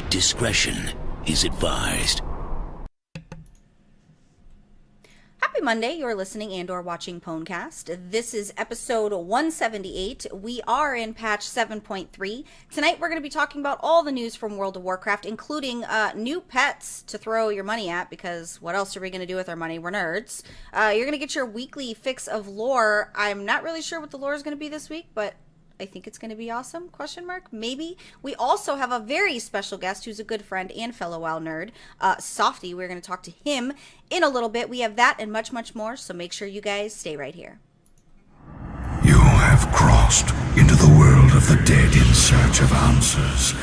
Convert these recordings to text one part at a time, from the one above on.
Discretion is advised. Happy Monday, you're listening and or watching PWNCAST. This is episode 178. We are in patch 7.3. Tonight we're going to be talking about all the news from World of Warcraft, including new pets to throw your money at, because what else are we going to do with our money? We're nerds. You're going to get your weekly fix of lore. I'm not really sure what the lore is going to be this week, but I think it's going to be awesome, question mark, maybe. We also have a very special guest who's a good friend and fellow WoW nerd, Sawfty. We're going to talk to him in a little bit. We have that and much, much more, so make sure you guys stay right here. You have crossed into the world of the dead in search of answers.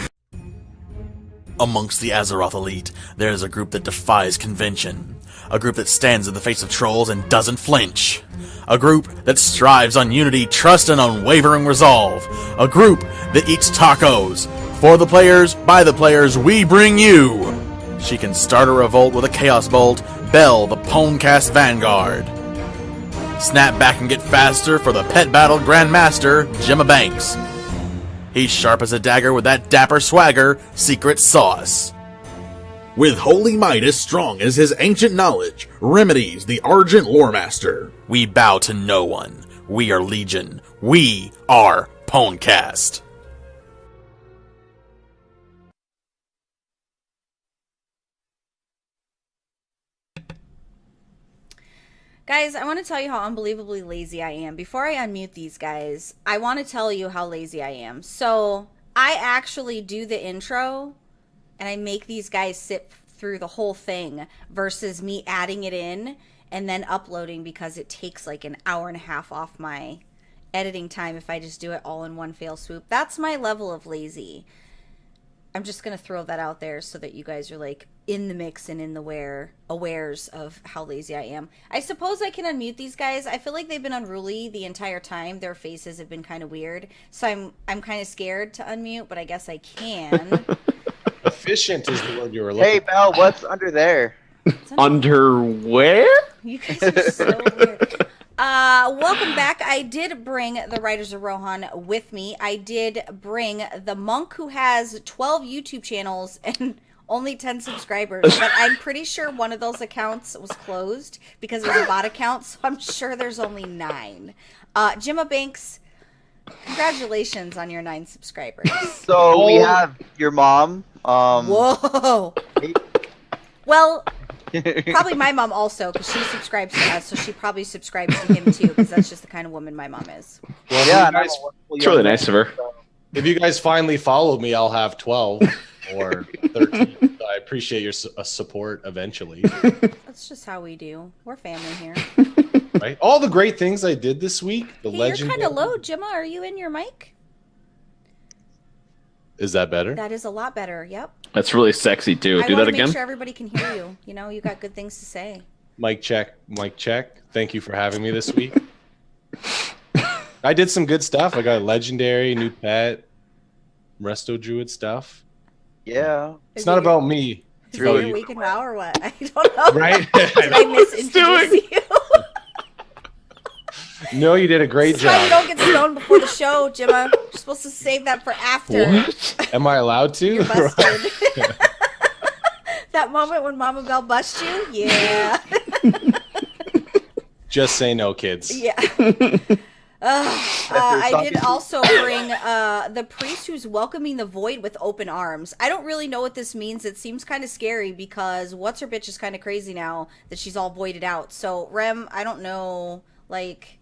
Amongst the Azeroth elite, there is a group that defies convention. A group that stands in the face of trolls and doesn't flinch. A group that strives on unity, trust, and unwavering resolve. A group that eats tacos. For the players, by the players, we bring you. She can start a revolt with a Chaos Bolt, Bell, the PWNCAST Vanguard. Snap back and get faster for the pet battle Grandmaster, Gemma Banks. He's sharp as a dagger with that dapper swagger, Secret Sauce. With holy might as strong as his ancient knowledge, Remedies, the Argent Loremaster. We bow to no one. We are Legion. We are PWNCAST. Guys, I want to tell you how unbelievably lazy I am. Before I unmute these guys, I want to tell you how lazy I am. So, I actually do the intro, and I make these guys sit through the whole thing versus me adding it in and then uploading, because it takes like an hour and a half off my editing time if I just do it all in one fell swoop. That's my level of lazy. I'm just going to throw that out there so that you guys are like in the mix and in the awares of how lazy I am. I suppose I can unmute these guys. I feel like they've been unruly the entire time. Their faces have been kind of weird. So I'm kind of scared to unmute, but I guess I can. Efficient is the word you were looking for. Hey, Belle, what's under there? Underwear? You guys are so weird. Welcome back. I did bring the Riders of Rohan with me. I did bring the monk who has 12 YouTube channels and only 10 subscribers, but I'm pretty sure one of those accounts was closed because it was a bot account, so I'm sure there's only 9. Gemma Banks, congratulations on your 9 subscribers. So we have your mom. Whoa. Well, probably my mom also, because she subscribes to us, so she probably subscribes to him too, because that's just the kind of woman my mom is. Well, Yeah, It's really nice of her. if you guys finally follow me, I'll have 12 or 13. So I appreciate your support eventually. That's just how we do. We're family here. Right? All the great things I did this week. The Hey, legend. you're kind of low, Gemma. Are you in your mic? Is that better? That is a lot better. Yep. That's really sexy too. I Do want that to again. make sure everybody can hear you. You know, you got good things to say. Mic check. Mic check. Thank you for having me this week. I did some good stuff. I got legendary, new pet, Resto Druid stuff. Yeah. It's not about me. Is it your week in WoW or what? I don't know. Right? Did I misintroduce you? No, you did a great That's why you job. don't get stoned before the show, Gemma. You're supposed to save that for after. What? Am I allowed to? You're busted. That moment when Mama Bell bust you? Yeah. Just say no, kids. Yeah. I did also bring the priest who's welcoming the void with open arms. I don't really know what this means. It seems kind of scary because what's her bitch is kind of crazy now that she's all voided out. So, Rem, I don't know, like...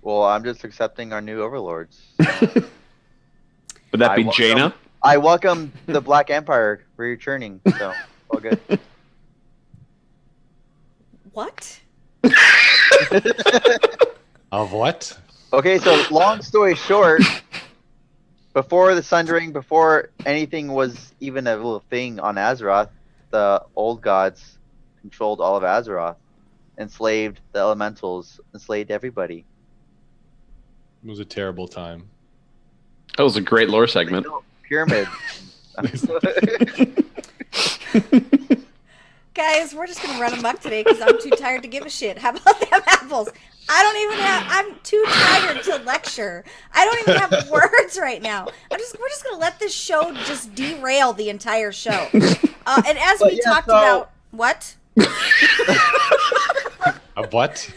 Well, I'm just accepting our new overlords. Would that be Jaina? I welcome the Black Empire returning, so all good. What? Of what? Okay, so long story short, before the Sundering, before anything was even a little thing on Azeroth, the old gods controlled all of Azeroth, enslaved the elementals, enslaved everybody. It was a terrible time. That was a great lore segment. Pyramid. Guys, we're just gonna run amok today because I'm too tired to give a shit. How about them apples? I'm too tired to lecture. I don't even have words right now. We're just gonna let this show just derail the entire show. And as we talked about, what? A what?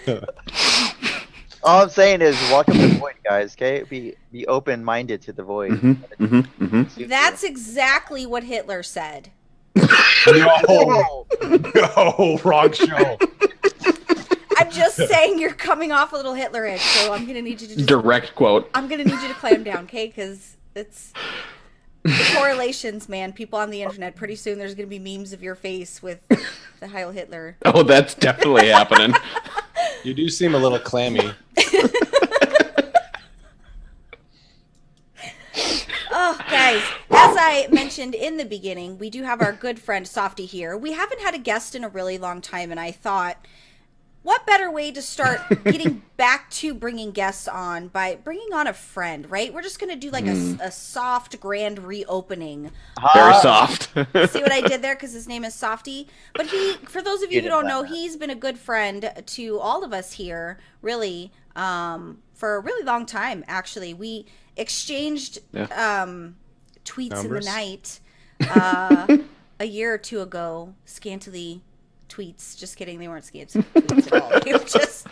All I'm saying is, welcome to the void, guys. Okay, be open-minded to the void. That's exactly what Hitler said. No, wrong show. I'm just saying you're coming off a little Hitlerish, so I'm gonna need you to Direct quote. I'm gonna need you to clam down, okay? Because it's the correlations, man. People on the internet. Pretty soon, there's gonna be memes of your face with the Heil Hitler. Oh, that's definitely happening. You do seem a little clammy. Oh, guys, as I mentioned in the beginning, we do have our good friend Sawfty here. We haven't had a guest in a really long time, and I thought, what better way to start getting back to bringing guests on by bringing on a friend, right? We're just going to do like a soft, grand reopening. Very soft. See what I did there? Because his name is Sawfty. But for those of you who don't know, he's been a good friend to all of us here, really, for a really long time, actually. We exchanged tweets Numbers. in the night a year or two ago, scantily tweets. Just kidding, they weren't scantily tweets at all. They were just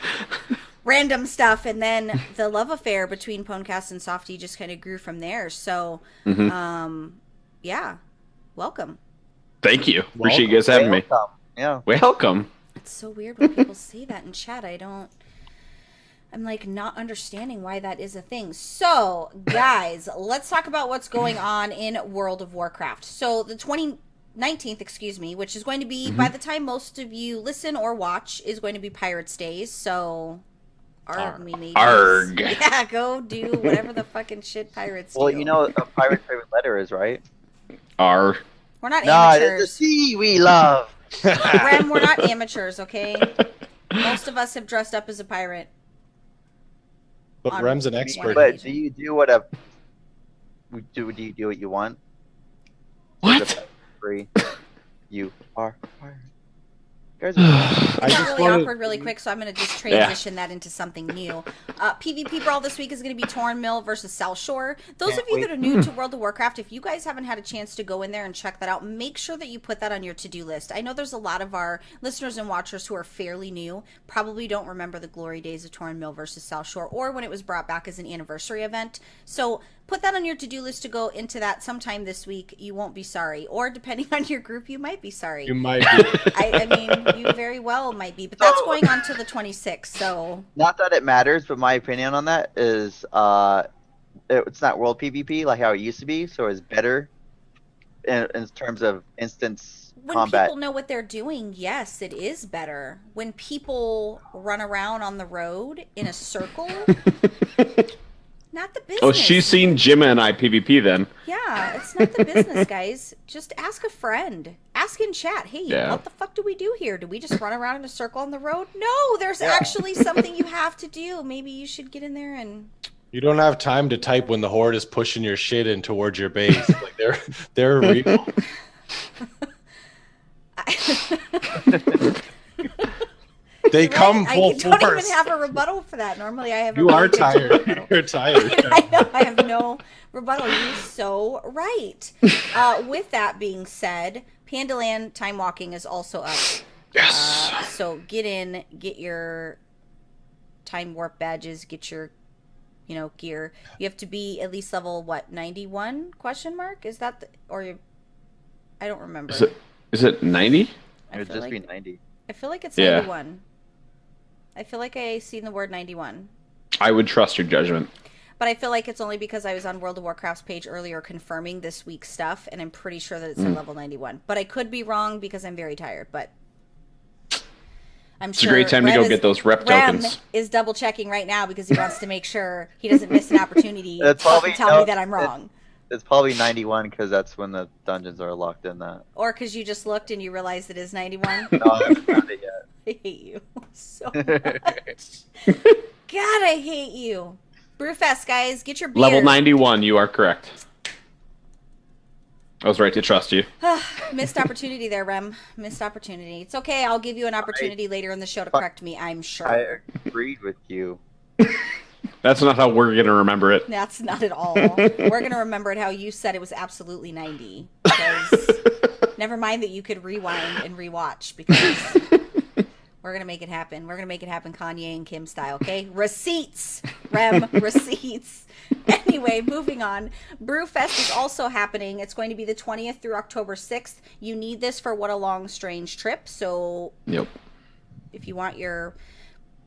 random stuff, and then the love affair between PWNCAST and Sawfty just kind of grew from there. So, yeah, welcome. Thank you. Appreciate you guys having me. Yeah. Welcome. It's so weird when people say that in chat. I'm like not understanding why that is a thing. So, guys, let's talk about what's going on in World of Warcraft. So, the 19th, excuse me, which is going to be, by the time most of you listen or watch, is going to be Pirates Days. So, Arg. Yeah, go do whatever the fucking shit pirates do. Well, you know what a pirate's favorite letter is, right? R. We're not Nah, it's the amateurs. sea we love. Rem, we're not amateurs, okay? Most of us have dressed up as a pirate. But Rem's an expert. But do you do what do you do what you want? What? Free. You are a pirate. Guys, It got just really wanted- awkward really quick, so I'm going to just transition that into something new. PvP Brawl this week is going to be Torn Mill versus South Shore. Those of you that are new to World of Warcraft, if you guys haven't had a chance to go in there and check that out, make sure that you put that on your to-do list. I know there's a lot of our listeners and watchers who are fairly new, probably don't remember the glory days of Torn Mill versus South Shore, or when it was brought back as an anniversary event. So put that on your to-do list to go into that sometime this week. You won't be sorry. Or depending on your group, you might be sorry. You might be. I mean, you very well might be, but that's going on to the 26th, so... not that it matters, but my opinion on that is it's not world PvP like how it used to be, so it's better in terms of instance When combat. people know what they're doing, yes, it is better. When people run around on the road in a circle, not the business. Oh, she's seen Jimma and I PvP then. Yeah, it's not the business, guys. Just ask a friend. Ask in chat, hey, what the fuck do we do here? Do we just run around in a circle on the road? No, there's actually something you have to do. Maybe you should get in there and... You don't have time to type when the horde is pushing your shit in towards your base. Like they're real. They come full I don't force. even have a rebuttal for that. Normally I have a You really are good tired. rebuttal. You're tired. I know, I have no rebuttal. You're so right. With that being said, Pandaland Time Walking is also up. Yes. So get in, get your time warp badges, get your, gear. You have to be at least level, 91? Question mark? Is that I don't remember. Is it 90? It would feel just like- be 90. I feel like it's Yeah. 91. I feel like I seen the word 91. I would trust your judgment. But I feel like it's only because I was on World of Warcraft's page earlier confirming this week's stuff, and I'm pretty sure that it's at level 91. But I could be wrong because I'm very tired, but I'm It's a great time to go get those rep Rem tokens. is double checking right now because he wants to make sure he doesn't miss an opportunity to That's probably- fucking tell me that I'm wrong. It's probably 91 because that's when the dungeons are locked in that. Or because you just looked and you realized it is 91. No, I haven't found it yet. I hate you so much. God, I hate you. Brewfest, guys, get your beer. Level 91, you are correct. I was right to trust you. Missed opportunity there, Rem. Missed opportunity. It's okay. I'll give you an opportunity later in the show to correct me, I'm sure. I agreed with you. That's not how we're going to remember it. That's not at all. We're going to remember it how you said it was absolutely 90. Because never mind that you could rewind and rewatch, because we're going to make it happen. We're going to make it happen Kanye and Kim style, okay? Receipts, Rem, receipts. Anyway, moving on. Brewfest is also happening. It's going to be the 20th through October 6th. You need this for What a Long Strange Trip. So Yep. if you want your,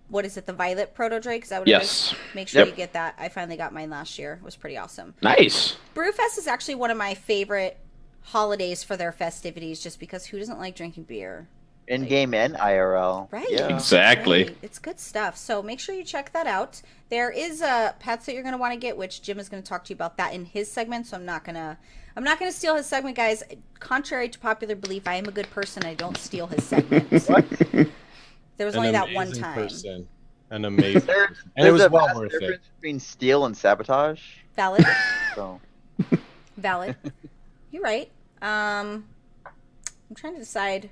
what is it, the Violet Proto Drake? Is that what Yes. it is? Make sure Yep. you get that. I finally got mine last year. It was pretty awesome. Nice. Brewfest is actually one of my favorite holidays for their festivities, just because who doesn't like drinking beer? In-game and IRL. Right. Yeah. Exactly. Right. It's good stuff. So make sure you check that out. There is pets that you're going to want to get, which Jim is going to talk to you about that in his segment. So I'm not going to steal his segment, guys. Contrary to popular belief, I am a good person. I don't steal his segment. What? There was An only that one amazing time. person. An amazing There- person. And it was there's a well vast worth it. difference between steal and sabotage. Valid. So Valid. You're right. I'm trying to decide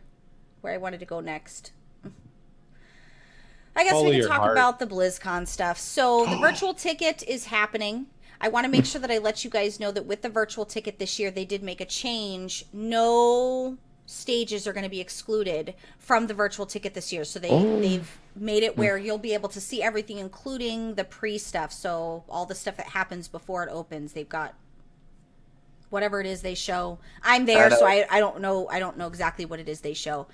where I wanted to go next. I guess Follow we can your talk heart. about the BlizzCon stuff. So the virtual ticket is happening. I want to make sure that I let you guys know that with the virtual ticket this year, they did make a change. No stages are going to be excluded from the virtual ticket this year. So they've made it where you'll be able to see everything, including the pre-stuff. So all the stuff that happens before it opens, they've got whatever it is they show. I'm there, so I don't know exactly what it is they show.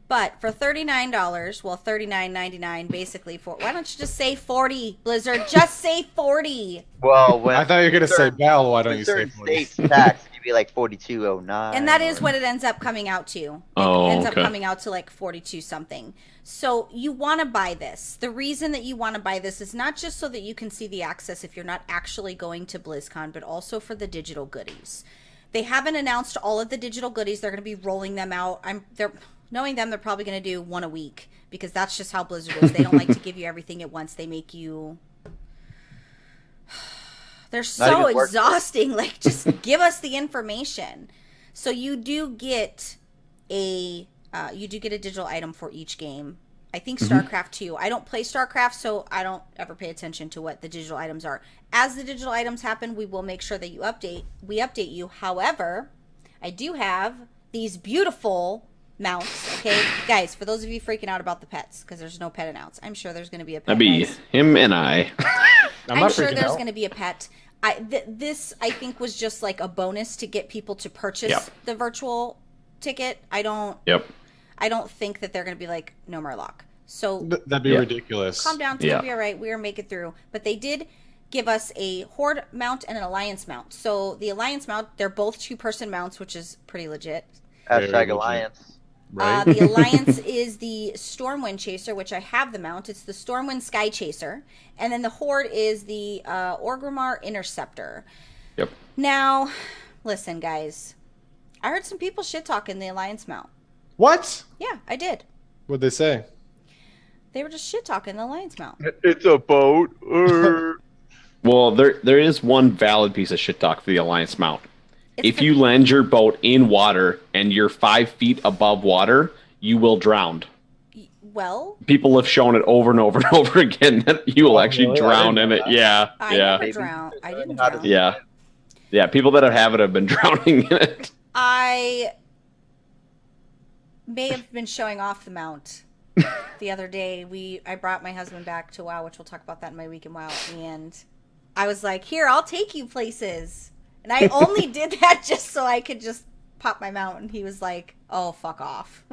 But for $39, well, $39.99 basically for, why don't you just say 40, Blizzard? Just say 40. well, when I thought you were gonna say Bell. Why don't you say certain 40? states tax, it'd be like 42.09. And that is what it ends up coming out to. It Oh, ends up okay. coming out to like 42 something. So you want to buy this. The reason that you want to buy this is not just so that you can see the access if you're not actually going to BlizzCon, but also for the digital goodies. They haven't announced all of the digital goodies. They're going to be rolling them out. Knowing them, they're probably going to do one a week, because that's just how Blizzard is. They don't like to give you everything at once. They make you... They're so even worth it. exhausting. Like, just give us the information. So you do get a digital item for each game. I think StarCraft too. I don't play StarCraft, so I don't ever pay attention to what the digital items are. As the digital items happen, we will make sure that we update you. However, I do have these beautiful mounts. Okay, guys, for those of you freaking out about the pets, because there's no pet announce, I'm sure there's going to be a pet. That'd be guys. him and I. I'm not sure freaking there's out. going to be a pet. This I think was just like a bonus to get people to purchase Yep. the virtual ticket. I don't think that they're going to be like, no Murloc. So That'd be Yeah. ridiculous. calm down. It's Yeah. going to be all right. We're make it through. But they did give us a Horde mount and an Alliance mount. So the Alliance mount, they're both 2-person mounts, which is pretty legit. Very Hashtag legit. Alliance. Right? The Alliance is the Stormwind Chaser, which I have the mount. It's the Stormwind Sky Chaser. And then the Horde is the Orgrimmar Interceptor. Yep. Now, listen, guys. I heard some people shit-talking the Alliance mount. What? Yeah, I did. What'd they say? They were just shit-talking the Alliance mount. It's a boat. Well, there is one valid piece of shit talk for the Alliance mount. It's If the- you land your boat in water and you're 5 feet above water, you will drown. Well, People have shown it over and over and over again that you will actually really? I drown didn't in know it. that. Yeah, I yeah, never Maybe. drowned. I didn't How does drown. it- yeah, yeah. People that have it have been drowning in it. I may have been showing off the mount the other day. I brought my husband back to WoW, which we'll talk about that in my week in WoW, and I was like, "Here, I'll take you places." And I only did that just so I could just pop my mount, and he was like, "Oh, fuck off."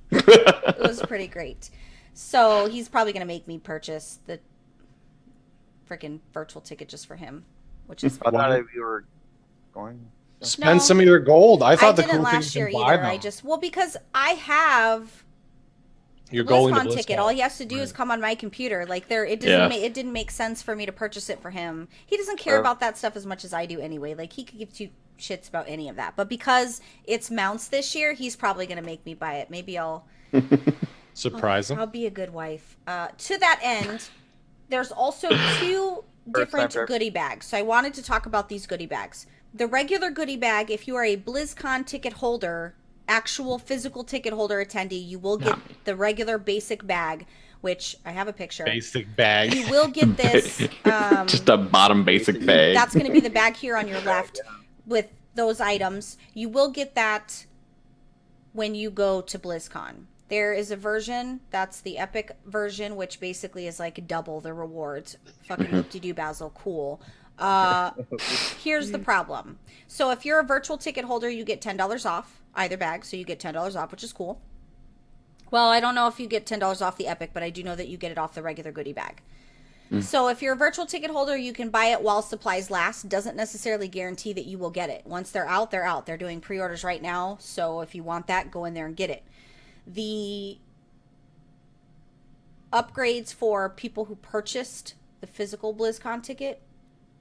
It was pretty great. So he's probably gonna make me purchase the freaking virtual ticket just for him, which is I thought you were going. Spend No. some of your gold. I I thought the didn't cool thing last you year can buy either. I them. just because I have You're going to BlizzCon ticket. BlizzCon. All he has to do is Right. come on my computer. Like it Yeah. it didn't make sense for me to purchase it for him. He doesn't care Oh. about that stuff as much as I do anyway. Like he could give two shits about any of that. But because it's mounts this year, he's probably gonna make me buy it. Maybe I'll Surprise them. I'll be a good wife. To that end, there's also two First different time, goodie bags. So I wanted to talk about these goodie bags. the regular goodie bag, if you are a BlizzCon ticket holder, actual physical ticket holder attendee, you will get the regular basic bag, which I have a picture. Basic bag. You will get this. Just a bottom basic bag. That's going to be the bag here on your left with those items. You will get that when you go to BlizzCon. There is a version, that's the epic version, which basically is like double the rewards. Fucking whoop-de-doo, Basil, cool. Here's the problem. So if you're a virtual ticket holder, you get $10 off either bag, so you get $10 off, which is cool. Well, I don't know if you get $10 off the epic, but I do know that you get it off the regular goodie bag. So if you're a virtual ticket holder, you can buy it while supplies last. Doesn't necessarily guarantee that you will get it. Once they're out, they're out. They're doing pre-orders right now, so if you want that, go in there and get it. The upgrades for people who purchased the physical BlizzCon ticket,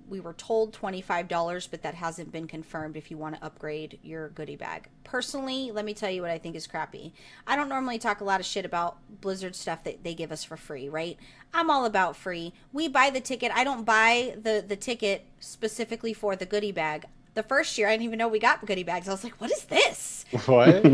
we were told $25, but that hasn't been confirmed if you want to upgrade your goodie bag. Personally, let me tell you what I think is crappy. I don't normally talk a lot of shit about Blizzard stuff that they give us for free, right? I'm all about free. We buy the ticket. I don't buy the ticket specifically for the goodie bag. The first year, I didn't even know we got goodie bags. I was like, what is this? What?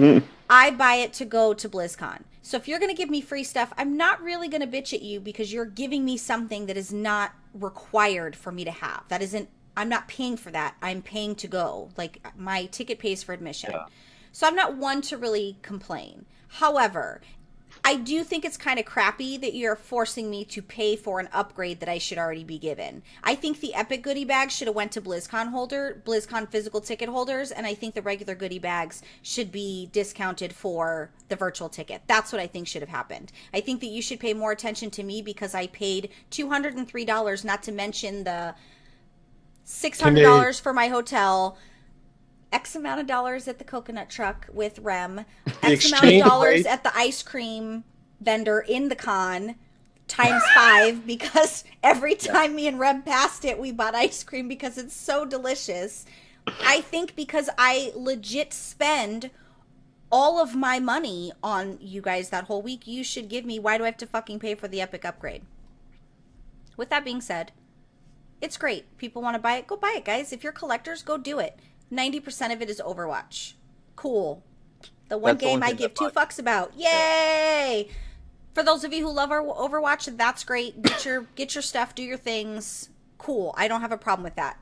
I buy it to go to BlizzCon. So if you're going to give me free stuff, I'm not really going to bitch at you because you're giving me something that is not required for me to have. That isn't, I'm not paying for that. I'm paying to go. Like, my ticket pays for admission. Yeah. So I'm not one to really complain. However, I do think it's kind of crappy that you're forcing me to pay for an upgrade that I should already be given. I think the epic goodie bag should have went to BlizzCon physical ticket holders, and I think the regular goodie bags should be discounted for the virtual ticket. That's what I think should have happened. I think that you should pay more attention to me because I paid $203, not to mention the $600 for my hotel, X amount of dollars at the coconut truck with Rem, X amount of dollars at the ice cream vendor in the con, times 5, because every time me and Rem passed it, we bought ice cream because it's so delicious. I think because I legit spend all of my money on you guys that whole week, you should give me, why do I have to fucking pay for the epic upgrade? With that being said, it's great. People want to buy it, go buy it, guys. If you're collectors, go do it. 90% of it is Overwatch. Cool. The one game I give 2 fucks about. Yay! For those of you who love our Overwatch, that's great. Get your stuff, do your things. Cool. I don't have a problem with that.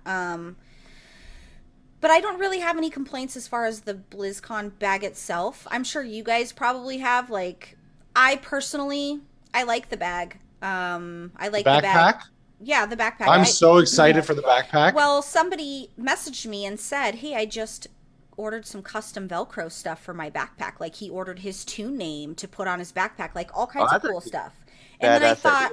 But I don't really have any complaints as far as the BlizzCon bag itself. I'm sure you guys probably have. Like, I personally, I like the bag. I like the bag. Yeah, the backpack. I'm so excited for the backpack. Well, somebody messaged me and said, hey, I just ordered some custom Velcro stuff for my backpack. Like, he ordered his toon name to put on his backpack, like all kinds of cool stuff. And then I thought,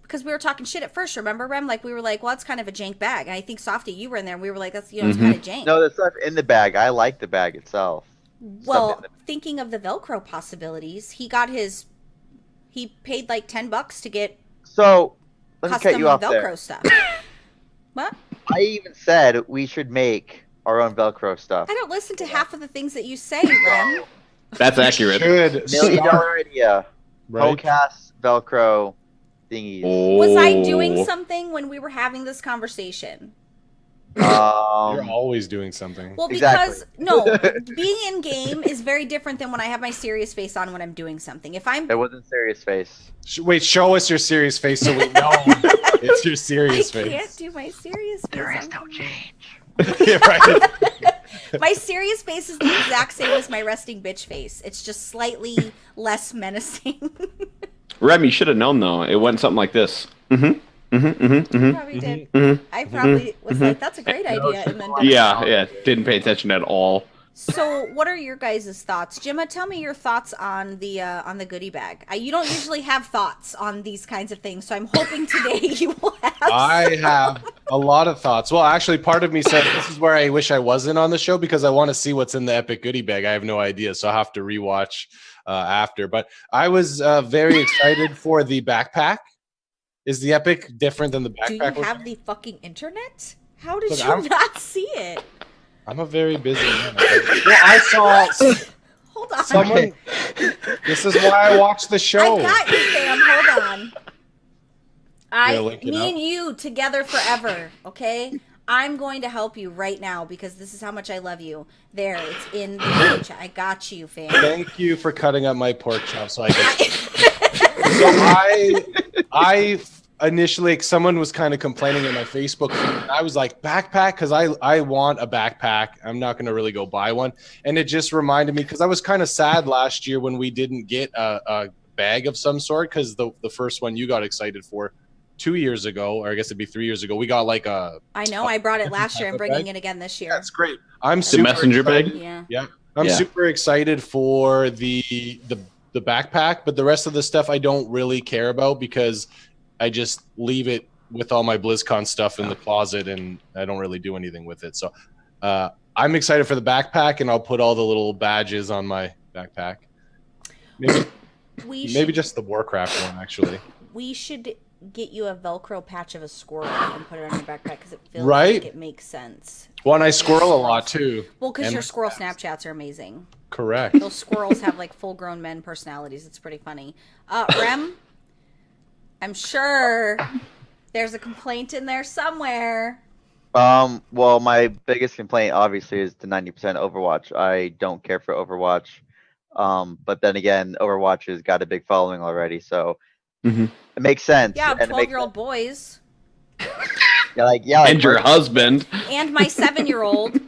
because we were talking shit at first, remember, Rem? Like, we were like, well, it's kind of a jank bag. And I think, Sawfty, you were in there, and we were like, that's, you know, it's kind of jank. No, the stuff in the bag. I like the bag itself. Well, thinking of the Velcro possibilities, he paid like $10 to get custom Velcro stuff. What? I even said we should make our own Velcro stuff. I don't listen to half of the things that you say, Ren. That's accurate. $1 million idea. Right? PWNCAST Velcro thingies. Oh. Was I doing something when we were having this conversation? You're always doing something. Well, because no, being in game is very different than when I have my serious face on when I'm doing something. If I'm, it wasn't serious face. Wait, show us your serious face so we know it's your serious face. I can't do my serious face. There is no change. Yeah, right. My serious face is the exact same as my resting bitch face. It's just slightly less menacing. Rem, you should have known though. It went something like this. Probably did. I probably was like, "That's a great idea," and then didn't pay attention at all. So, what are your guys' thoughts, Gemma? Tell me your thoughts on the goodie bag. You don't usually have thoughts on these kinds of things, so I'm hoping today you will have. I have a lot of thoughts. Well, actually, part of me said this is where I wish I wasn't on the show because I want to see what's in the epic goodie bag. I have no idea, so I'll have to rewatch after. But I was very excited for the backpack. Is the epic different than the backpack? Do you have the fucking internet? How did you not see it? I'm a very busy man. Well, I saw Hold on. someone. This is why I watched the show. I got you, Sam. Hold on. Me and you together forever, okay? I'm going to help you right now because this is how much I love you. There, it's in the chat. I got you, fam. Thank you for cutting up my pork chop so I can. I initially, like, someone was kind of complaining in my Facebook feed, and I was like, backpack, because I want a backpack. I'm not going to really go buy one. And it just reminded me, because I was kind of sad last year when we didn't get a bag of some sort, because the first one you got excited for 2 years ago, or I guess it'd be 3 years ago, we got like a... I know, I brought it last year. I'm bringing it again this year. That's great. I'm The super messenger excited. bag? Yeah. I'm Yeah. super excited for the backpack, but the rest of the stuff I don't really care about because I just leave it with all my BlizzCon stuff in the closet and I don't really do anything with it. So I'm excited for the backpack, and I'll put all the little badges on my backpack. Maybe just the Warcraft one, actually. We should get you a Velcro patch of a squirrel and put it on your backpack because it feels Right? like it makes sense. Well, and I squirrel a lot too. Well, because And your squirrel Snapchats are amazing. Correct. Those squirrels have like full-grown men personalities. It's pretty funny. Rem, I'm sure there's a complaint in there somewhere. Well, my biggest complaint obviously is the 90% Overwatch. I don't care for Overwatch. But then again, Overwatch has got a big following already, so it makes sense. Yeah, and it makes 12-year-old boys. like And your husband. And my 7-year-old.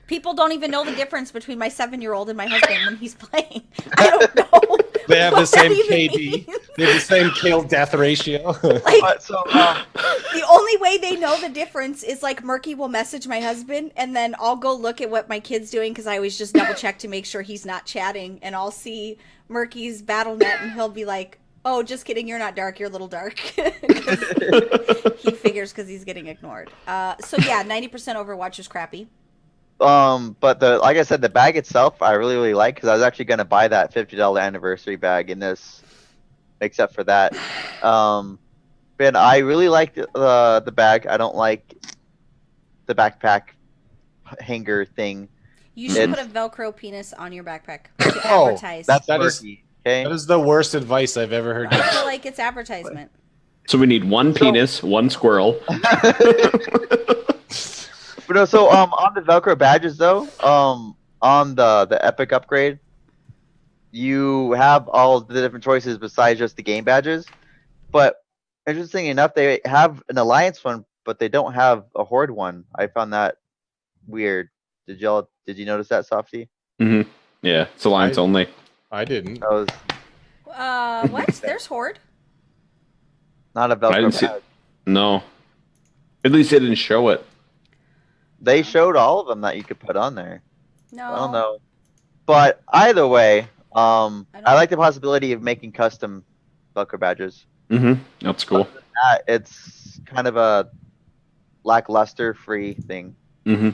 People don't even know the difference between my 7-year-old and my husband when he's playing. I don't know. They have the what that same even KD. means. They have the same kill death ratio. Like, But so the only way they know the difference is like Murky will message my husband and then I'll go look at what my kid's doing because I always just double check to make sure he's not chatting, and I'll see Murky's BattleNet and he'll be like, oh, just kidding, you're not dark, you're a little dark. He figures because he's getting ignored. So yeah, 90% Overwatch is crappy. but like I said, the bag itself I really like because I was actually gonna buy that $50 anniversary bag in this, except for that. But I really like the bag. I don't like the backpack hanger thing. You should It's- put a Velcro penis on your backpack to Oh, advertise. That's That is- murky, okay. That is the worst advice I've ever heard. I feel like it's advertisement. So we need one penis, one squirrel. But no, so on the Velcro badges though, on the Epic upgrade, you have all the different choices besides just the game badges. But interesting enough, they have an Alliance one, but they don't have a Horde one. I found that weird. Did you notice that, Sawfty? Mm-hmm. Yeah, it's Alliance only. I didn't. That was What? There's Horde. not a I Velcro didn't see. badge. No. At least they didn't show it. They showed all of them that you could put on there. No. I don't know. But either way, I like the possibility of making custom Velcro badges. Mm-hmm. That's cool. It's kind of a lackluster free thing. Mm-hmm.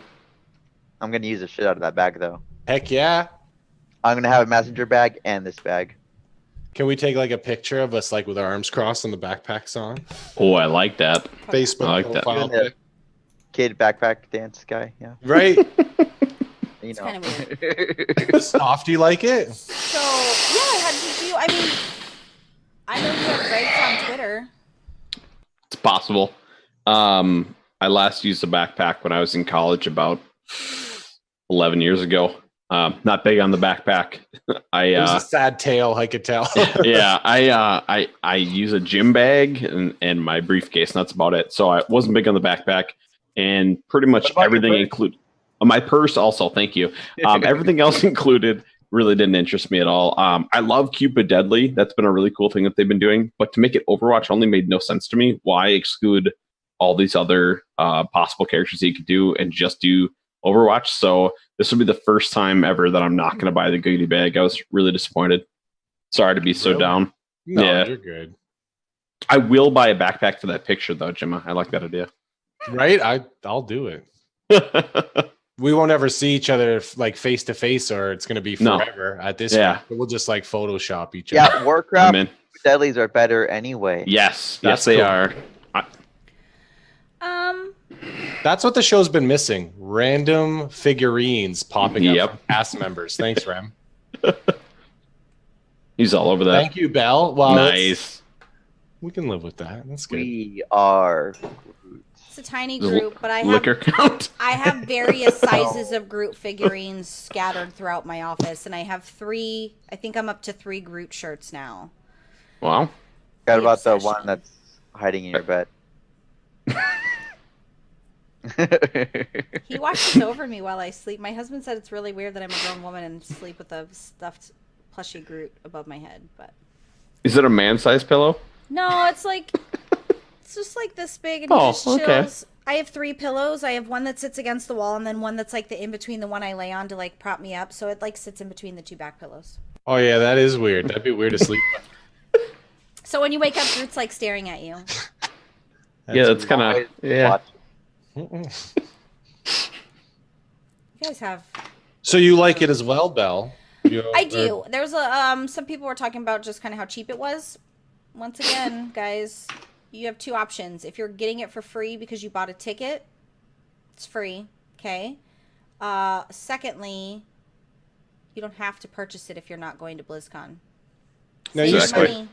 I'm gonna use the shit out of that bag though. Heck yeah. I'm gonna have a messenger bag and this bag. Can we take like a picture of us like with our arms crossed and the backpacks on? Oh, I like that. Facebook I like that. profile Doing the pic. kid backpack dance guy, yeah. Right? You It's know. kind of weird. Soft, do you like it? So yeah, how did you? I mean, I know you have gripes on Twitter. It's possible. I last used a backpack when I was in college about 11 years ago. Not big on the backpack. It was a sad tale, I could tell. Yeah, I use a gym bag and my briefcase, and that's about it. So I wasn't big on the backpack, and pretty much What about your everything purse? included. My purse also, thank you. Everything else included really didn't interest me at all. I love Cupid Deadly. That's been a really cool thing that they've been doing. But to make it Overwatch only made no sense to me. Why exclude all these other possible characters that you could do and just do Overwatch? So this will be the first time ever that I'm not going to buy the goodie bag. I was really disappointed. Sorry to be so Really? down. No, Yeah. you're good. I will buy a backpack for that picture, though, Gemma. I like that idea. Right? I'll do it. We won't ever see each other like face to face, or it's going to be No. forever at this Yeah. point. But we'll just like Photoshop each other. Yeah, Warcraft I'm in. deadlies are better anyway. Yes, That's yes, they cool. are. That's what the show's been missing. Random figurines popping Yep. up from cast members. Thanks, Rem. He's all over that. Thank you, Belle. Well, Nice. we can live with that. That's good. We are It's a tiny The group, but I liquor have count. I have various sizes of Groot figurines scattered throughout my office, and I have 3. I think I'm up to 3 Groot shirts now. Wow. Forgot The about the obsession. one that's hiding in your bed. He watches over me while I sleep. My husband said it's really weird that I'm a grown woman and sleep with a stuffed plushy Groot above my head, but Is it a man-sized pillow? no, it's like it's just like this big, and Oh, he just chills. okay. I have 3 pillows. I have one that sits against the wall, and then one that's like the in between the one I lay on to like prop me up. So it like sits in between the 2 back pillows. Oh yeah, that is weird. That'd be weird to sleep with. So when you wake up, Groot's like staring at you. Yeah, that's kind of Always yeah. watch. You guys have. So you like it as well, Belle? I do. There's a some people were talking about just kind of how cheap it was. Once again, guys, you have 2 options. If you're getting it for free because you bought a ticket, it's free. Okay. Secondly, you don't have to purchase it if you're not going to BlizzCon. Now Save you Exactly. money.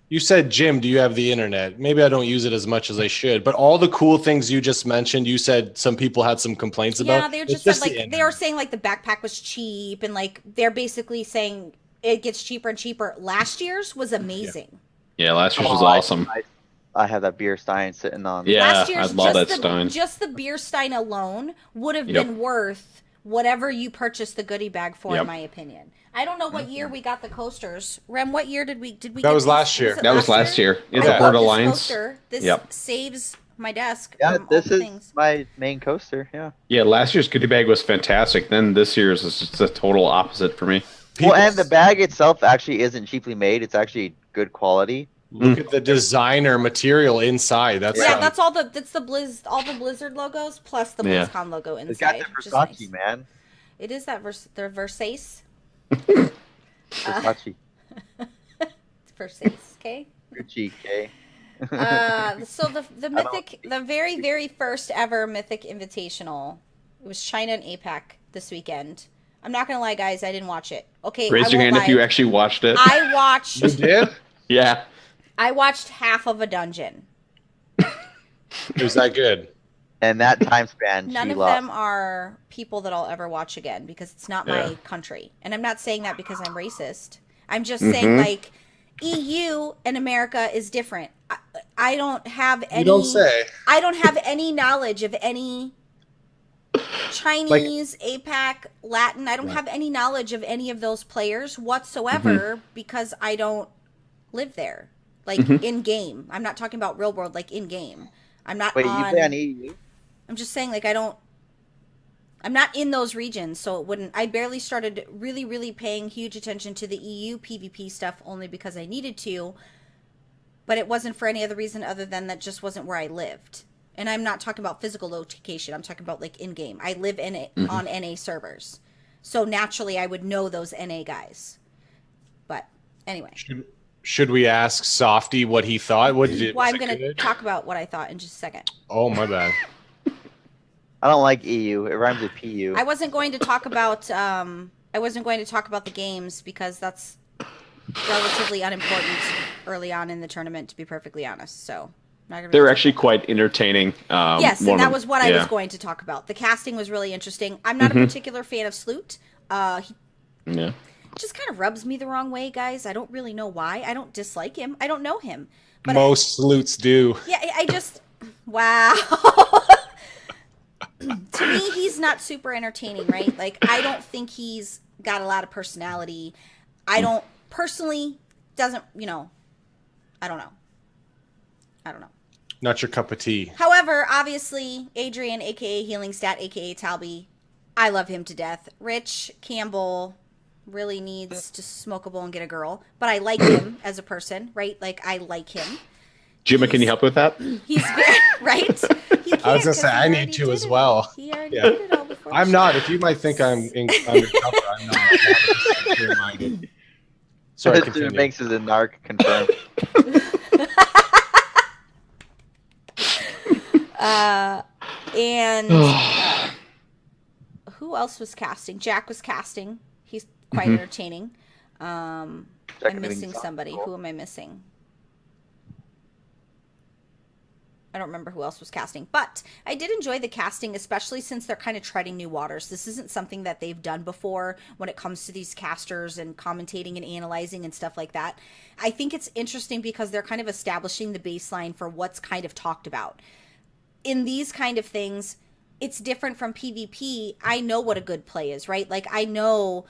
You said, Jim, do you have the internet? Maybe I don't use it as much as I should, but all the cool things you just mentioned, you said some people had some complaints about. Yeah, they It's just said the like they internet. were saying like the backpack was cheap, and like they're basically saying it gets cheaper and cheaper. Last year's was amazing. Yeah, last year's was Oh, awesome. I have that beer stein sitting on. Yeah, Last I year's love that just Stein. just the beer stein alone would have Yep. been worth whatever you purchased the goodie bag for, Yep. in my opinion. I don't know what year we got the coasters. Rem, what year did we That get was these? last year. it That was last year. In I the love Bird this Alliance. coaster. This Yep. saves my desk Yeah, from all this the is things. my main coaster. Yeah. Yeah, last year's goodie bag was fantastic. Then this year's is just the total opposite for me. People Well, and the bag itself actually isn't cheaply made. It's actually good quality. look at the designer material inside. That's Yeah, that's all the all the Blizzard logos plus the Yeah. BlizzCon logo It's got inside. the which is Versace, nice. man. It is that the Versace. Versace. It's Versace, okay? Gucci, okay? So the mythic, the very very first ever Mythic Invitational, it was China and APAC this weekend. I'm not gonna lie, guys, I didn't watch it. Okay, Raise I your won't hand if lie. you actually watched it. I watched. You did? Yeah. I watched half of a dungeon. Was that good? And that time span, None she of lost. them are people that I'll ever watch again because it's not my Yeah. country. And I'm not saying that because I'm racist. I'm just saying like EU and America is different. I don't have any. You don't say. I don't have any knowledge of any Chinese, APAC, Latin. I don't have any knowledge of any of those players whatsoever because I don't live there. Like in game. I'm not talking about real world, like in game. I'm not Wait, on. you play on EU? I'm just saying, like, I'm not in those regions, so it wouldn't. I barely started really, really paying huge attention to the EU PvP stuff only because I needed to, but it wasn't for any other reason other than that just wasn't where I lived. And I'm not talking about physical location. I'm talking about, like, in-game. I live in it on NA servers. So naturally, I would know those NA guys. But anyway. Should we ask Sawfty what he thought? What did Well, was I'm it going to good? talk about what I thought in just a second. Oh, my bad. I don't like EU. It rhymes with PU. I wasn't going to talk about the games because that's relatively unimportant early on in the tournament, to be perfectly honest. So not gonna They were really actually quite entertaining. yes, one and that of- was what I was yeah. going to talk about. The casting was really interesting. I'm not a particular fan of Sloot. He Yeah. just kind of rubs me the wrong way, guys. I don't really know why. I don't dislike him. I don't know him. But Most salutes do. yeah, I just wow. To me, he's not super entertaining, right? Like, I don't think he's got a lot of personality. I don't personally doesn't, I don't know. Not your cup of tea. However, obviously, Adrian, aka Healing Stat, aka Talby, I love him to death. Rich Campbell really needs to smoke a bowl and get a girl, but I like him as a person, right? Like, I like him. Jimmy, can you help with that? He's very, right? He I was can't, gonna 'cause say, he I need already to did as it well. all. He already Yeah. did it all before the I'm show. not. If you might think I'm undercover, I'm not. I'm just clear-minded. Sorry, It continue. makes it a narc confirmed. And who else was casting? Jack was casting. He's quite entertaining. Jack I'm and missing Vince. somebody. Who am I missing? I don't remember who else was casting, but I did enjoy the casting, especially since they're kind of treading new waters. This isn't something that they've done before when it comes to these casters and commentating and analyzing and stuff like that. I think it's interesting because they're kind of establishing the baseline for what's kind of talked about. In these kind of things, it's different from PvP. I know what a good play is, right? Like, I know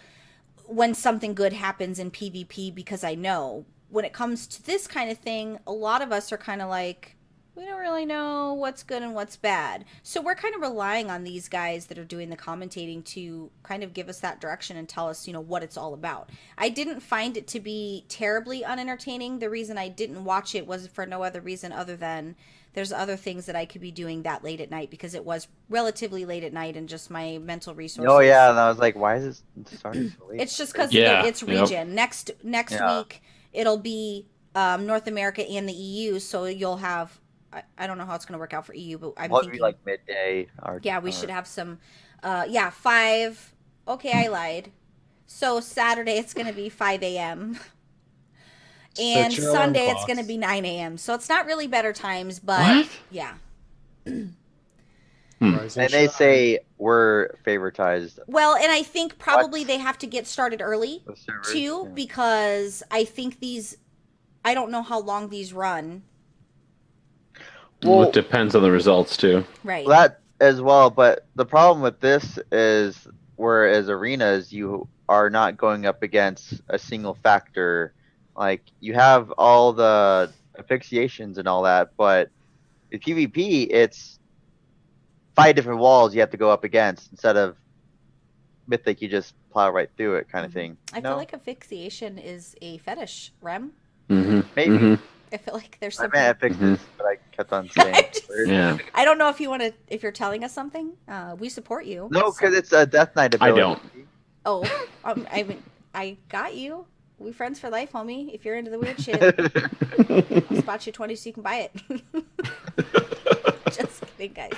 when something good happens in PvP because I know. When it comes to this kind of thing, a lot of us are kind of like, we don't really know what's good and what's bad. So we're kind of relying on these guys that are doing the commentating to kind of give us that direction and tell us, what it's all about. I didn't find it to be terribly unentertaining. The reason I didn't watch it was for no other reason other than there's other things that I could be doing that late at night, because it was relatively late at night and just my mental resources. Oh yeah, and I was like, why is this starting so late? It's just because Yeah, it's region. Next week, it'll be North America and the EU, so you'll have... I don't know how it's going to work out for EU, but I'm thinking... Be like midday. We should have some... 5... Okay, I lied. So Saturday, it's going to be 5 a.m. And Set your alarm Sunday, it's clocks. going to be 9 a.m. So it's not really better times, but... What? Yeah. Rise And they shine. say we're favoritized. Well, and I think probably they have to get started early, with servers, too, yeah. because I think these... I don't know how long these run. Well, Well, it depends on the results too. Right. that as well, but the problem with this is, whereas arenas, you are not going up against a single factor. Like, you have all the asphyxiations and all that, but with PvP, it's 5 different walls you have to go up against instead of Mythic, you just plow right through it kind of thing. I feel like asphyxiation is a fetish, Rem. Mm-hmm. Maybe. I feel like there's I something... meant fixes, but I kept on saying weird. Yeah. I don't know if you want to, if you're telling us something, we support you. No, so- because it's a Death Knight I ability. don't. Oh, I mean, I got you. We friends for life, homie. If you're into the weird shit, I'll spot you 20 so you can buy it. Just kidding, guys.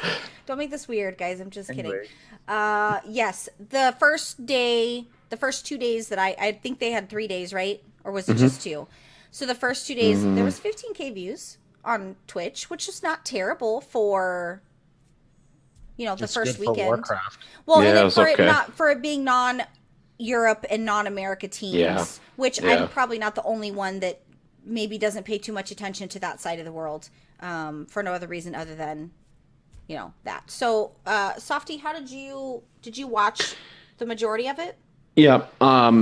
Don't make this weird, guys. I'm just Anyway. kidding. Yes, the first 2 days that I think they had 3 days, right? Or was it just 2? So the first 2 days, there was 15K views on Twitch, which is not terrible for, the It's first good for weekend. Warcraft. Well, Yeah, and it then was for okay. for it being non-Europe and non-America teams, Yeah. which Yeah. I'm probably not the only one that maybe doesn't pay too much attention to that side of the world, for no other reason other than, that. So, Sawfty, how did you watch the majority of it? Yeah,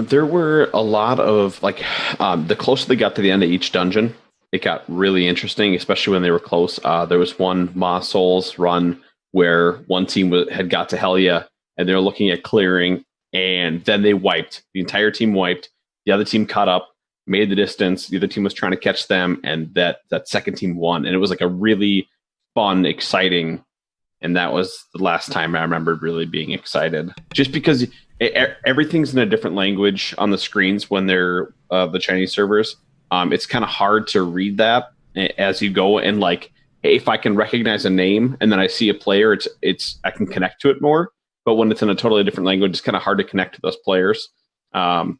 there were a lot of the closer they got to the end of each dungeon, it got really interesting, especially when they were close. There was one Ma Souls run where one team had got to Helya and they were looking at clearing, and then they wiped. The entire team wiped. The other team caught up, made the distance. The other team was trying to catch them, and that second team won. And it was like a really fun, exciting. And that was the last time I remembered really being excited, just because everything's in a different language on the screens when they're the Chinese servers. It's kind of hard to read that as you go, and hey, if I can recognize a name and then I see a player, it's I can connect to it more. But when it's in a totally different language, it's kind of hard to connect to those players. That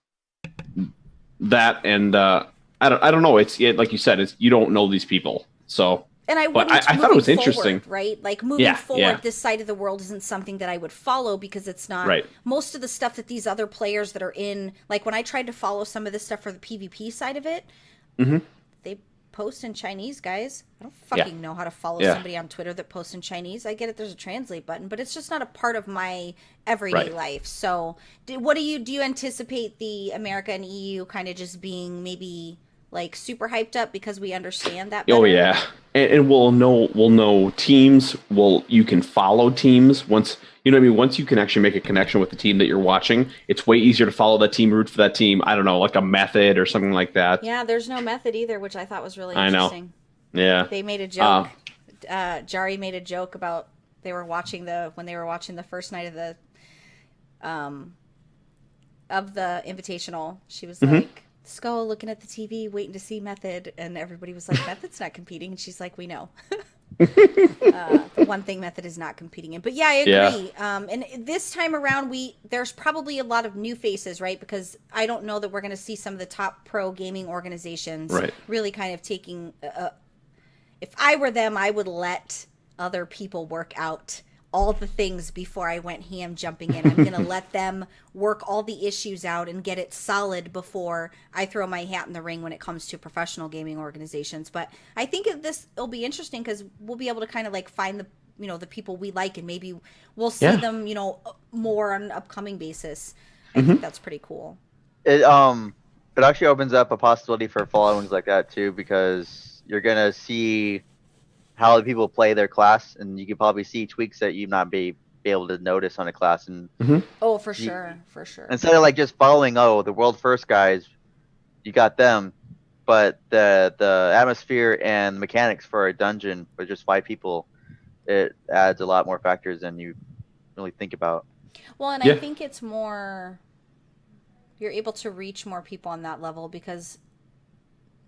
and I don't know. It's like you said, you don't know these people, so. And I But wouldn't. I thought it was moving interesting. forward, right? Like moving Yeah, forward, yeah. this side of the world isn't something that I would follow because it's not. Right. Most of the stuff that these other players that are in, like when I tried to follow some of this stuff for the PvP side of it, they post in Chinese, guys. I don't fucking know how to follow Yeah. somebody on Twitter that posts in Chinese. I get it. There's a translate button, but it's just not a part of my everyday Right. life. So, do you anticipate the America and EU kind of just being maybe like super hyped up because we understand that better? Oh yeah, and we'll know teams. You can follow teams once you know what I mean. Once you can actually make a connection with the team that you're watching, it's way easier to follow that team, root for that team. I don't know, like a method or something like that. Yeah, there's no method either, which I thought was really I know. interesting. Yeah, They made a joke. Jari made a joke about when they were watching the first night of the invitational. She was like, Skull looking at the TV, waiting to see Method, and everybody was like, Method's not competing, and she's like, we know. The one thing Method is not competing in. But yeah, I agree. And this time around, there's probably a lot of new faces, right? Because I don't know that we're going to see some of the top pro gaming organizations Right. really kind of taking if I were them, I would let other people work out all the things before I went ham jumping in. I'm going to let them work all the issues out and get it solid before I throw my hat in the ring when it comes to professional gaming organizations. But I think it'll be interesting because we'll be able to kind of like find the, you know, the people we like, and maybe we'll see them, you know, more on an upcoming basis. I think that's pretty cool. It actually opens up a possibility for followings like that too, because you're gonna see how the people play their class, and you can probably see tweaks that you not be able to notice on a class. And Oh, for sure. instead of like just following, the world first guys, you got them, but the atmosphere and mechanics for a dungeon with just 5 people, it adds a lot more factors than you really think about. Well, and I think it's more, you're able to reach more people on that level because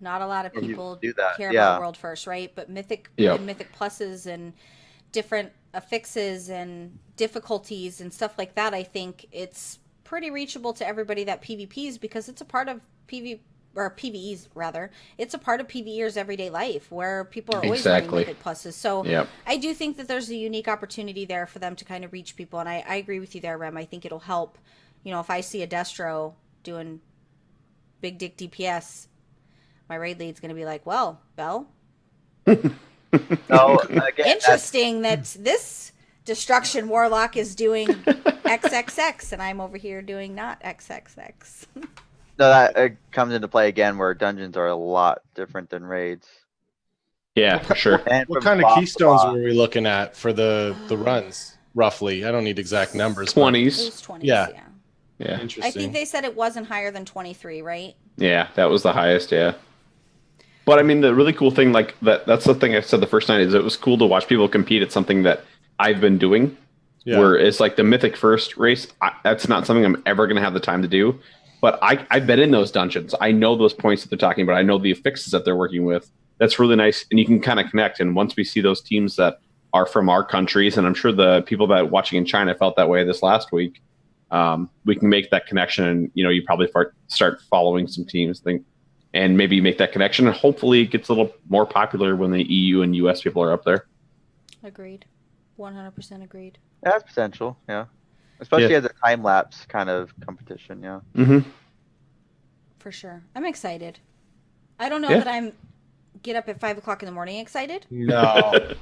not a lot of people care about World First, right? But Mythic and Mythic Pluses and different affixes and difficulties and stuff like that, I think it's pretty reachable to everybody that PvPs, because it's a part of PvEs rather. It's a part of PvEers' everyday life where people are always running Mythic Pluses. So I do think that there's a unique opportunity there for them to kind of reach people, and I agree with you there, Rem. I think it'll help. You know, if I see a Destro doing big dick DPS, my raid lead's going to be like, well, Belle, interesting that this Destruction Warlock is doing XXX and I'm over here doing not XXX. No, that it comes into play again where dungeons are a lot different than raids. Yeah, for sure. What kind of keystones were we looking at for the runs, roughly? I don't need exact numbers. 20s. It was 20s, yeah. Interesting. I think they said it wasn't higher than 23, right? Yeah, that was the highest, But I mean, the really cool thing, like that's the thing I said the first night, is it was cool to watch people compete at something that I've been doing, where it's like the Mythic First race. That's not something I'm ever going to have the time to do. But I've been in those dungeons. I know those points that they're talking about. I know the affixes that they're working with. That's really nice. And you can kind of connect. And once we see those teams that are from our countries, and I'm sure the people that watching in China felt that way this last week, we can make that connection. And, you know, you probably start following some teams, and maybe make that connection, and hopefully it gets a little more popular when the EU and US people are up there. Agreed. 100% agreed. It has potential, especially as a time lapse kind of competition, For sure. I'm excited. I don't know that I'm get up at 5 o'clock in the morning excited. No.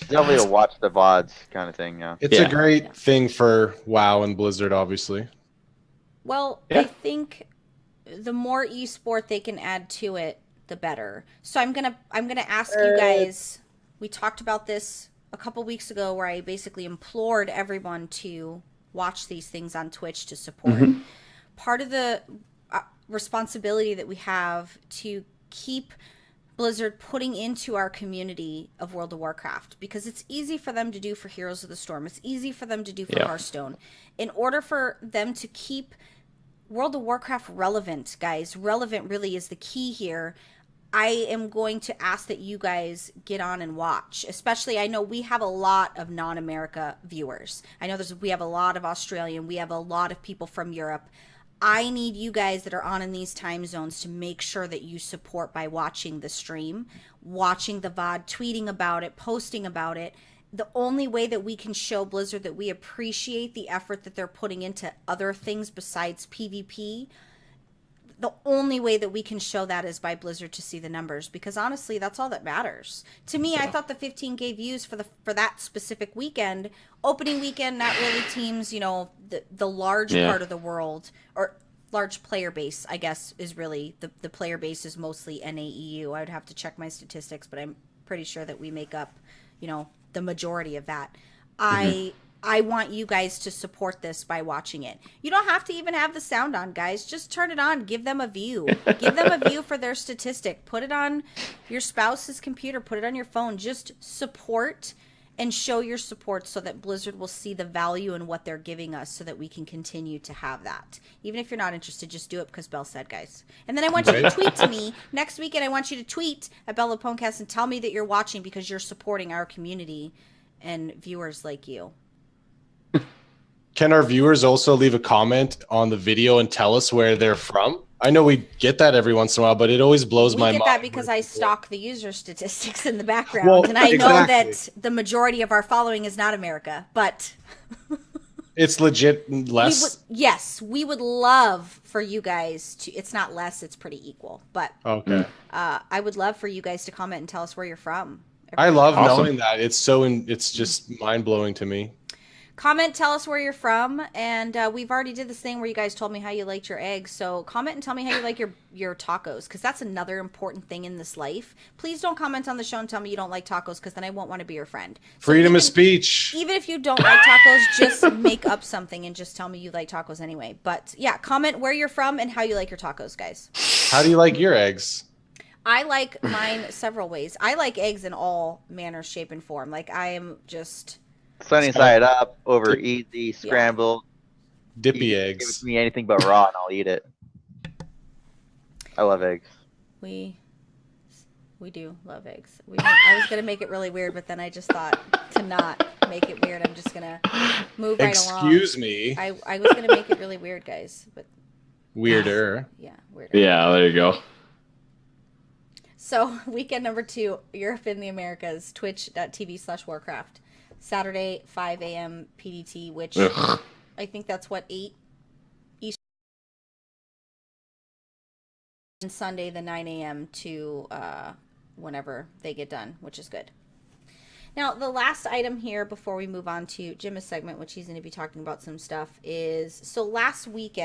Definitely a watch the VODs kind of thing, It's a great thing for WoW and Blizzard, obviously. Well, I think the more esport they can add to it, the better. So I'm gonna ask you guys. We talked about this a couple weeks ago, where I basically implored everyone to watch these things on Twitch to support. Part of the responsibility that we have to keep Blizzard putting into our community of World of Warcraft, because it's easy for them to do for Heroes of the Storm. It's easy for them to do for Hearthstone. In order for them to keep World of Warcraft relevant, guys, relevant really is the key here. I am going to ask that you guys get on and watch. Especially, I know we have a lot of non-America viewers. I know we have a lot of Australian. We have a lot of people from Europe. I need you guys that are on in these time zones to make sure that you support by watching the stream, watching the VOD, tweeting about it, posting about it. The only way that we can show Blizzard that we appreciate the effort that they're putting into other things besides PvP, the only way that we can show that is by Blizzard to see the numbers, because honestly, that's all that matters. To me, I thought the 15K views for that specific weekend, opening weekend, not really teams, you know, the large part of the world, or large player base, I guess, is really, the player base is mostly NAEU. I would have to check my statistics, but I'm pretty sure that we make up, you know, the majority of that. I want you guys to support this by watching it. You don't have to even have the sound on, guys. Just turn it on. Give them a view. Give them a view for their statistic. Put it on your spouse's computer. Put it on your phone. Just support and show your support so that Blizzard will see the value in what they're giving us, so that we can continue to have that. Even if you're not interested, just do it because Belle said, guys. And then I want you to tweet to me next weekend. I want you to tweet at PWNCAST and tell me that you're watching because you're supporting our community and viewers like you. Can our viewers also leave a comment on the video and tell us where they're from? I know we get that every once in a while, but it always blows my mind. We get that because I stalk the user statistics in the background, Well, and I know exactly. that the majority of our following is not America, but It's legit less. yes, we would love for you guys to. It's not less; it's pretty equal. But Okay. I would love for you guys to comment and tell us where you're from. I love Awesome. knowing that. It's it's just mind blowing to me. Comment, tell us where you're from, and we've already did this thing where you guys told me how you liked your eggs. So comment and tell me how you like your tacos, because that's another important thing in this life. Please don't comment on the show and tell me you don't like tacos, because then I won't want to be your friend. So Freedom of speech. even if you don't like tacos, just make up something and just tell me you like tacos anyway. But yeah, comment where you're from and how you like your tacos, guys. How do you like your eggs? I like mine several ways. I like eggs in all manner, shape, and form. Like I am just... Sunny side up, over easy, scrambled. Dippy Give it eggs. to me anything but raw, and I'll eat it. I love eggs. We do love eggs. I was gonna make it really weird, but then I just thought to not make it weird. I'm just gonna move right along. Excuse me. I was gonna make it really weird, guys, but Weirder. yeah, weird. Yeah, there you go. So weekend number 2, Europe in the Americas, twitch.tv/Warcraft. Saturday, 5 a.m. PDT, which Ugh. I think that's what, 8 Eastern. And Sunday, the 9 a.m. to whenever they get done, which is good. Now, the last item here before we move on to Jim's segment, which he's going to be talking about some stuff, is so last week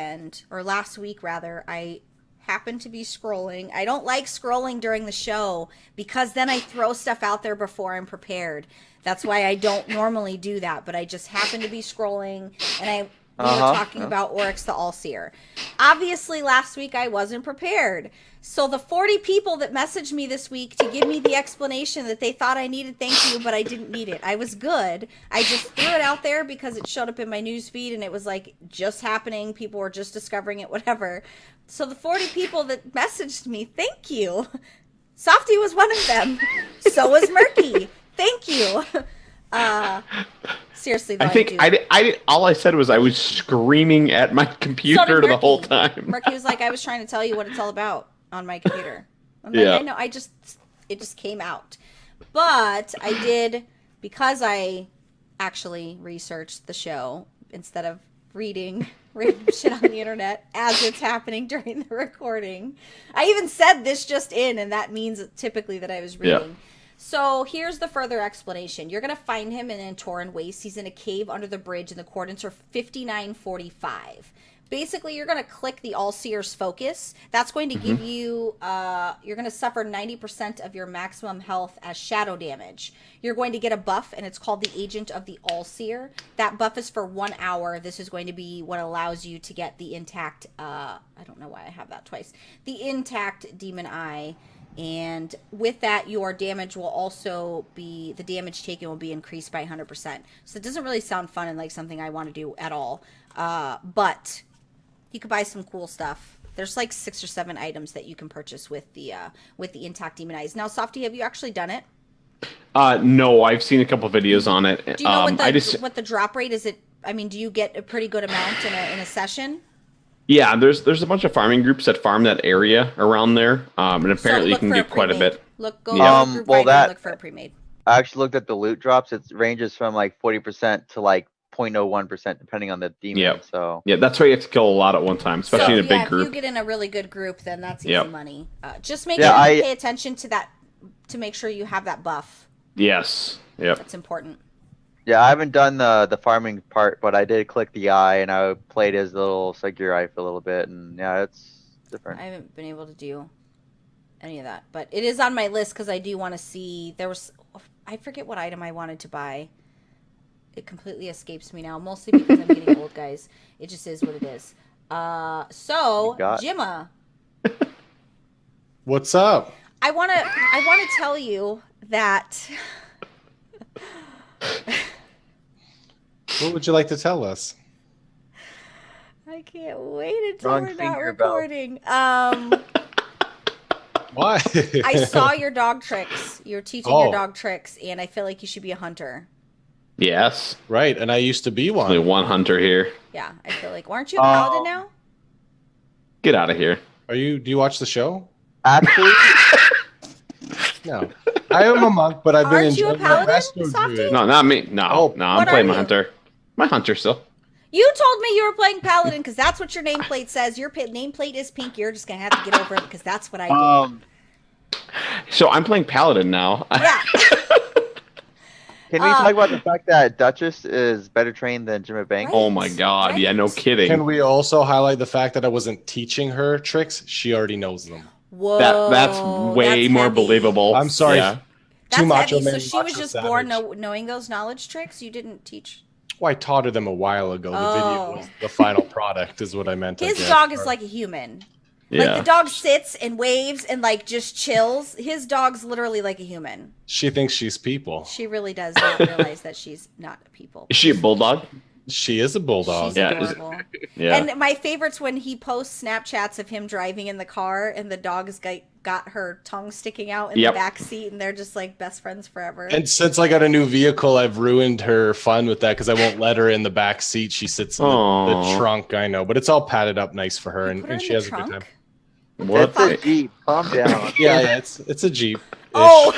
rather, I happened to be scrolling. I don't like scrolling during the show because then I throw stuff out there before I'm prepared. That's why I don't normally do that, but I just happened to be scrolling, and we were talking about Oryx the All-Seer. Obviously, last week I wasn't prepared. So the 40 people that messaged me this week to give me the explanation that they thought I needed thank you, but I didn't need it. I was good. I just threw it out there because it showed up in my news feed, and it was like just happening. People were just discovering it, whatever. So the 40 people that messaged me, thank you. Sawfty was one of them. So was Murky. Thank you. Seriously, though, I think I all I said was I was screaming at my computer the whole time. Murky was like, I was trying to tell you what it's all about on my computer. I'm like, Yeah. I know, it just came out. But I did, because I actually researched the show instead of reading shit on the internet as it's happening during the recording. I even said this just in, and that means typically that I was reading. Yeah. So here's the further explanation. You're going to find him in Antorus Waste. He's in a cave under the bridge, and the coordinates are 5945. Basically, you're going to click the All-Seer's Focus. That's going to give you, you're going to suffer 90% of your maximum health as shadow damage. You're going to get a buff, and it's called the Agent of the All-Seer. That buff is for 1 hour. This is going to be what allows you to get the intact, I don't know why I have that twice, the intact Demon Eye. And with that, your damage will also be, the damage taken will be increased by 100%. So it doesn't really sound fun and like something I want to do at all. But you could buy some cool stuff. There's like 6 or 7 items that you can purchase with the intact Demon Eyes. Now, Sawfty, have you actually done it? No, I've seen a couple videos on it. Do you know what the drop rate is? Do you get a pretty good amount in a session? Yeah, there's a bunch of farming groups that farm that area around there, and apparently you can do quite a bit. Look for a pre-made. I actually looked at the loot drops. It ranges from like 40% to like 0.01% depending on the demon. Yeah. So yeah, that's why you have to kill a lot at one time, especially in a big group. If you get in a really good group, then that's easy money. Just make pay attention to that to make sure you have that buff. Yes. Yep. That's important. Yeah, I haven't done the farming part, but I did click the eye and I played as the little Segure eye for a little bit, and yeah, it's different. I haven't been able to do any of that, but it is on my list because I do want to see. I forget what item I wanted to buy. It completely escapes me now, mostly because I'm getting old, guys. It just is what it is. So, Jimma. What's up? I want to tell you that. What would you like to tell us? I can't wait until we're not recording. Why? I saw your dog tricks. You're teaching your dog tricks, and I feel like you should be a hunter. Yes. Right, and I used to be one. Only one hunter here. Yeah, I feel like. Aren't you a paladin now? Get out of here. Do you watch the show? Actually, No. I am a monk, but I've been Aren't you a enjoying my paladin, resto Sawfty? druid. No, not me. No, Oh, no, I'm what playing are my you? hunter. My hunter still. You told me you were playing paladin because that's what your nameplate says. Your nameplate is pink. You're just gonna have to get over it because that's what I did. So I'm playing paladin now. Yeah. can we talk about the fact that Duchess is better trained than Jimmy Banks? Right. Oh my god! Yeah, no kidding. Can we also highlight the fact that I wasn't teaching her tricks? She already knows them. Whoa. That's way more heavy. believable. I'm sorry. Yeah. That's Too macho heavy. So man, she was macho just born savage. knowing those knowledge tricks. You didn't teach. Well, I taught her them a while ago. The Oh. video was the final product, is what I meant. I His guess. dog is like a human. Yeah. Like the dog sits and waves and like just chills. His dog's literally like a human. She thinks she's people. She really does not realize that she's not a people. Is she a bulldog? She is a bulldog. She's Yeah, is- adorable. Yeah. And my favorite's when he posts Snapchats of him driving in the car and the dog's got her tongue sticking out in Yep. the back seat and they're just like best friends forever. And since I got a new vehicle, I've ruined her fun with that because I won't let her in the back seat. She sits in the Aw. trunk, I know, but it's all padded up nice for her, You and, put her and in she the has a trunk? good time. What? It's a Jeep. Calm down. Yeah, it's a Jeep. Oh.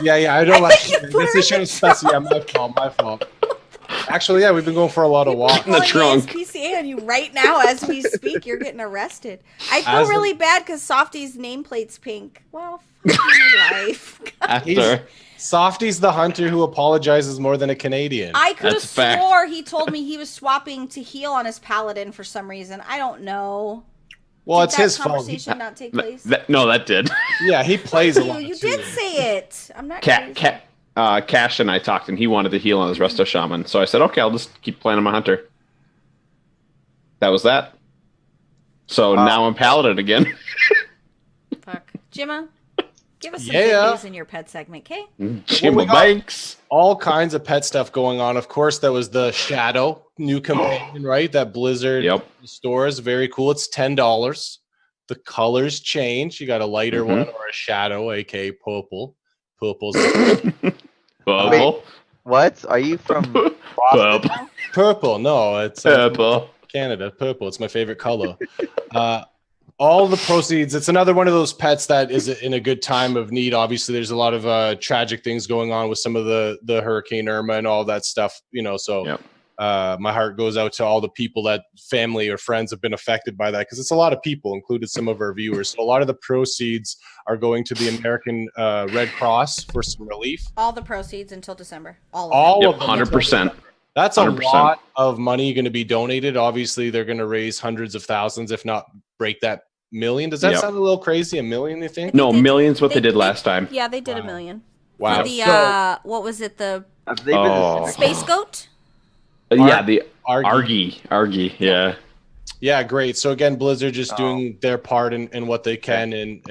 I don't like think you put this her is in the special. Yeah, my fault. Actually, yeah, we've been going for a lot of walks. In the trunk. SPCA on you right now as we speak. You're getting arrested. I feel As a- really bad because Softy's nameplate's pink. Well, fuck my life. After. Softy's the hunter who apologizes more than a Canadian. I could have That's a fact. swore he told me he was swapping to heal on his paladin for some reason. I don't know. Well, Did it's that his fault. conversation not take place? No, that did. Yeah, he plays a lot. you too. did say it. I'm not crazy. Cash and I talked, and he wanted to heal on his Resto Shaman. So I said, okay, I'll just keep playing on my hunter. That was that. So now I'm paladin again. Fuck. Jimma, give us some Yeah. good news in your pet segment, okay? Jimmy we got- Banks. All kinds of pet stuff going on. Of course, that was the Shadow new companion, right? That Blizzard Yep. stores. Very cool. It's $10. The colors change. You got a lighter one or a shadow, aka purple. Purple's Bubble. What? Are you from Boston? Bubble. purple. No, it's Purple. Canada. Purple. It's my favorite color. All the proceeds. It's another one of those pets that is in a good time of need. Obviously, there's a lot of tragic things going on with some of the Hurricane Irma and all that stuff. So Yep. my heart goes out to all the people that family or friends have been affected by that, because it's a lot of people, included some of our viewers. So a lot of the proceeds are going to the American Red Cross for some relief. All the proceeds until December. All of All Yep, of them. 100%. That's a 100%. lot of money going to be donated. Obviously, they're going to raise hundreds of thousands, if not break that million. Does that Yep. sound a little crazy? $1 million, you think? No, They- millions what they they- did last time. it. Yeah, they did Wow. $1 million. Wow. For the, what was it? The Have they been Oh. Space Goat? Yeah, the Argy. Argy, yeah. Yeah, great. So again, Blizzard just doing their part in what they can, and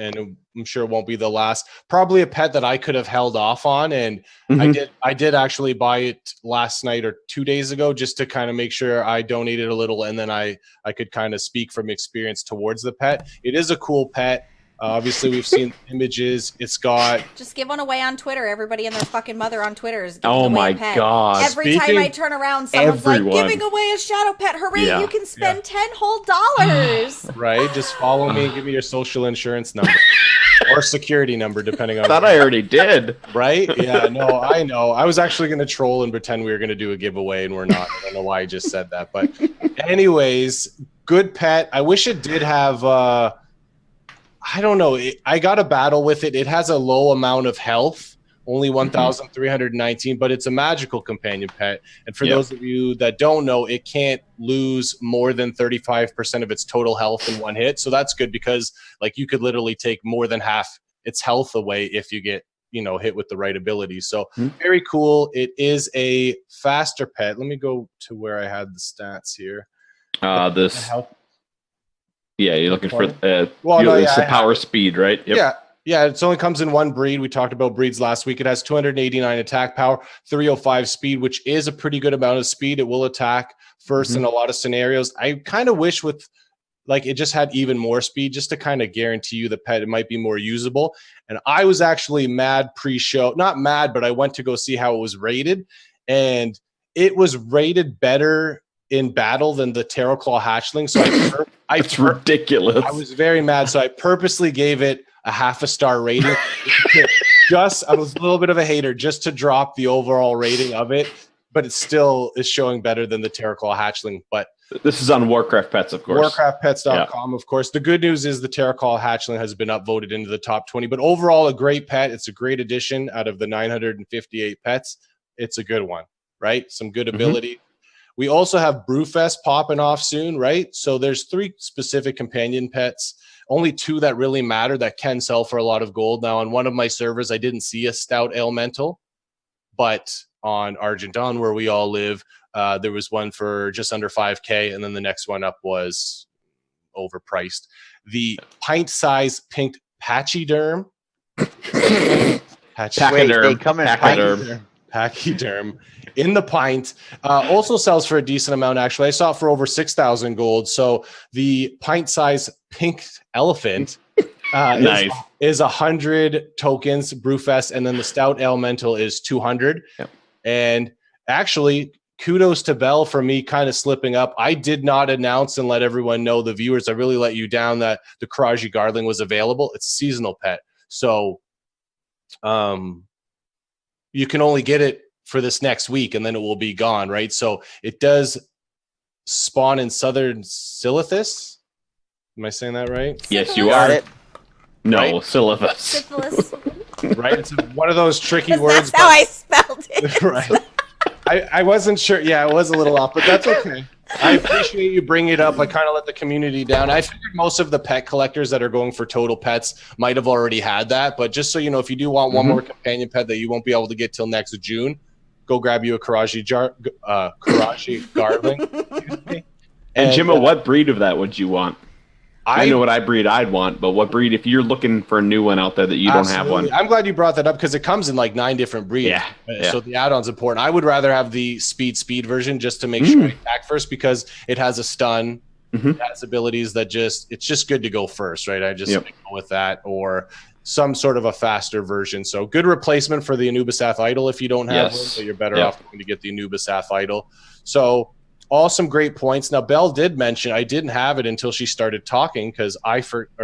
I'm sure it won't be the last. Probably a pet that I could have held off on, and Mhm. I did actually buy it last night or 2 days ago, just to kind of make sure I donated a little, and then I could kind of speak from experience towards the pet. It is a cool pet. Obviously, we've seen images. It's got Just give one away on Twitter. Everybody and their fucking mother on Twitter is giving Oh away my a pet. God. Every time I turn around, someone's Everyone. like, giving away a shadow pet. Hooray, Yeah. you can spend $10 whole dollars. right. Just follow me and give me your social insurance number or security number, depending on. Thought I already did. Right? Yeah, no, I know. I was actually going to troll and pretend we were going to do a giveaway, and we're not. I don't know why I just said that. But anyways, good pet. I wish it did have, I don't know. I got a battle with it. It has a low amount of health, only 1,319, but it's a magical companion pet. And for Yep. those of you that don't know, it can't lose more than 35% of its total health in one hit. So that's good, because like you could literally take more than half its health away if you get hit with the right abilities. So very cool. It is a faster pet. Let me go to where I had the stats here. This. Health. Yeah, you're looking for Well, no, it's yeah, the power speed, right? Yep. Yeah, it only comes in one breed. We talked about breeds last week. It has 289 attack power, 305 speed, which is a pretty good amount of speed. It will attack first in a lot of scenarios. I kind of wish with it just had even more speed, just to kind of guarantee you the pet it might be more usable. And I was actually mad pre-show, not mad, but I went to go see how it was rated, and it was rated better in battle than the Terraclaw hatchling. So It's ridiculous. I was very mad. So I purposely gave it a 0.5 star rating. I was a little bit of a hater just to drop the overall rating of it, but it still is showing better than the Terraclaw hatchling. But this is on Warcraft Pets, of course. Warcraftpets.com, of course. The good news is the Terraclaw hatchling has been upvoted into the top 20, but overall a great pet. It's a great addition out of the 958 pets. It's a good one, right? Some good ability. We also have Brewfest popping off soon, right? So there's 3 specific companion pets, only 2 that really matter that can sell for a lot of gold. Now, on one of my servers, I didn't see a Stout Elemental, but on Argent Dawn, where we all live, there was one for just under 5K, and then the next one up was overpriced. The pint-size pink Pachyderm. Pachyderm. They come in Pachyderm. Pachyderm in the pint also sells for a decent amount. Actually, I saw it for over 6,000 gold. So the pint-size pink elephant Nice. is 100 tokens Brewfest, and then the Stout Elemental is 200. Yep. And actually, kudos to Bell for me kind of slipping up. I did not announce and let everyone know, the viewers, I really let you down, that the Karaji Gardeling was available. It's a seasonal pet. So you can only get it for this next week, and then it will be gone, right? So it does spawn in Southern Silithus. Am I saying that right? Yes, you Got are. it. No, Right? Silithus. Syphilis. Right? It's one of those tricky words. That's how I spelled it. Right. I wasn't sure. Yeah, it was a little off, but that's okay. I appreciate you bringing it up. I kind of let the community down. I figured most of the pet collectors that are going for total pets might have already had that, but just so you know, if you do want one more companion pet that you won't be able to get till next June, go grab you a Karaji Gardeling. Excuse me. And Jimmo, what breed of that would you want? I know I what breed I'd want, but what breed, if you're looking for a new one out there that you don't have one? I'm glad you brought that up because it comes in like 9 different breeds. Yeah. So the add-on's important. I would rather have the speed version just to make sure I attack first, because it has a stun. It has abilities that it's just good to go first, right? I just go with that, or some sort of a faster version. So good replacement for the Anubisath Idol if you don't have one, so you're better off going to get the Anubisath Idol. So all some great points. Now, Belle did mention, I didn't have it until she started talking, because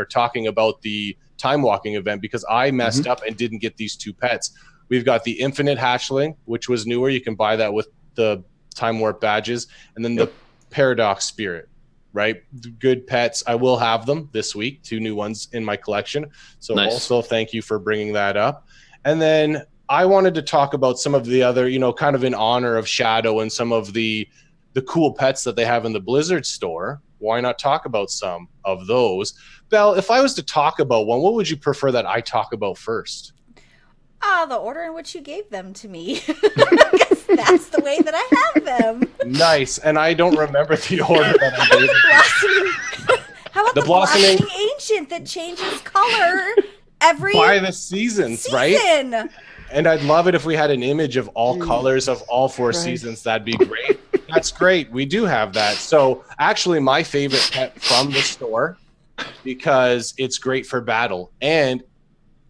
talking about the time walking event, because I messed up and didn't get these 2 pets. We've got the Infinite Hatchling, which was newer. You can buy that with the Time Warp badges. And then the Paradox Spirit, right? Good pets. I will have them this week, 2 new ones in my collection. So also thank you for bringing that up. And then I wanted to talk about some of the other, kind of in honor of Shadow and some of the cool pets that they have in the Blizzard store. Why not talk about some of those? Belle, if I was to talk about one, what would you prefer that I talk about first? The order in which you gave them to me. Because that's the way that I have them. Nice. And I don't remember the order that I gave them. How about the blossoming ancient that changes color every by the seasons, right? And I'd love it if we had an image of all colors of all 4 seasons. That'd be great. That's great. We do have that. So actually my favorite pet from the store, because it's great for battle. And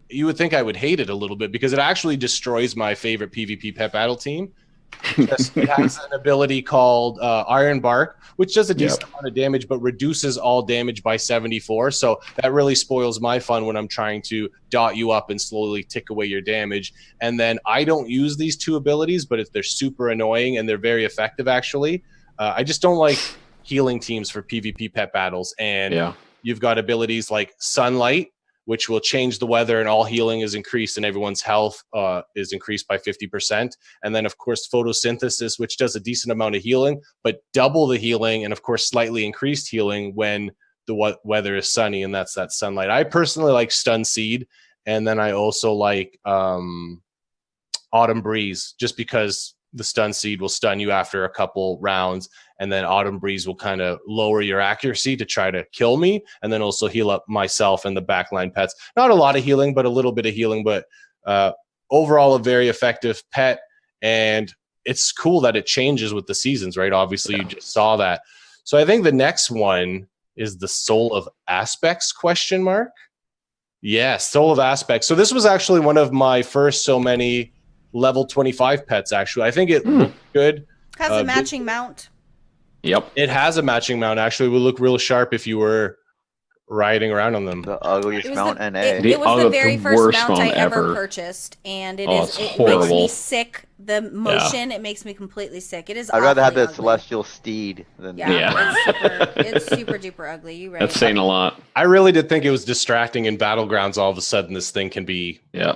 you would think I would hate it a little bit, because it actually destroys my favorite PvP pet battle team. It has an ability called Iron Bark, which does a decent amount of damage, but reduces all damage by 74. So that really spoils my fun when I'm trying to dot you up and slowly tick away your damage. And then I don't use these 2 abilities, but they're super annoying and they're very effective, actually. I just don't like healing teams for PvP pet battles. And you've got abilities like Sunlight, which will change the weather and all healing is increased and everyone's health is increased by 50%. And then, of course, Photosynthesis, which does a decent amount of healing, but double the healing and, of course, slightly increased healing when the weather is sunny, and that's that Sunlight. I personally like Stun Seed, and then I also like Autumn Breeze, just because the Stun Seed will stun you after a couple rounds, and then Autumn Breeze will kind of lower your accuracy to try to kill me, and then also heal up myself and the backline pets. Not a lot of healing, but a little bit of healing, but overall a very effective pet. And it's cool that it changes with the seasons, right? Obviously, you just saw that. So I think the next one is the Soul of Aspects ? Yes, Soul of Aspects. So this was actually one of my first so many level 25 pets, actually. I think it looked good. Has a matching mount. Yep. It has a matching mount. Actually, it would look real sharp if you were riding around on them. The ugliest mount NA. It was the very first worst mount I mount ever ever. purchased, and it It's makes horrible. me sick. The motion, it makes me completely sick. It is. I'd rather have awfully the ugly. celestial steed than Yeah. It's super duper ugly. You right? That's saying a lot. I really did think it was distracting in Battlegrounds. All of a sudden, this thing can be Yeah.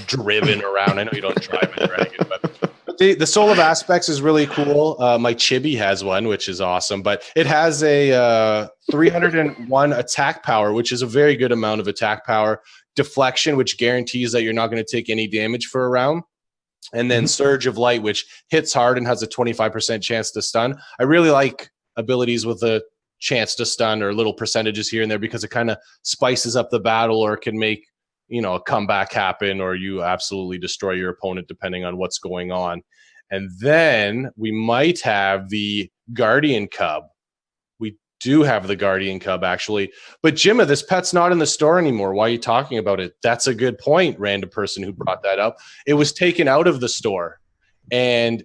driven around. I know you don't drive a dragon, but the Soul of Aspects is really cool. My Chibi has one, which is awesome, but it has a 301 attack power, which is a very good amount of attack power. Deflection, which guarantees that you're not going to take any damage for a round. And then Surge of Light, which hits hard and has a 25% chance to stun. I really like abilities with a chance to stun or little percentages here and there because it kind of spices up the battle, or it can make, a comeback happen, or you absolutely destroy your opponent depending on what's going on. And then we might have the Guardian Cub. We do have the Guardian Cub, actually. But Jimma, this pet's not in the store anymore. Why are you talking about it? That's a good point, random person who brought that up. It was taken out of the store. And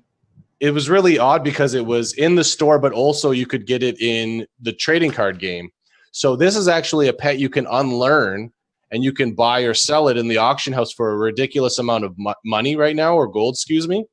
it was really odd because it was in the store, but also you could get it in the trading card game. So this is actually a pet you can unlearn, and you can buy or sell it in the auction house for a ridiculous amount of money right now, or gold, excuse me,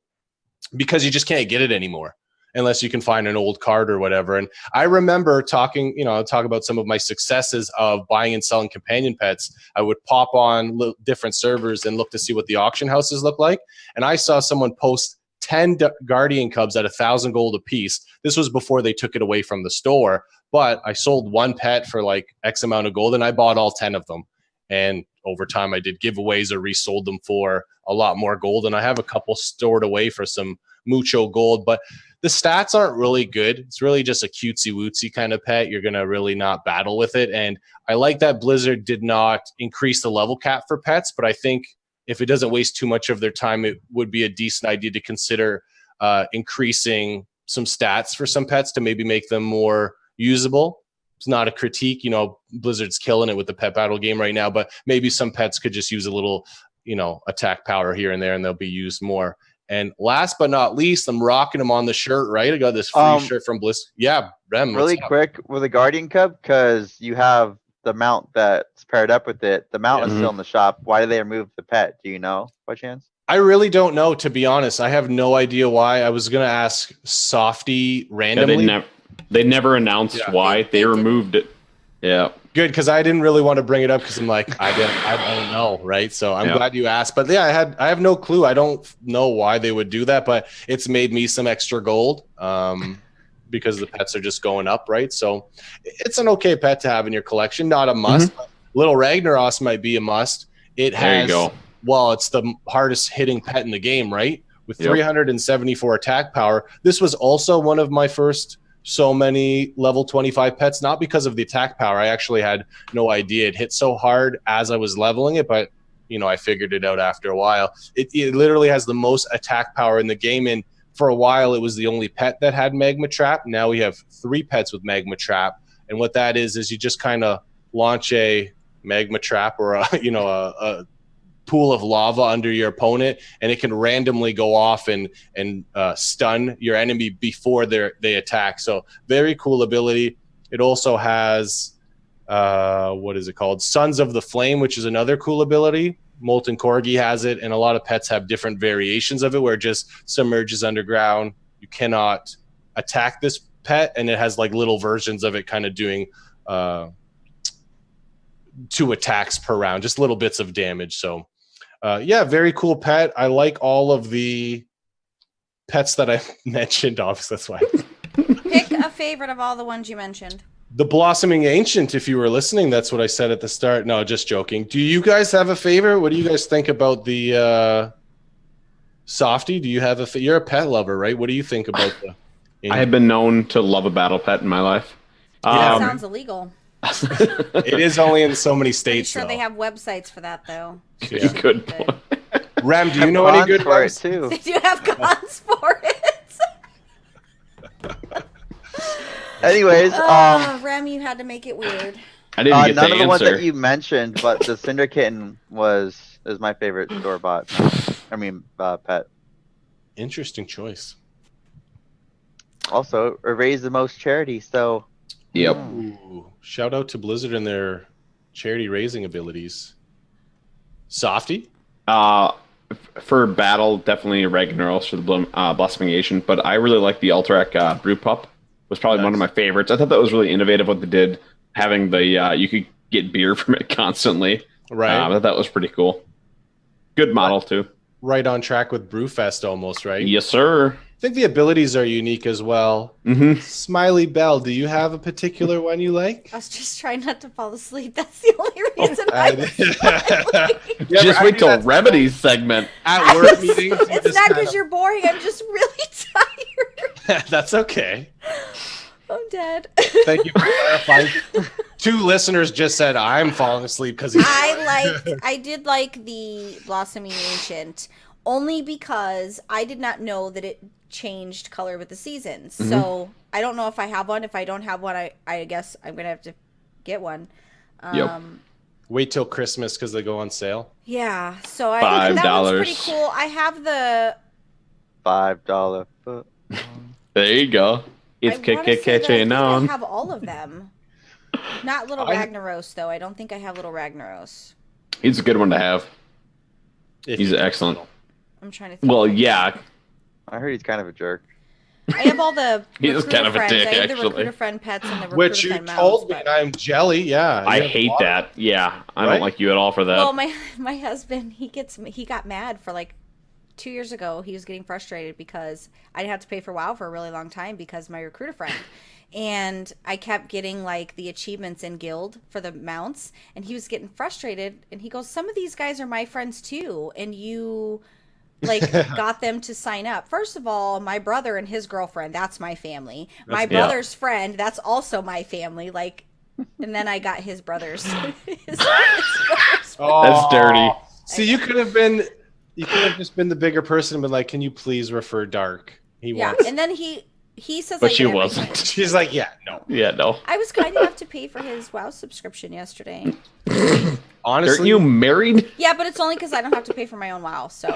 because you just can't get it anymore unless you can find an old card or whatever. And I remember talking, I'll talk about some of my successes of buying and selling companion pets. I would pop on different servers and look to see what the auction houses look like. And I saw someone post 10 Guardian Cubs at 1,000 gold a piece. This was before they took it away from the store, but I sold one pet for like X amount of gold, and I bought all 10 of them. And over time, I did giveaways or resold them for a lot more gold. And I have a couple stored away for some mucho gold. But the stats aren't really good. It's really just a cutesy-wootsy kind of pet. You're going to really not battle with it. And I like that Blizzard did not increase the level cap for pets. But I think if it doesn't waste too much of their time, it would be a decent idea to consider increasing some stats for some pets to maybe make them more usable. It's not a critique, Blizzard's killing it with the pet battle game right now, but maybe some pets could just use a little, attack power here and there, and they'll be used more. And last but not least, I'm rocking them on the shirt, right? I got this free shirt from Blizzard. Yeah, Rem. Really quick with the Guardian Cub, because you have the mount that's paired up with it. The mount is still in the shop. Why did they remove the pet? Do you know by chance? I really don't know, to be honest. I have no idea why. I was going to ask Sawfty randomly. Yeah, they never announced why. They removed it. Yeah. Good, because I didn't really want to bring it up because I'm like, I don't know, right? So I'm glad you asked. But yeah, I have no clue. I don't know why they would do that, but it's made me some extra gold because the pets are just going up, right? So it's an okay pet to have in your collection. Not a must. But Little Ragnaros might be a must. It has, there you go. Well, it's the hardest hitting pet in the game, right? With 374 attack power. This was also one of my first so many level 25 pets, not because of the attack power. I actually had no idea it hit so hard as I was leveling it, but I figured it out after a while. It literally has the most attack power in the game, and for a while it was the only pet that had Magma Trap. Now we have 3 pets with Magma Trap, and what that is you just kind of launch a Magma Trap or a pool of lava under your opponent, and it can randomly go off and stun your enemy before they attack. So very cool ability. It also has what is it called? Sons of the Flame, which is another cool ability. Molten Corgi has it, and a lot of pets have different variations of it where it just submerges underground. You cannot attack this pet, and it has like little versions of it kind of doing 2 attacks per round, just little bits of damage. So very cool pet. I like all of the pets that I mentioned. Obviously, that's why. Pick a favorite of all the ones you mentioned. The Blossoming Ancient, if you were listening, that's what I said at the start. No, just joking. Do you guys have a favorite? What do you guys think about the Sawfty? Do you have a you're a pet lover, right? What do you think about the... I have been known to love a battle pet in my life. That sounds illegal. It is only in so many states. Pretty sure they have websites for that, though. Yeah. Good point. Rem, do you know any good for ones? it too? They do have cons for it. Anyways, Rem, you had to make it weird. I didn't get none the of the ones answer. that you mentioned, but the Cinder Kitten is my favorite store bought. Pet. Interesting choice. Also, it raised the most charity, so Yep. Ooh, shout out to Blizzard and their charity raising abilities. Sawfty? For battle, definitely Ragnaros for the Blossoming Agent, but I really like the Alterac Brew Pup. Was probably one of my favorites. I thought that was really innovative what they did, having the you could get beer from it constantly. Right. I thought that was pretty cool. Good model too. Right on track with Brewfest almost, right? Yes, sir. I think the abilities are unique as well. Mm-hmm. Smiley Bell, do you have a particular one you like? I was just trying not to fall asleep. That's the only reason I was smiling. Just wait till Remedy's segment. At work meetings. It's not because you're boring. I'm just really tired. That's okay. I'm dead. Thank you for clarifying. 2 listeners just said I'm falling asleep because I did like the Blossoming Ancient only because I did not know that it changed color with the seasons. Mm-hmm. So I don't know if I have one. If I don't have one, I guess I'm gonna have to get one. Yep. Wait till Christmas because they go on sale. Yeah. So I think that one's pretty $5. cool. I have the $5 foot. There you go. It's I wanna say that I think I on. have all of them. Not little Ragnaros though. I don't think I have little Ragnaros. He's a good one to have. If He's you- excellent. I'm trying to think. Well, yeah. I heard he's kind of a jerk. I have all the He is recruiter kind of a friends. dick, I have the actually. recruiter friend pets and the recruiter Which you friend told mouse, me, but- and I'm jelly. Yeah, I you have hate a lot. that. Yeah. I Right? don't like you at all for that. Well, my husband, he got mad for like 2 years ago. He was getting frustrated because I didn't have to pay for WoW for a really long time because my recruiter friend. And I kept getting like the achievements in guild for the mounts, and he was getting frustrated. And he goes, "Some of these guys are my friends too, and you like got them to sign up." First of all, my brother and his girlfriend, that's my family. My brother's friend, that's also my family. Like, and then I got his brother's. his brother's Oh, That's dirty. See, you could have just been the bigger person and been like, "Can you please refer Dark?" He Yeah, wants. and then he says, But I she get wasn't. everything. She's like, "Yeah, no." Yeah, no. I was kind enough to pay for his WoW subscription yesterday. Honestly, Aren't you married? Yeah, but it's only because I don't have to pay for my own WoW. So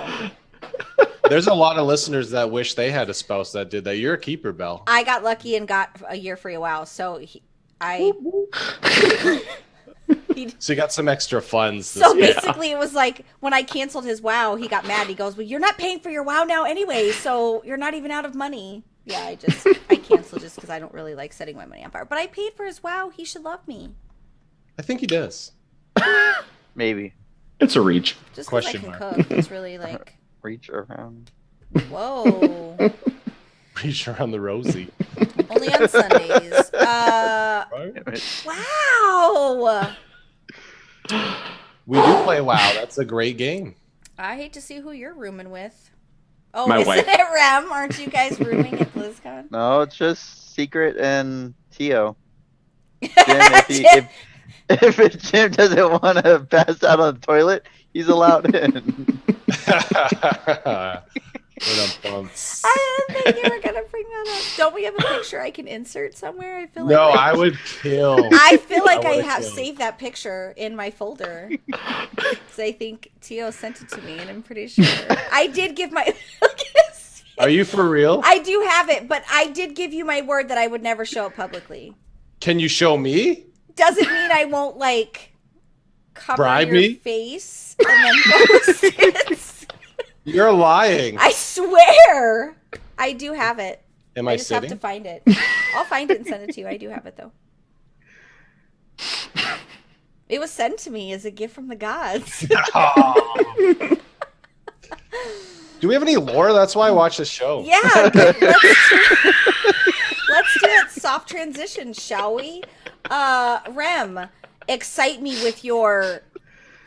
there's a lot of listeners that wish they had a spouse that did that. You're a keeper, Belle. I got lucky and got a year free of WoW. So So you got some extra funds. So year. basically, it was like when I canceled his WoW, he got mad. He goes, "Well, you're not paying for your WoW now anyway, so you're not even out of money." Yeah, I canceled just because I don't really like setting my money on fire. But I paid for his WoW. He should love me. I think he does. Maybe. It's a reach. Just because I Question can mark. cook. It's really like, Reach around. whoa. Reach around the rosy. Only on Sundays. Wow. We do play WoW. That's a great game. I hate to see who you're rooming with. Oh, My isn't wife. it Rem? Aren't you guys rooming at BlizzCon? No, it's just Secret and Tio. Jim, if Jim doesn't want to pass out on the toilet, he's allowed in. I didn't think you were gonna bring that up. Don't we have a picture I can insert somewhere? I feel like No, I would kill. I feel like I would've have killed. saved that picture in my folder. So I think Tio sent it to me, and I'm pretty sure I did give my. Are you for real? I do have it, but I did give you my word that I would never show it publicly. Can you show me? Doesn't mean I won't like cover Bribe your me? face and then post it. You're lying. I swear, I do have it. Am I I just have sitting? to find it. I'll find it and send it to you. I do have it though. It was sent to me as a gift from the gods. Do we have any lore? That's why I watch the show. Yeah, good. Let's do it. Soft transition, shall we? Rem, excite me with your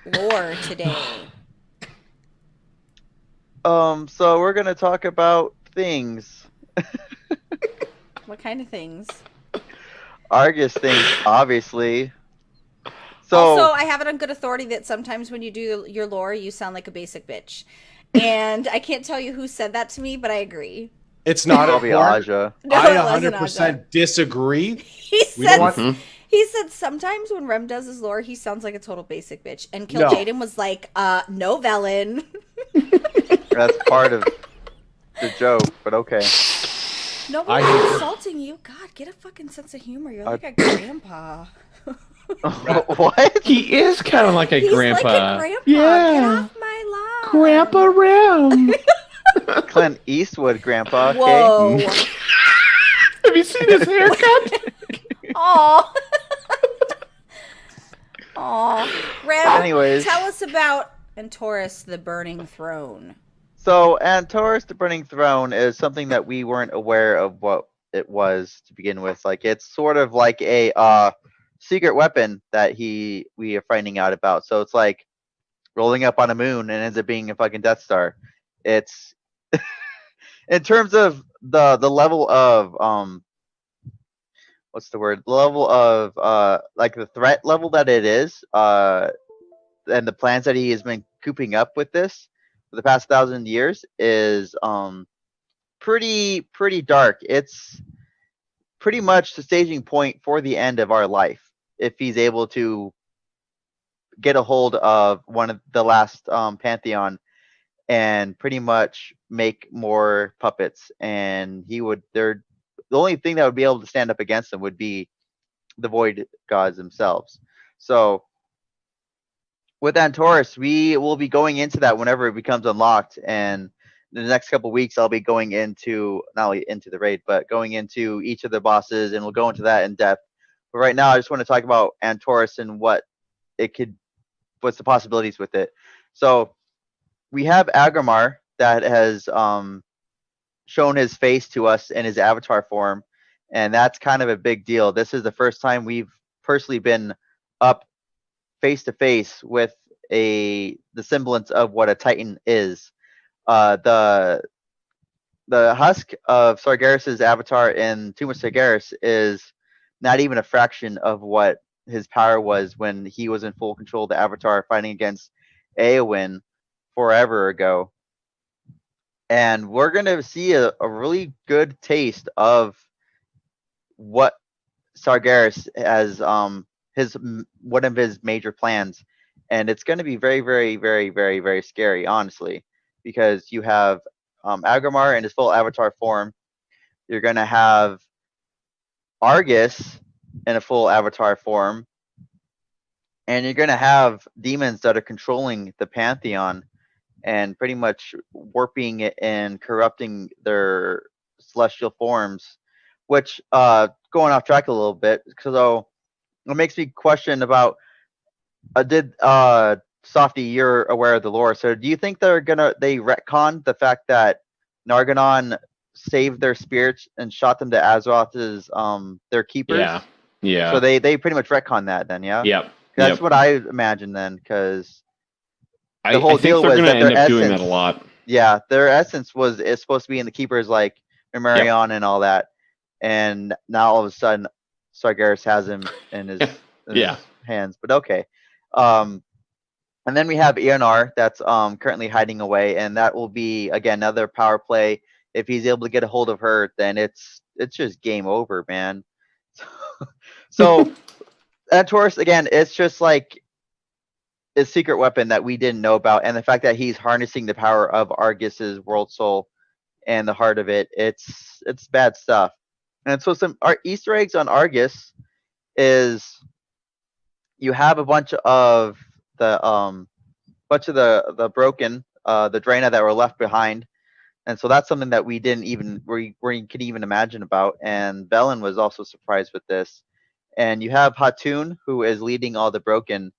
lore today. So we're gonna talk about things. What kind of things? Argus things, obviously. So Also, I have it on good authority that sometimes when you do your lore, you sound like a basic bitch. And I can't tell you who said that to me, but I agree. It's not a probably lore. Aja. No, I it wasn't 100% disagree. He We don't said, want- he said sometimes when Rem does his lore, he sounds like a total basic bitch. And Kill No. Jaden was like, no, Velen. That's part of the joke, but okay. Nobody's insulting you. God, get a fucking sense of humor. You're like a grandpa. What? He is kind of like a He's grandpa. like a grandpa. Yeah. Get off my lawn. Grandpa Ram. Clint Eastwood, Grandpa. Okay? Whoa. Have you seen his haircut? Aw. Aw. Ram, Anyways. tell us about Antorus, the Burning Throne. So, Antorus, the Burning Throne is something that we weren't aware of what it was to begin with. Like, it's sort of like a secret weapon that we are finding out about. So it's like rolling up on a moon and ends up being a fucking Death Star. It's in terms of the level of what's the word? The level of like the threat level that it is, and the plans that he has been cooping up with this for the past 1,000 years is pretty dark. It's pretty much the staging point for the end of our life if he's able to get a hold of one of the last pantheon and pretty much make more puppets. And the only thing that would be able to stand up against them would be the void gods themselves. So with Antorus, we will be going into that whenever it becomes unlocked, and in the next couple of weeks I'll be going into not only into the raid but going into each of the bosses, and we'll go into that in depth. But right now I just want to talk about Antorus and what's the possibilities with it. So we have Agramar that has shown his face to us in his avatar form, and that's kind of a big deal. This is the first time we've personally been up face to face with the semblance of what a Titan is. The husk of Sargeras's avatar in Tomb of Sargeras is not even a fraction of what his power was when he was in full control of the avatar fighting against Eowyn forever ago. And we're going to see a really good taste of what Sargeras has one of his major plans, and it's going to be very, very, very, very, very scary, honestly, because you have Agramar in his full avatar form. You're going to have Argus in a full avatar form, and you're going to have demons that are controlling the pantheon and pretty much warping it and corrupting their celestial forms, which going off track a little bit, so it makes me question about Sawfty, you're aware of the lore, so do you think they retcon the fact that Narganon saved their spirits and shot them to Azeroth's their keepers? Yeah. So they pretty much retcon that then, yeah? Yep. That's what I imagine then, because I think they're going to end up doing that a lot. Yeah, their essence is supposed to be in the keepers like Memorion and all that, and now all of a sudden Sargeras has him in his, his hands. But okay. And then we have Eonar that's currently hiding away, and that will be again another power play. If he's able to get a hold of her, then it's just game over, man. So Antorus, again, it's just like a secret weapon that we didn't know about, and the fact that he's harnessing the power of Argus's world soul and the heart of it, it's bad stuff. And so our Easter eggs on Argus is you have a bunch of the broken the Draena that were left behind, and so that's something that we could even imagine about. And Velen was also surprised with this. And you have Hatun, who is leading all the broken.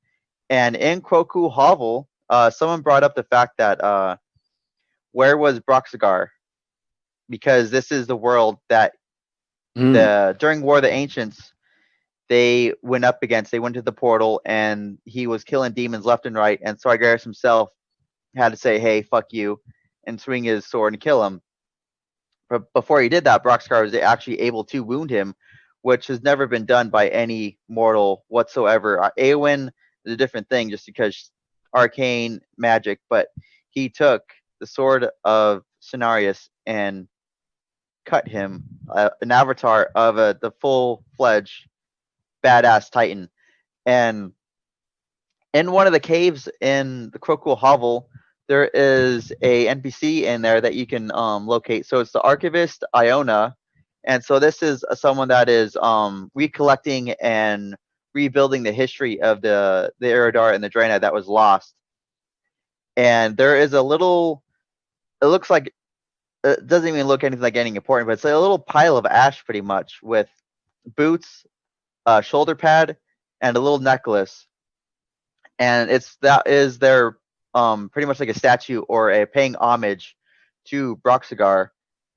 And in Kroku Hovel, someone brought up the fact that where was Broxagar? Because this is the world that during War of the Ancients, they went up against. They went to the portal, and he was killing demons left and right. And Sargeras himself had to say, "Hey, fuck you," and swing his sword and kill him. But before he did that, Broxagar was actually able to wound him, which has never been done by any mortal whatsoever. Eowyn is a different thing, just because arcane magic. But he took the sword of Cenarius and cut him, an avatar of the full-fledged badass Titan. And in one of the caves in the Kroku Hovel, there is a NPC in there that you can locate. So it's the Archivist Iona, And so this is someone that is recollecting and rebuilding the history of the Eridar and the Draenei that was lost. And there is a little, it looks like, it doesn't even look anything like anything important, but it's like a little pile of ash pretty much with boots, a shoulder pad, and a little necklace. And that is their pretty much like a statue or a paying homage to Broxigar.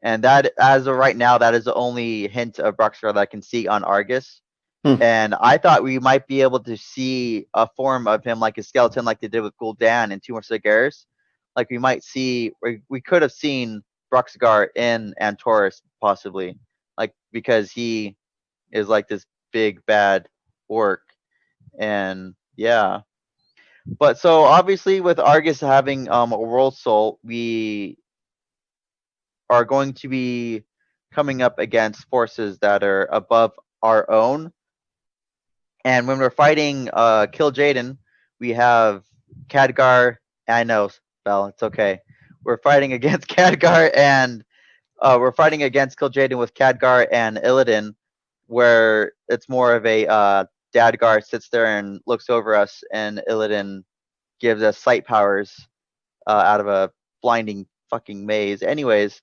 And that, as of right now, that is the only hint of Broxigar that I can see on Argus. And I thought we might be able to see a form of him like a skeleton, like they did with Gul'dan and Tumor Sagaris. Like we might see, we could have seen Broxigar in Antorus possibly, like because he is like this big bad orc, and yeah. But so obviously with Argus having a world soul, we are going to be coming up against forces that are above our own. And when we're fighting Kill Jaden, we have Khadgar. I know, Belle, it's okay. We're fighting against Khadgar and we're fighting against Kill Jaden with Khadgar and Illidan, where it's more of a Dadgar sits there and looks over us, and Illidan gives us sight powers out of a blinding fucking maze. Anyways,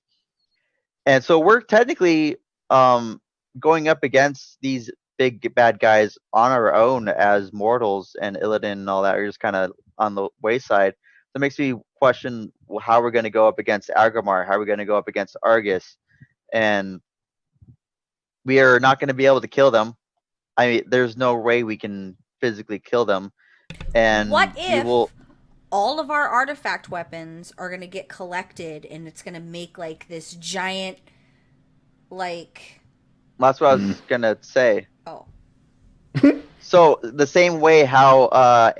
and so we're technically going up against these big bad guys on our own as mortals, and Illidan and all that are just kind of on the wayside. So it makes me question how we're going to go up against Agramar, how we're going to go up against Argus, and we are not going to be able to kill them. I mean, there's no way we can physically kill them. And what if all of our artifact weapons are going to get collected and it's going to make like this giant, like... That's what I was going to say. Oh. So the same way how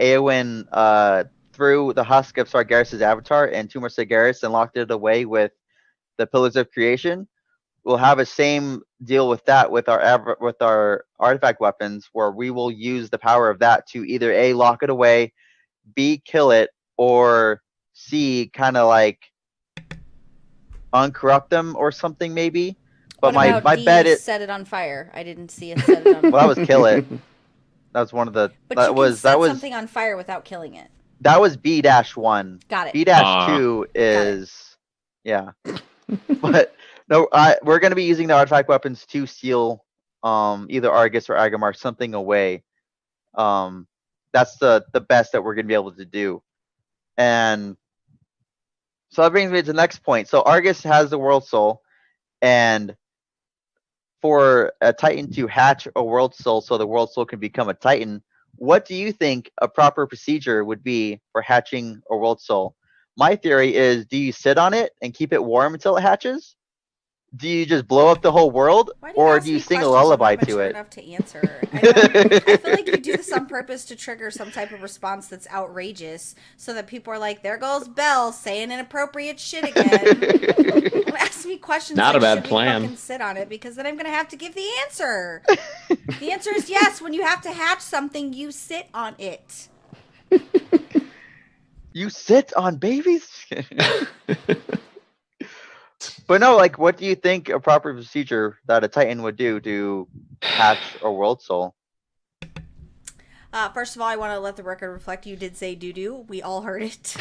Eowyn threw the husk of Sargeras' avatar and Tumor Sagaris and locked it away with the Pillars of Creation, we'll have a same deal with that with our artifact weapons, where we will use the power of that to either A, lock it away, B, kill it, or C, kind of like uncorrupt them or something maybe. But my bet is set it on fire. I didn't see it set it on fire. Well, that was kill it. That was one of the. But that you was can set that was something on fire without killing it. That was B-1. Got it. B-2 is yeah. But no, we're gonna be using the artifact weapons to steal either Argus or Agramar something away. That's the best that we're gonna be able to do. And so that brings me to the next point. So Argus has the World Soul, and for a Titan to hatch a World Soul so the World Soul can become a Titan, what do you think a proper procedure would be for hatching a World Soul? My theory is, do you sit on it and keep it warm until it hatches? Do you just blow up the whole world, or do you sing a lullaby to it? Enough to answer. I feel like you do this on purpose to trigger some type of response that's outrageous, so that people are like, "There goes Belle saying inappropriate shit again." Ask me questions. Not like, a bad should we plan. fucking sit on it, because then I'm gonna have to give the answer. The answer is yes. When you have to hatch something, you sit on it. You sit on babies? But no, like, what do you think a proper procedure that a Titan would do to hatch a World Soul? First of all, I want to let the record reflect you did say doo-doo. We all heard it.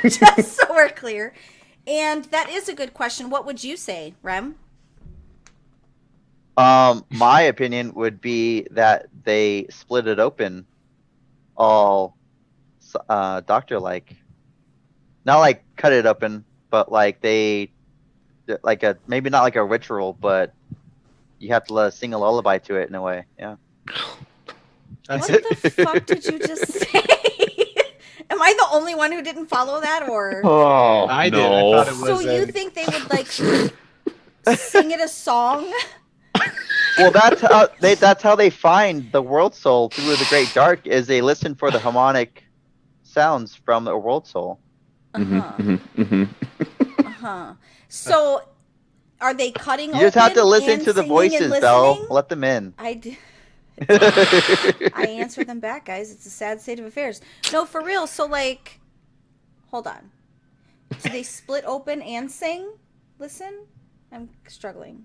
Just so we're clear. And that is a good question. What would you say, Rem? My opinion would be that they split it open all doctor-like. Not like cut it open, but like they... like a maybe not like a ritual, but you have to sing a lullaby to it in a way. Yeah. What the fuck did you just say? Am I the only one who didn't follow that, or? Oh, I did. I thought it was. So you think they would like sing it a song? Well, that's how they find the World Soul through the Great Dark. Is they listen for the harmonic sounds from the World Soul. So, are they cutting? You just have to listen to the singing voices, Belle. Let them in. I answer them back, guys. It's a sad state of affairs. No, for real. So, like, hold on. Do they split open and sing? Listen, I'm struggling.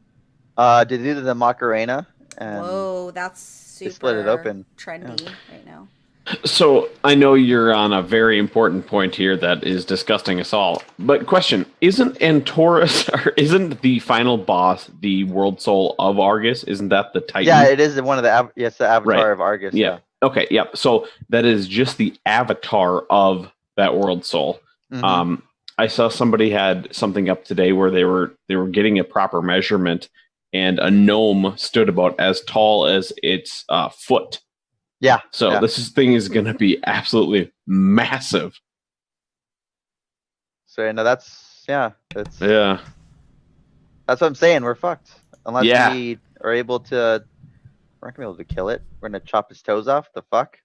Did they do the Macarena? And Whoa, that's super they split it open. trendy right now. So I know you're on a very important point here that is disgusting us all. But question: isn't Antorus or isn't the final boss the world soul of Argus? Isn't that the Titan? Yeah, it is one of the the avatar Right. of Argus. Yeah. Okay. Yep. So that is just the avatar of that world soul. Mhm. I saw somebody had something up today where they were getting a proper measurement, and a gnome stood about as tall as its foot. Yeah. So yeah. this thing is going to be absolutely massive. So that's Yeah. that's what I'm saying. We're fucked unless Yeah. we are able to. We're not gonna be able to kill it. We're gonna chop his toes off. The fuck.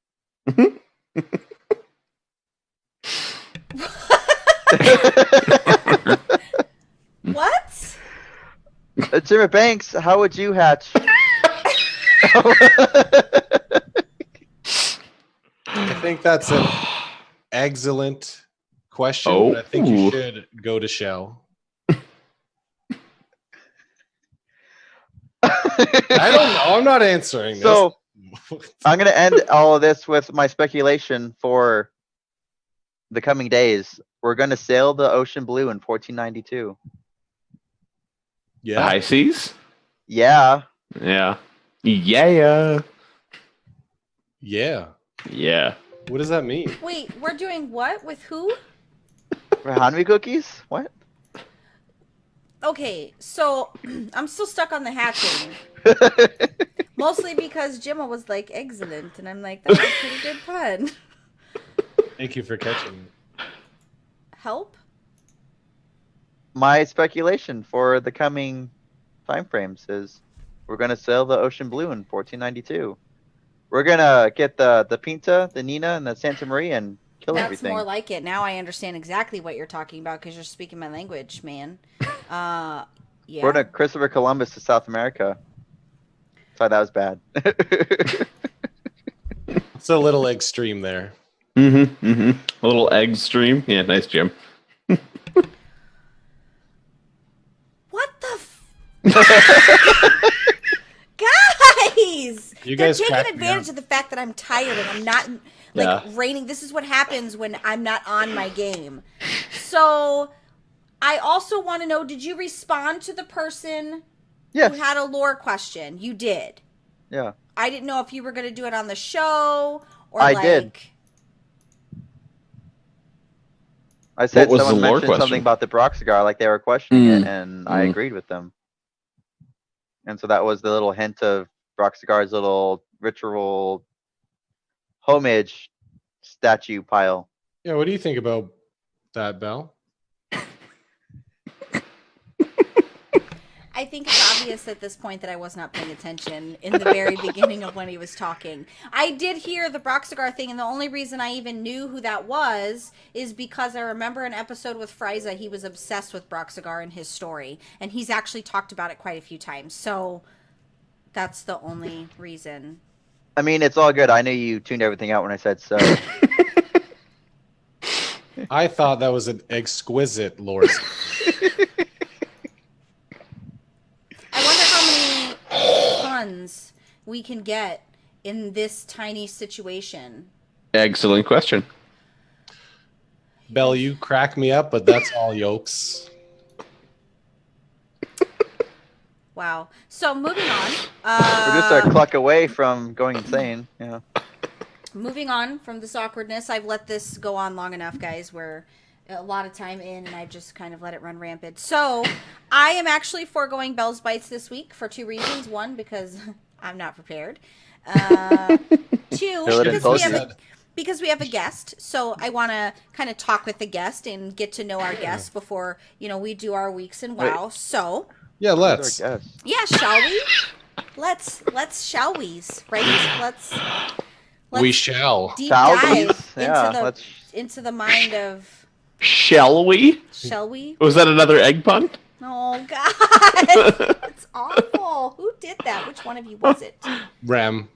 What? Jimmy Banks, how would you hatch? I think that's an excellent question. Oh. But I think you should go to Shell. I don't know. I'm not answering this. So I'm gonna end all of this with my speculation for the coming days. We're gonna sail the ocean blue in 1492. The yeah. high seas? Yeah. Yeah. Yeah. Yeah. Yeah. What does that mean? Wait, we're doing what with who? For Hanmi cookies? What? Okay, so I'm still stuck on the hatching. Mostly because Gemma was like excellent, and I'm like, that's a pretty good pun. Thank you for catching me. Help? My speculation for the coming time frames is we're gonna sail the ocean blue in 1492. We're gonna get the Pinta, the Nina, and the Santa Maria and kill That's everything. more like it. Now I understand exactly what you're talking about because you're speaking my language, man. Yeah. We're gonna Christopher Columbus to South America. Sorry, that was bad. It's a little extreme there. Mm-hmm. Mm-hmm. A little egg stream. Yeah, nice, Jim. What the Guys! You They're guys taking crack me advantage up. of the fact that I'm tired and I'm not Yeah. raining. This is what happens when I'm not on my game. So I also want to know, did you respond to the person Yes. who had a lore question? You did. Yeah. I didn't know if you were going to do it on the show or I like did. I said was someone the lore mentioned question? something about the Brock cigar, like they were questioning Mm. it, and I Mm. agreed with them. And so that was the little hint of Brock cigar's little ritual homage statue pile. Yeah, what do you think about that, Belle? I think it's obvious at this point that I was not paying attention in the very beginning of when he was talking. I did hear the Brock cigar thing, and the only reason I even knew who that was is because I remember an episode with Frieza. He was obsessed with Brock cigar in his story, and he's actually talked about it quite a few times. So that's the only reason. I mean, it's all good. I knew you tuned everything out when I said so. I thought that was an exquisite lore. I wonder how many puns we can get in this tiny situation. Excellent question. Belle, you crack me up, but that's all yolks. Wow. So moving on. We're just a cluck away from going insane. Yeah. Moving on from this awkwardness, I've let this go on long enough, guys. We're a lot of time in, and I've just kind of let it run rampant. So I am actually foregoing Belle's Bites this week for two reasons. One, because I'm not prepared. Two, Fill it in because we have a guest. So I want to kind of talk with the guest and get to know our guests before, we do our weeks in WoW. Wait. So Yeah, let's. yeah, shall we? Let's shall we's, right? Let's We shall. deep Shall dive we's? Yeah, let's- into the mind of. Shall we? Shall we? Was that another egg pun? Oh God, that's awful. Who did that? Which one of you was it? Rem.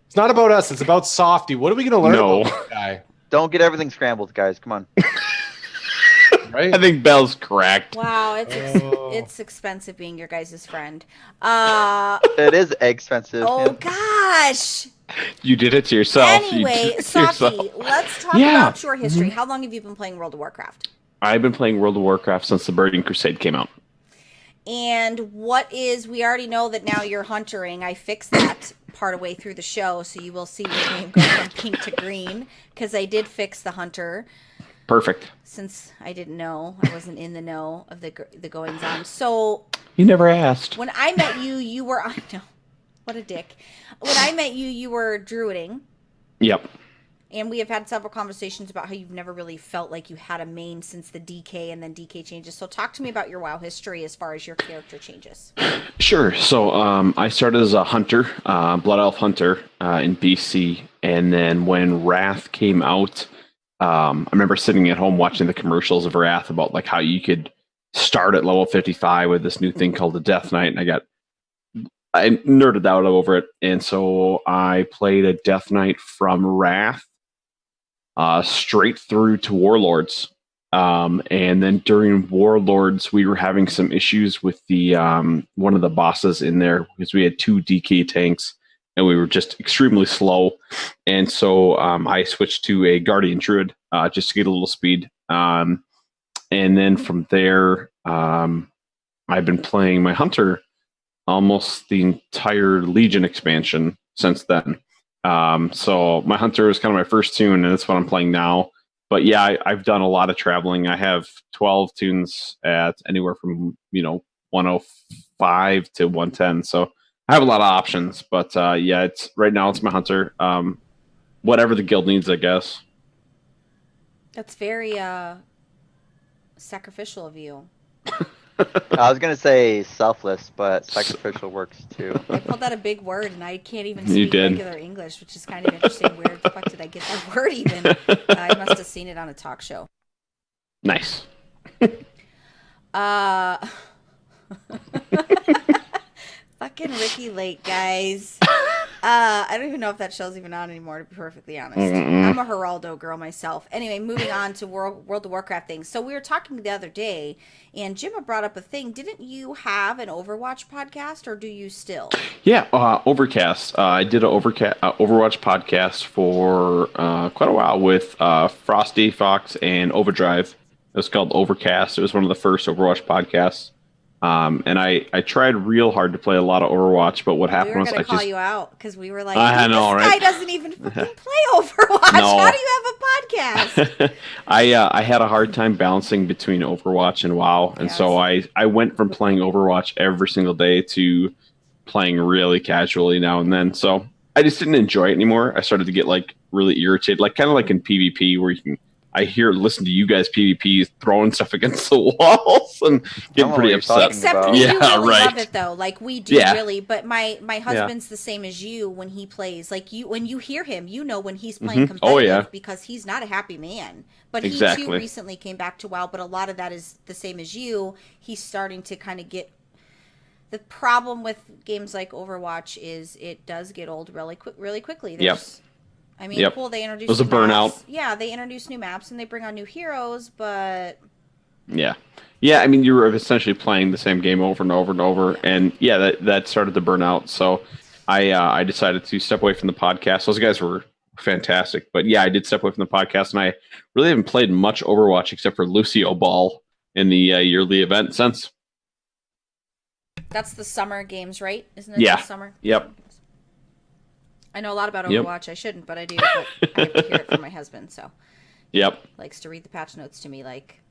It's not about us. It's about Sawfty. What are we going to learn No. about this guy? Don't get everything scrambled, guys. Come on. right? I think Bell's correct. Wow, it's expensive being your guys' friend. It is expensive. Oh gosh. You did it to yourself. You Anyway, did it to yourself. Sawfty, let's talk Yeah. about your history. How long have you been playing World of Warcraft? I've been playing World of Warcraft since the Burning Crusade came out. And we already know that now you're huntering. I fixed that part of way through the show, so you will see your name go from pink to green, because I did fix the hunter. Perfect. Since I didn't know, I wasn't in the know of the goings on. So You never asked. when I met you, you were, I know, what a dick. When I met you, you were druiding. Yep. And we have had several conversations about how you've never really felt like you had a main since the DK and then DK changes. So talk to me about your WoW history as far as your character changes. Sure. So I started as a hunter, Blood Elf hunter in BC. And then when Wrath came out, I remember sitting at home watching the commercials of Wrath about like how you could start at level 55 with this new thing called the Death Knight. And I nerded out over it. And so I played a Death Knight from Wrath straight through to Warlords. And then during Warlords, we were having some issues with the one of the bosses in there because we had 2 DK tanks and we were just extremely slow. And so I switched to a Guardian Druid just to get a little speed. And then from there, I've been playing my Hunter almost the entire Legion expansion since then. So my Hunter is kind of my first tune, and that's what I'm playing now. But yeah, I've done a lot of traveling. I have 12 tunes at anywhere from 105 to 110. So I have a lot of options. But yeah, right now it's my Hunter. Whatever the guild needs, I guess. That's very sacrificial of you. I was gonna say selfless, but sacrificial works too. I called that a big word, and I can't even speak regular English, which is kind of interesting. Where the fuck did I get that word even? I must have seen it on a talk show. Nice. Fucking Ricky Lake, guys. I don't even know if that show's even on anymore, to be perfectly honest. I'm a Geraldo girl myself. Anyway, moving on to World of Warcraft things. So we were talking the other day, and Jim had brought up a thing. Didn't you have an Overwatch podcast, or do you still? Yeah, Overcast. I did an Overwatch podcast for quite a while with Frosty, Fox, and Overdrive. It was called Overcast. It was one of the first Overwatch podcasts. And I tried real hard to play a lot of Overwatch, but what happened was I was going to call you out because we were like, I know, this right? guy doesn't even fucking play Overwatch. No. How do you have a podcast? I had a hard time balancing between Overwatch and WoW, and so I went from playing Overwatch every single day to playing really casually now and then. So I just didn't enjoy it anymore. I started to get like really irritated, like kind of like in PvP where you can. Listen to you guys PvP throwing stuff against the walls and getting pretty upset. Except you really love it though, like we do really. But my husband's the same as you when he plays. Like when you hear him, you know when he's playing competitive because he's not a happy man. But he too recently came back to WoW. But a lot of that is the same as you. He's starting to kind of get. The problem with games like Overwatch is it does get old really quickly. I mean, cool, they introduce new maps. Yeah, they introduce new maps and they bring on new heroes, but... Yeah. I mean, you were essentially playing the same game over and over and over, and that started to burn out, so I decided to step away from the podcast. Those guys were fantastic, but yeah, I did step away from the podcast, and I really haven't played much Overwatch except for Lucio Ball in the yearly event since. That's the summer games, right? Isn't it the summer? Yep. I know a lot about Overwatch. I shouldn't, but I do. But I have to hear it from my husband, so. Yep. He likes to read the patch notes to me, like.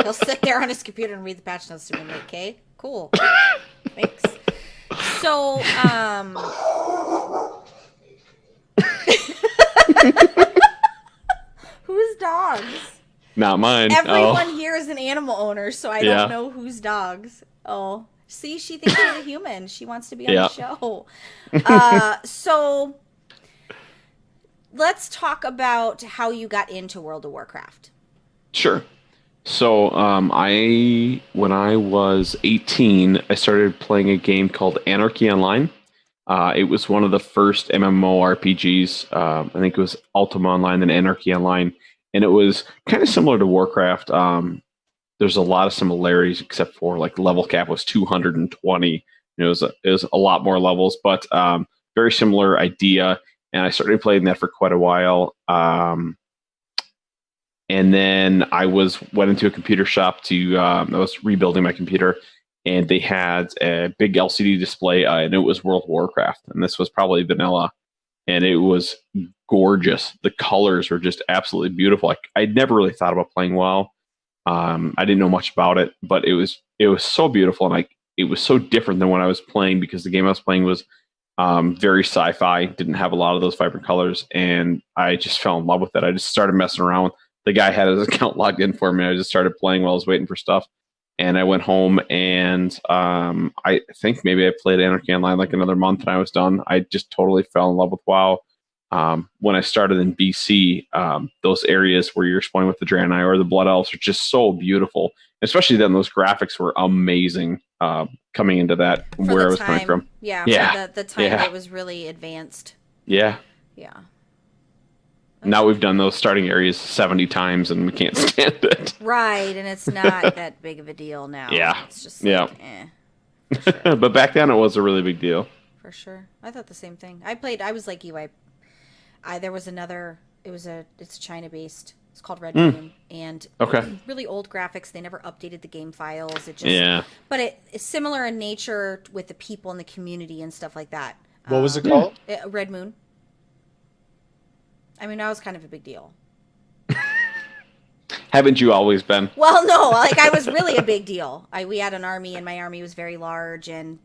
He'll sit there on his computer and read the patch notes to me, like, okay, cool. Thanks. So, whose dogs? Not mine. Everyone here is an animal owner, so I don't know whose dogs. Oh. See, she thinks she's a human. She wants to be on the show. So let's talk about how you got into World of Warcraft. Sure. So when I was 18, I started playing a game called Anarchy Online. It was one of the first MMORPGs. I think it was Ultima Online, then Anarchy Online. and it was kind of similar to Warcraft. There's a lot of similarities, except for like level cap was 220. It was a lot more levels, but very similar idea. And I started playing that for quite a while. And then I went into a computer shop I was rebuilding my computer, and they had a big LCD display, and it was World of Warcraft, and this was probably vanilla, and it was gorgeous. The colors were just absolutely beautiful. I'd never really thought about playing WoW. I didn't know much about it, but it was so beautiful, and it was so different than when I was playing, because the game I was playing was very sci-fi, didn't have a lot of those vibrant colors, and I just fell in love with it. I just started messing around. The guy had his account logged in for me. I just started playing while I was waiting for stuff, and I went home, and I think maybe I played Anarchy Online like another month, and I was done. I just totally fell in love with WoW. When I started in BC, those areas where you're exploring with the Draenei or the Blood Elves are just so beautiful. Especially then, those graphics were amazing coming into that, For where the I was time. coming from. Yeah, Yeah. for the time Yeah. it was really advanced. Yeah. Yeah. Now we've done those starting areas 70 times, and we can't stand it. Right, and it's not that big of a deal now. Yeah. It's just Yeah. like, for sure. But back then, it was a really big deal. For sure. I thought the same thing. I was like you. There was another, it's China based. It's called Red Moon. And Okay. really old graphics. They never updated the game files. It just, Yeah. But it's similar in nature with the people in the community and stuff like that. What was it called? Red Moon. I mean, that was kind of a big deal. Haven't you always been? Well, no, like I was really a big deal. We had an army, and my army was very large, and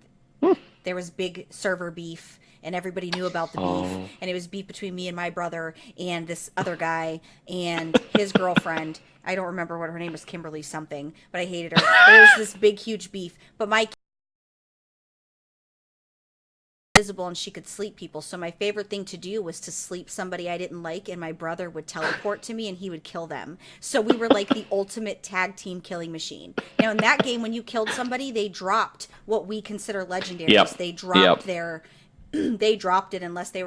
there was big server beef, and everybody knew about the beef, and it was beef between me and my brother and this other guy and his girlfriend. I don't remember what her name was, Kimberly something, but I hated her. There was this big, huge beef, but my visible and she could sleep people, so my favorite thing to do was to sleep somebody I didn't like, and my brother would teleport to me and he would kill them. So we were like the ultimate tag team killing machine. Now in that game, when you killed somebody, they dropped what we consider legendaries. Yep. They dropped Yep. they dropped it unless they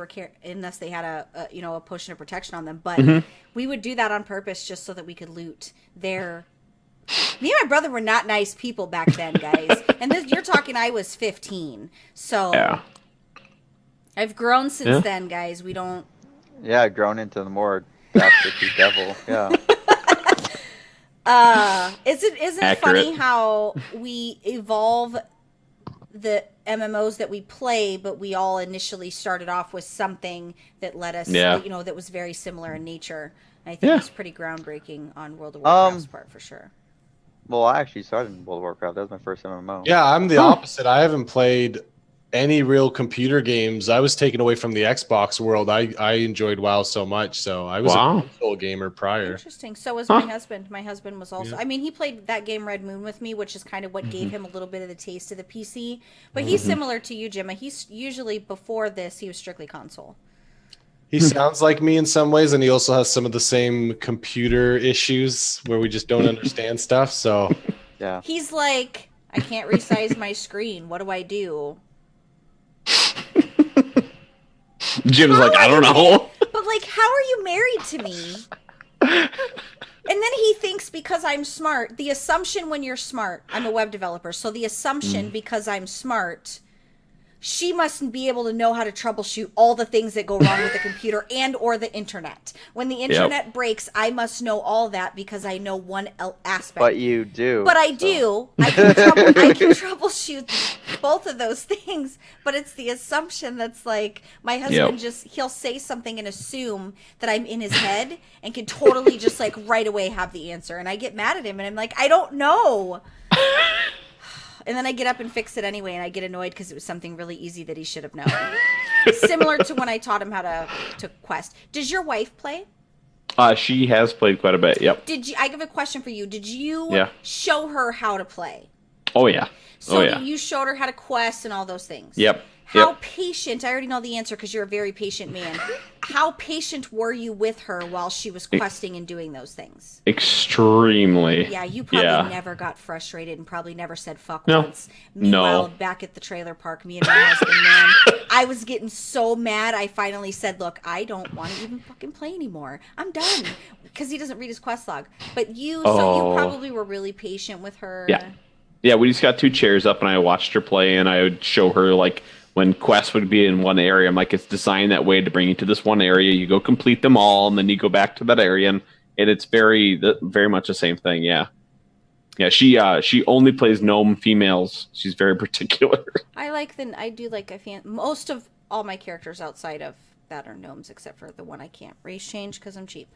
had a potion of protection on them. But we would do that on purpose just so that we could loot their. Me and my brother were not nice people back then, guys. And you're talking, I was 15, so. Yeah. I've grown since then, guys. We don't. Yeah, grown into the more dastardly devil. Yeah. Isn't it funny how we evolve the MMOs that we play, but we all initially started off with something that led us, that was very similar in nature. I think it's pretty groundbreaking on World of Warcraft's part for sure. Well, I actually started in World of Warcraft. That was my first MMO. Yeah, I'm the opposite. I haven't played any real computer games. I was taken away from the Xbox world. I enjoyed WoW so much, so I was a console gamer prior. Interesting. So was my husband. My husband was also. I mean, he played that game Red Moon with me, which is kind of what gave him a little bit of the taste of the PC. But he's similar to you, Gemma. He's usually before this, he was strictly console. He sounds like me in some ways, and he also has some of the same computer issues where we just don't understand stuff. So yeah, he's like, I can't resize my screen. What do I do? Jim's like, I don't know. But like, how are you married to me? And then he thinks because I'm smart, the assumption when you're smart, I'm a web developer, so the assumption because I'm smart, she mustn't be able to know how to troubleshoot all the things that go wrong with the computer and or the internet. When the internet breaks, I must know all that because I know one aspect. But you do. But I do. I can troubleshoot both of those things. But it's the assumption that's like, my husband he'll say something and assume that I'm in his head and can totally just like right away have the answer. And I get mad at him and I'm like, I don't know. And then I get up and fix it anyway, and I get annoyed because it was something really easy that he should have known. Similar to when I taught him how to quest. Does your wife play? She has played quite a bit, yep. I have a question for you. Did you show her how to play? Oh, yeah. So you showed her how to quest and all those things? Yep. How patient, I already know the answer because you're a very patient man. How patient were you with her while she was questing and doing those things? Extremely. Yeah, you probably never got frustrated and probably never said fuck once. Meanwhile, back at the trailer park, me and my husband, man, I was getting so mad. I finally said, look, I don't want to even fucking play anymore. I'm done. Because he doesn't read his quest log. But you, so you probably were really patient with her. Yeah. Yeah, we just got 2 chairs up, and I watched her play, and I would show her, like, when quests would be in one area, I'm like, it's designed that way to bring you to this one area. You go complete them all, and then you go back to that area, and it's very much the same thing. Yeah, yeah. She only plays gnome females. She's very particular. I do like most of all my characters outside of that are gnomes, except for the one I can't race change because I'm cheap.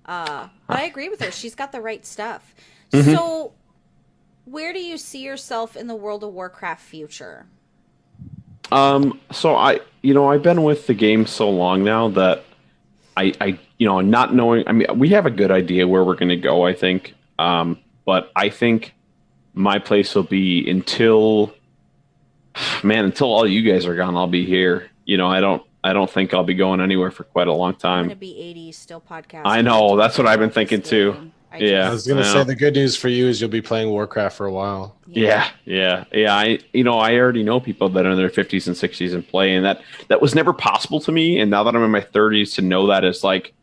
But I agree with her. She's got the right stuff. Mm-hmm. So, where do you see yourself in the World of Warcraft future? So I've been with the game so long now that I not knowing, I mean, we have a good idea where we're going to go, I think. But I think my place will be until all you guys are gone, I'll be here. I don't think I'll be going anywhere for quite a long time. I'm going to be 80 still podcasting. I know, that's what I've been thinking too. I was going to say the good news for you is you'll be playing Warcraft for a while. Yeah. I already know people that are in their 50s and 60s and play, and that was never possible to me. And now that I'm in my 30s, to know that is like,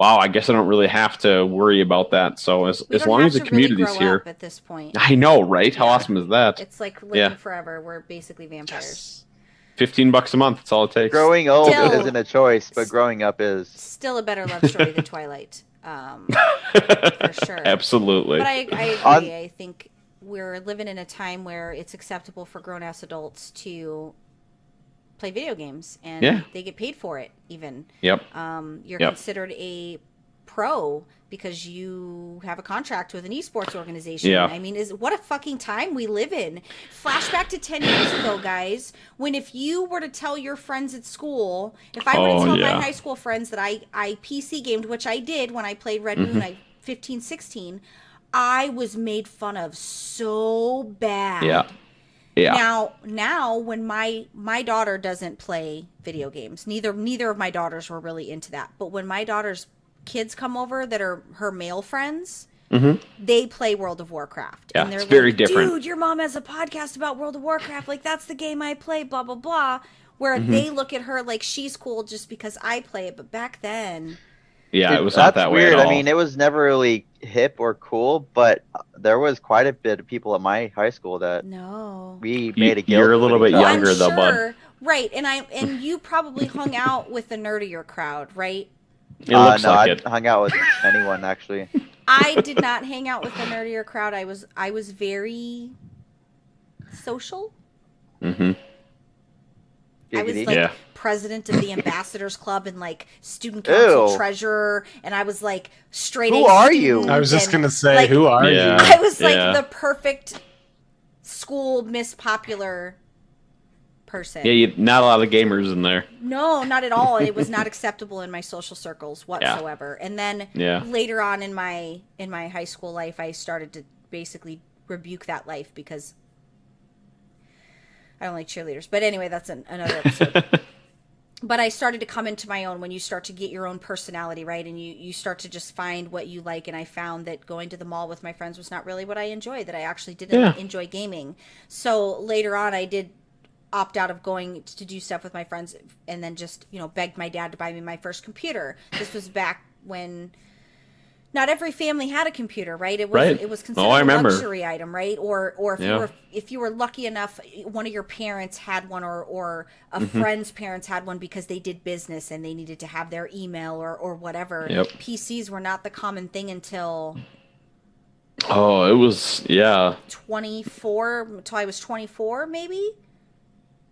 wow, I guess I don't really have to worry about that. So as long as the community's really here, at this point, I know, right? How awesome is that? It's like living forever. We're basically vampires. Yes. $15 a month. That's all it takes. Growing old isn't a choice, but growing up is still a better love story than Twilight. For sure. Absolutely. But I agree. I think we're living in a time where it's acceptable for grown-ass adults to play video games, and they get paid for it even. Yep. You're considered a pro because you have a contract with an esports organization. Yeah. I mean, what a fucking time we live in. Flashback to 10 years ago, guys, when if you were to tell your friends at school, if I were to tell my high school friends that I PC gamed, which I did when I played Red Moon, 15, 16, I was made fun of so bad. Yeah. Yeah. Now when my daughter doesn't play video games, neither of my daughters were really into that. But when my daughter's kids come over that are her male friends, they play World of Warcraft. Yeah, and they're it's very different. Dude, your mom has a podcast about World of Warcraft. Like, that's the game I play, blah, blah, blah. Where they look at her like she's cool just because I play it. But back then... Yeah, Dude, it was not that weird at all. I mean, it was never really hip or cool, but there was quite a bit of people at my high school that we made a guild. You're a little bit younger, I'm though, sure, bud. Right, and you probably hung out with the nerdier crowd, right? It looks like it. I hung out with anyone, actually. I did not hang out with the nerdier crowd. I was very social. Mm-hmm. I was like president of the ambassadors club and like student council treasurer, and I was like straight A. Who are you? I was just gonna say, like, who are you? I was like the perfect school Miss Popular person. Yeah, not a lot of gamers in there. No, not at all. It was not acceptable in my social circles whatsoever. And then later on in my high school life, I started to basically rebuke that life because I don't like cheerleaders. But anyway, that's another episode. But I started to come into my own when you start to get your own personality, right? And you start to just find what you like. And I found that going to the mall with my friends was not really what I enjoyed, that I actually didn't enjoy gaming. So later on, I did opt out of going to do stuff with my friends and then just, begged my dad to buy me my first computer. This was back when not every family had a computer, right? It was considered a luxury item, right? Or if you were lucky enough, one of your parents had one or a friend's parents had one because they did business and they needed to have their email or whatever. Yep. PCs were not the common thing until it was 24 until I was 24 maybe.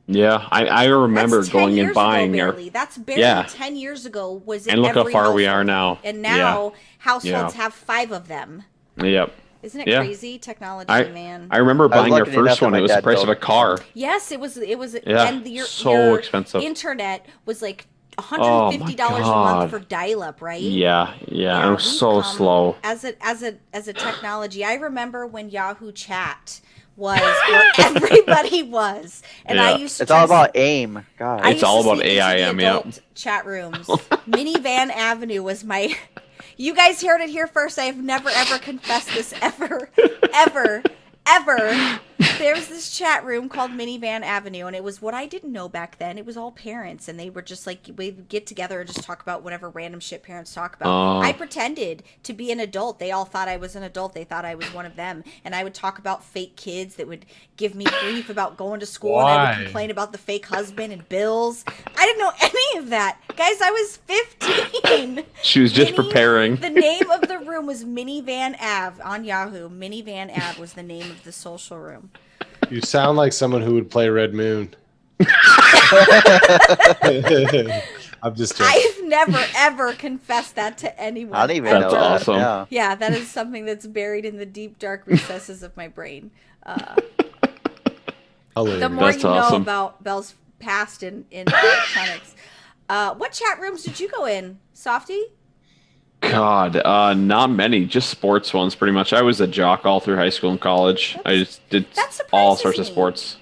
Yeah, I remember going and buying That's barely 10 years ago. And look how far we are now. And now households have 5 of them. Yep. Isn't it crazy? Technology, man. I remember buying your first one. It was the price of a car. Yes, it was. Yeah, and so expensive. Internet was like $150 a month for dial-up, right? Yeah. It was so slow. As a technology, I remember when Yahoo Chat was where everybody was, and I used to. It's all about AIM. God, it's all about AIM. Yeah. Chat rooms. Minivan Avenue was my. You guys heard it here first. I have never ever confessed this ever. That there was this chat room called Minivan Avenue, and it was what I didn't know back then. It was all parents, and they were just like, we'd get together and just talk about whatever random shit parents talk about. I pretended to be an adult. They all thought I was an adult. They thought I was one of them, and I would talk about fake kids that would give me grief about going to school, and I would complain about the fake husband and bills. I didn't know any of that. Guys, I was 15. She was just preparing. The name of the room was Minivan Ave on Yahoo. Minivan Ave was the name of the social room. You sound like someone who would play Red Moon. I'm just joking. I've never ever confessed that to anyone. I don't even That's know awesome. that. Yeah. Yeah, that is something that's buried in the deep dark recesses of my brain. Hilarious. The more That's you know awesome. about Belle's past in electronics. What chat rooms did you go in, Sawfty? God, not many. Just sports ones, pretty much. I was a jock all through high school and college. I just did That surprises all sorts of me. sports.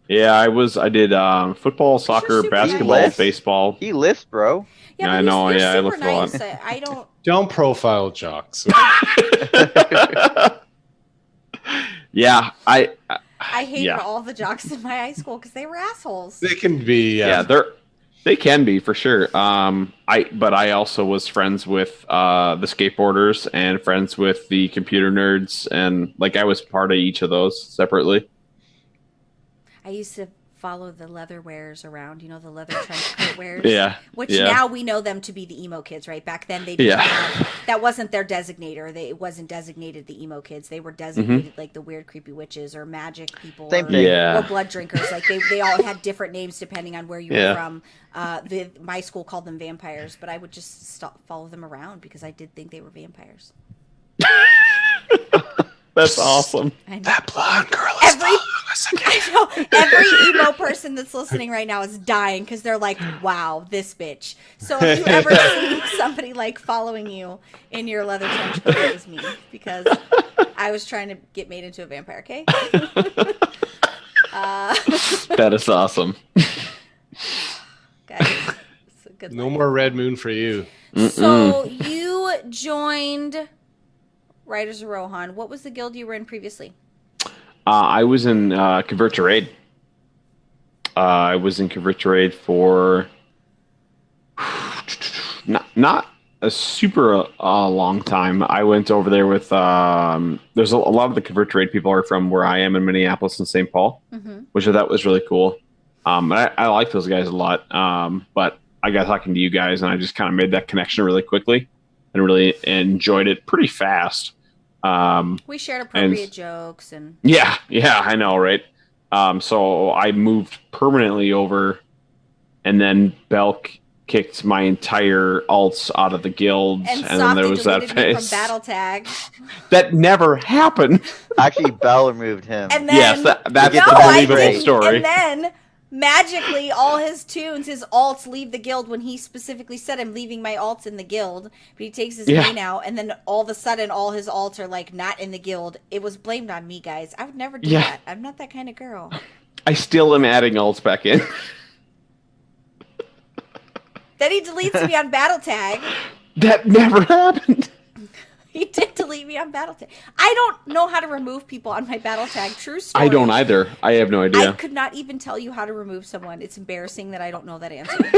Yeah, I did football, soccer, super basketball, nice. baseball. He lifts, bro. Yeah, I but know, You're yeah, I super lift a lot. nice. I don't. Don't profile jocks. Yeah, I I hated Yeah. all the jocks in my high school because they were assholes. They can be. yeah, they can be for sure. But I also was friends with the skateboarders and friends with the computer nerds, and like I was part of each of those separately. I used to follow the leather wearers around, you know, the leather trench coat wearers. Yeah, Which yeah. now we know them to be the emo kids, right? Back then they didn't Yeah. have, that wasn't their designator. It wasn't designated the emo kids. They were designated like the weird creepy witches or magic people Same or, thing. Yeah. or blood drinkers. Like they all had different names depending on where you Yeah. were from. My school called them vampires, but I would just follow them around because I did think they were vampires. That's awesome. I know. That blonde girl is following us again. I know every emo person that's listening right now is dying because they're like, "Wow, this bitch." So if you ever see somebody like following you in your leather trench coat, it was me because I was trying to get made into a vampire. Okay. That is awesome. Guys, it's a good No life. more Red Moon for you. So you joined Riders of Rohan. What was the guild you were in previously? I was in Convert to Raid. I was in Convert to Raid for not a super long time. I went over there with there's a lot of the Convert to Raid people are from where I am in Minneapolis and St. Paul, which I thought was really cool. I like those guys a lot. But I got talking to you guys and I just kind of made that connection really quickly and really enjoyed it pretty fast. We shared appropriate jokes and Yeah, I know, right? So I moved permanently over, and then Belk kicked my entire alts out of the guild, and and then there Sawfty was that deleted me from phase. BattleTag. That never happened. Actually, Bell removed him. And then Yes, that's no, the I believable didn't. story. And then magically, all his tunes, his alts leave the guild when he specifically said, "I'm leaving my alts in the guild." But he takes his Yeah. main out, and then all of a sudden, all his alts are like not in the guild. It was blamed on me, guys. I would never do Yeah. that. I'm not that kind of girl. I still am adding alts back in. Then he deletes me on BattleTag. That never happened. He did delete me on BattleTag. I don't know how to remove people on my BattleTag. True story. I don't either. I have no I idea. could not even tell you how to remove someone. It's embarrassing that I don't know that answer.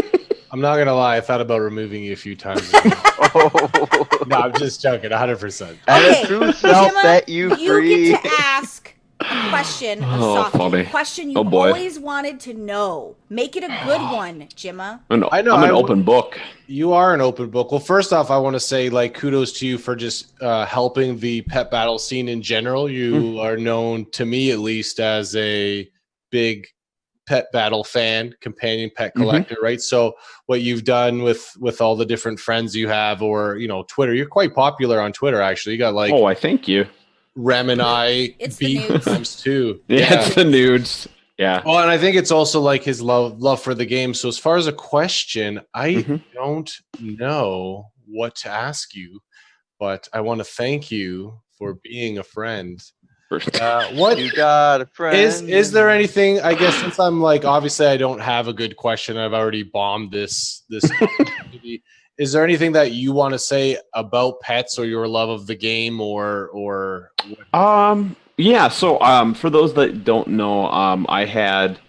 I'm not gonna lie. I thought about removing you a few times. No, I'm just joking. 100%. And Okay, a true self Gemma, set you free. get to ask a question of Oh, Sawfty. funny. A question Oh, you've boy. always wanted to know. Make it a good one, Gemma. I know, I'm an I open book. You are an open book. Well, first off, I want to say like kudos to you for just helping the pet battle scene in general. You are known to me at least as a big pet battle fan, companion pet collector, right? So what you've done with all the different friends you have, or Twitter, you're quite popular on Twitter. Actually, you got like Oh, I thank you. Rem and I It's the beat nudes. times two. Yeah, it's the nudes. Yeah. Well, and I think it's also like his love for the game. So as far as a question, I Mhm. don't know what to ask you, but I want to thank you for being a friend. What You got a friend. is there anything? I guess since I'm like obviously I don't have a good question. I've already bombed this. opportunity. Is there anything that you want to say about pets or your love of the game or Yeah, so for those that don't know, I had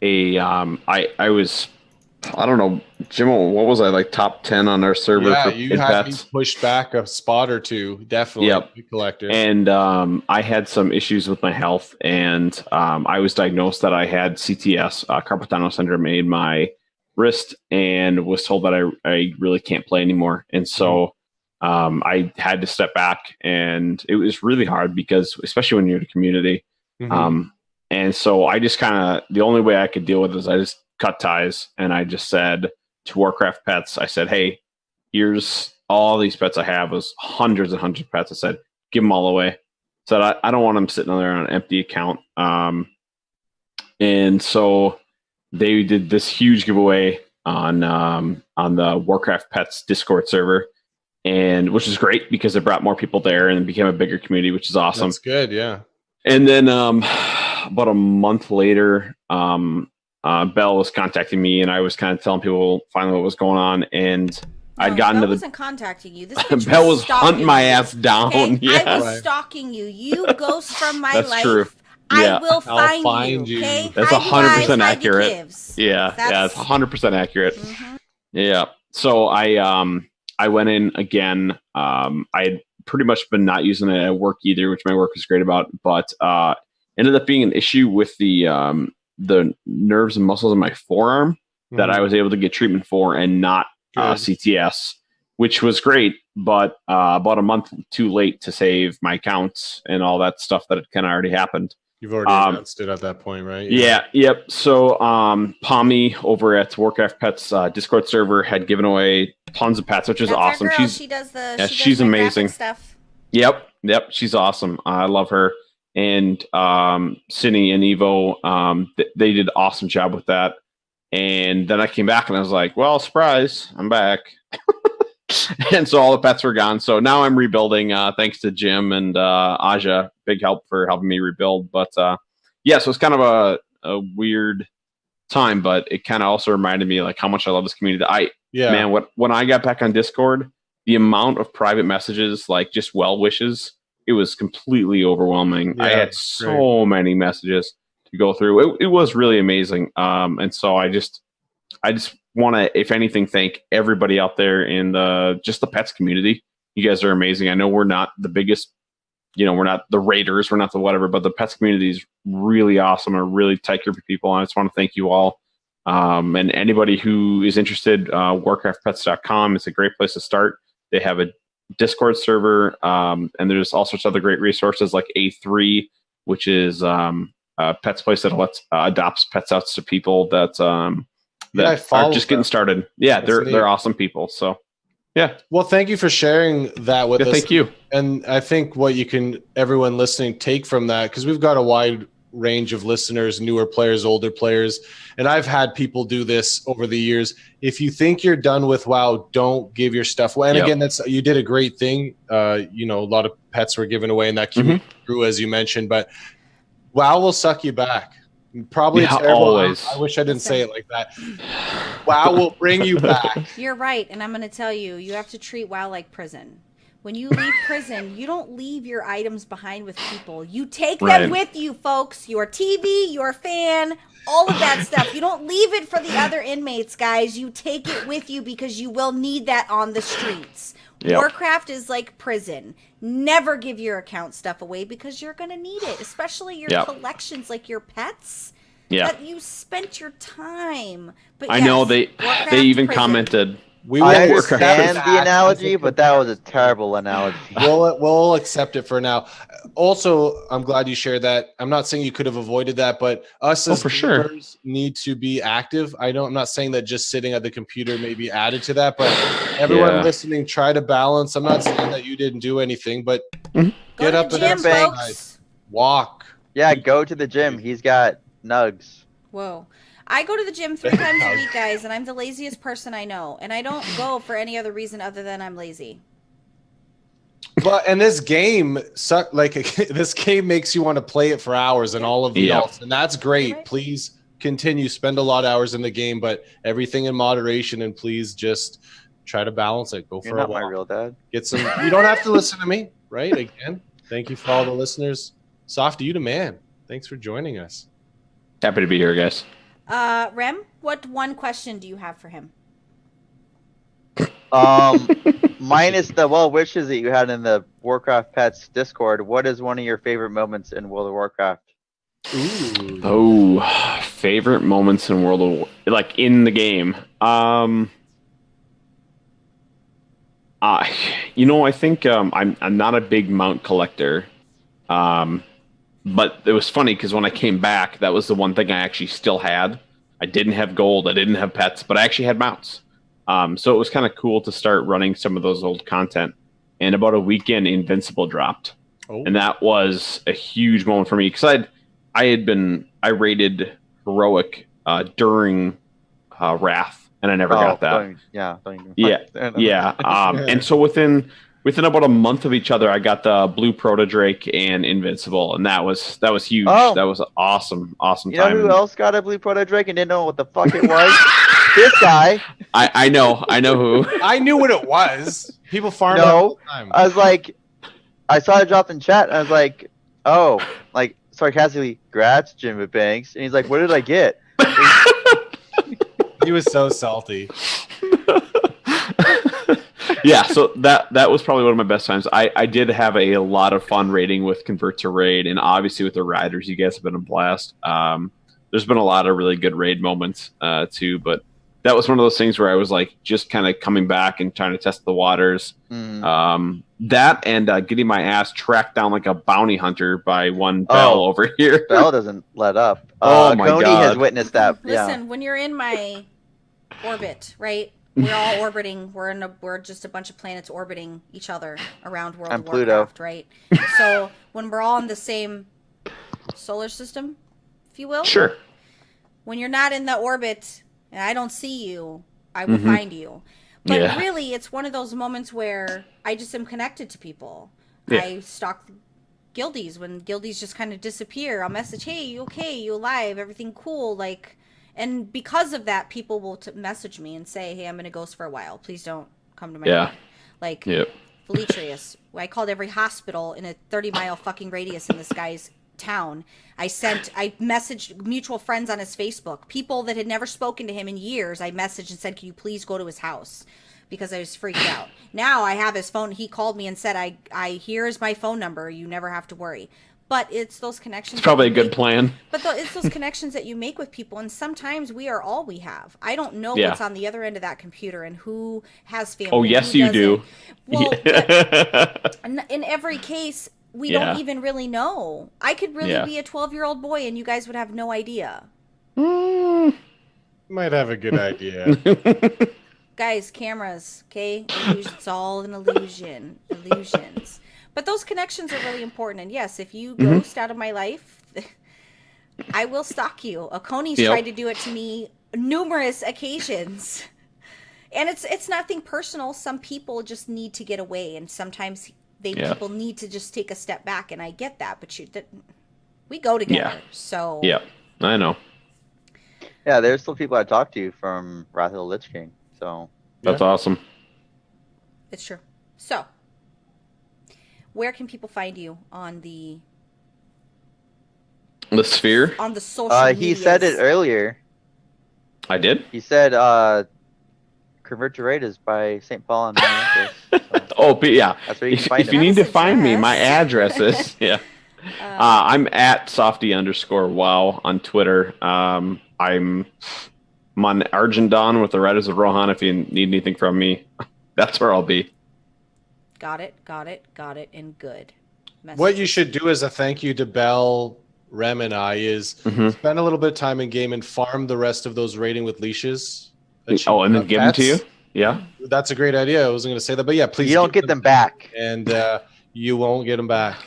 a I was, I don't know, Jim, what was I, like top 10 on our server Yeah, for you had me pets? pushed back a spot or two, definitely. Yep. Big collector. And I had some issues with my health, and I was diagnosed that I had CTS, carpal tunnel syndrome, in my wrist, and was told that I really can't play anymore. And so I had to step back, and it was really hard because, especially when you're in a community. And so I just kind of, the only way I could deal with it is I just cut ties, and I just said to Warcraft Pets, I said, hey, here's all these pets I have, was hundreds and hundreds of pets. I said, give them all away. Said, I don't want them sitting there on an empty account. And so they did this huge giveaway on the Warcraft Pets Discord server, and which is great because it brought more people there and it became a bigger community, which is awesome. That's good, yeah. And then about a month later, Bell was contacting me, and I was kind of telling people finally what was going on, and I'd gotten Bell to the. wasn't contacting you. This bitch Bell was stalking hunting my you. ass down. Okay? Yeah, I was stalking you. You ghost from my That's life. true. Yeah. I will I'll find you. Okay? That's Hide your eyes, 100% hide your accurate. gives. Yeah, it's 100% accurate. Yeah. So I went in again. I had pretty much been not using it at work either, which my work is great about, but ended up being an issue with the nerves and muscles in my forearm that I was able to get treatment for, and not CTS, which was great, but about a month too late to save my accounts and all that stuff that had kind of already happened. You've already announced it at that point, right? Yep. So Pommy over at Warcraft Pets Discord server had given away tons of pets, which is That's awesome. Our girl. She does the. yeah, she she's does my amazing. graphic stuff. Yep. She's awesome. I love her. And Cindy and Evo, they did an awesome job with that. And then I came back and I was like, well, surprise, I'm back. And so all the pets were gone. So now I'm rebuilding, thanks to Jim and Aja. Big help for helping me rebuild. But yeah, so it's kind of a weird time, but it kind of also reminded me like how much I love this community. Man, when I got back on Discord, the amount of private messages, like just well wishes, it was completely overwhelming. I had so many messages to go through. It was really amazing. And so I just want to, if anything, thank everybody out there in the pets community. You guys are amazing. I know we're not the biggest, we're not the raiders, we're not the whatever, but the pets community is really awesome, a really tight group of people. And I just want to thank you all. And anybody who is interested, warcraftpets.com is a great place to start. They have a Discord server, and there's all sorts of other great resources like A3, which is Pet's place that adopts pets out to people that are just getting started. Yeah, they're awesome people. So yeah. Well, thank you for sharing that with us. Thank you. And I think what everyone listening take from that, because we've got a wide range of listeners, newer players, older players, and I've had people do this over the years. If you think you're done with WoW, don't give your stuff away. And again, you did a great thing. A lot of pets were given away, and that community grew, as you mentioned. But WoW will suck you back. Probably terrible. Always. I wish I didn't say it like that. WoW will bring you back. You're right, and I'm going to tell you, you have to treat WoW like prison. When you leave prison, you don't leave your items behind with people. You take them with you, folks. Your TV, your fan, all of that stuff. You don't leave it for the other inmates, guys. You take it with you because you will need that on the streets. Yep. Warcraft is like prison. Never give your account stuff away because you're going to need it, especially your collections, like your pets. Yeah. That you spent your time. But I know they even commented. I understand the analogy, but that was a terrible analogy. We'll accept it for now. Also, I'm glad you shared that. I'm not saying you could have avoided that, but us as gamers need to be active. I'm not saying that just sitting at the computer may be added to that, but everyone listening, try to balance. I'm not saying that you didn't do anything, but get up and exercise. Walk. Yeah, go to the gym. He's got nugs. Whoa. I go to the gym 3 times a week, guys, and I'm the laziest person I know. And I don't go for any other reason other than I'm lazy. And this game, this game makes you want to play it for hours and all of the else, and that's great. Right. Please continue, spend a lot of hours in the game, but everything in moderation, and please just try to balance it. Go for a walk. My real dad. Get some. You don't have to listen to me, right? Again, thank you for all the listeners. Sawfty, you the man. Thanks for joining us. Happy to be here, guys. Rem, what one question do you have for him? Minus the well wishes that you had in the Warcraft Pets Discord, what is one of your favorite moments in World of Warcraft? Ooh. Oh, favorite moments in World of War, like in the game. I think I'm not a big mount collector. But it was funny because when I came back, that was the one thing I actually still had. I didn't have gold, I didn't have pets, but I actually had mounts. So it was kind of cool to start running some of those old content. And about a weekend, Invincible dropped. Oh. And that was a huge moment for me because I rated heroic during Wrath, and I never got that. And so within about a month of each other, I got the Blue Proto Drake and Invincible, and that was huge. Oh. That was awesome time. You know who else got a Blue Proto Drake and didn't know what the fuck it was? This guy. I know who. I knew what it was. People farm No, the time. I was like, I saw it dropped in chat, and I was like, oh, like sarcastically, "Grats, Jimmy Banks," and he's like, "What did I get?" He was so salty. Yeah, so that was probably one of my best times. I did have a lot of fun raiding with Convert to Raid, and obviously with the Riders, you guys have been a blast. There's been a lot of really good raid moments too, but that was one of those things where I was like just kind of coming back and trying to test the waters. That and getting my ass tracked down like a bounty hunter by one Bell over here. Bell doesn't let up. Oh my Cody God. has witnessed that. Listen, when you're in my orbit, right? We're all orbiting. We're just a bunch of planets orbiting each other around World of Warcraft, right? So when we're all in the same solar system, if you will. Sure. When you're not in the orbit and I don't see you, I will find you. But really, it's one of those moments where I just am connected to people. Yeah. I stalk guildies when guildies just kind of disappear. I'll message, "Hey, you okay? You alive? Everything cool?" And because of that, people will message me and say, "Hey, I'm going to ghost for a while. Please don't come to my home." Felitrius. I called every hospital in a 30-mile fucking radius in this guy's town. I messaged mutual friends on his Facebook. People that had never spoken to him in years, I messaged and said, "Can you please go to his house?" Because I was freaked out. Now I have his phone. He called me and said, here's my phone number. You never have to worry. But it's those connections. It's probably a good plan. But it's those connections that you make with people, and sometimes we are all we have. I don't know what's on the other end of that computer and who has family. Oh, yes, you do. Well, in every case, we don't even really know. I could really be a 12-year-old boy, and you guys would have no idea. Might have a good idea. Guys, cameras, okay? It's all an illusion. Illusions. But those connections are really important. And yes, if you ghost out of my life, I will stalk you. Oconey's tried to do it to me numerous occasions. And it's nothing personal. Some people just need to get away. And sometimes people need to just take a step back. And I get that. But we go together. So yeah, I know. Yeah, there's still people I talk to from Wrath of the Lich King. So that's awesome. It's true. So where can people find you on the sphere? On the social media? He said it earlier. I did? He said Convert to Raid is by St. Paul and Minneapolis. Oh, yeah. That's where you can find if you need to find me, my address is I'm at Sawfty_wow on Twitter. I'm on Argent Dawn with the Riders of Rohan. If you need anything from me, that's where I'll be. Got it, and good. Messages. What you should do as a thank you to Bell, Rem, and I is spend a little bit of time in game and farm the rest of those raiding with leashes. And then give them to you? Yeah. That's a great idea. I wasn't going to say that, but yeah, please. You don't get them back. And you won't get them back.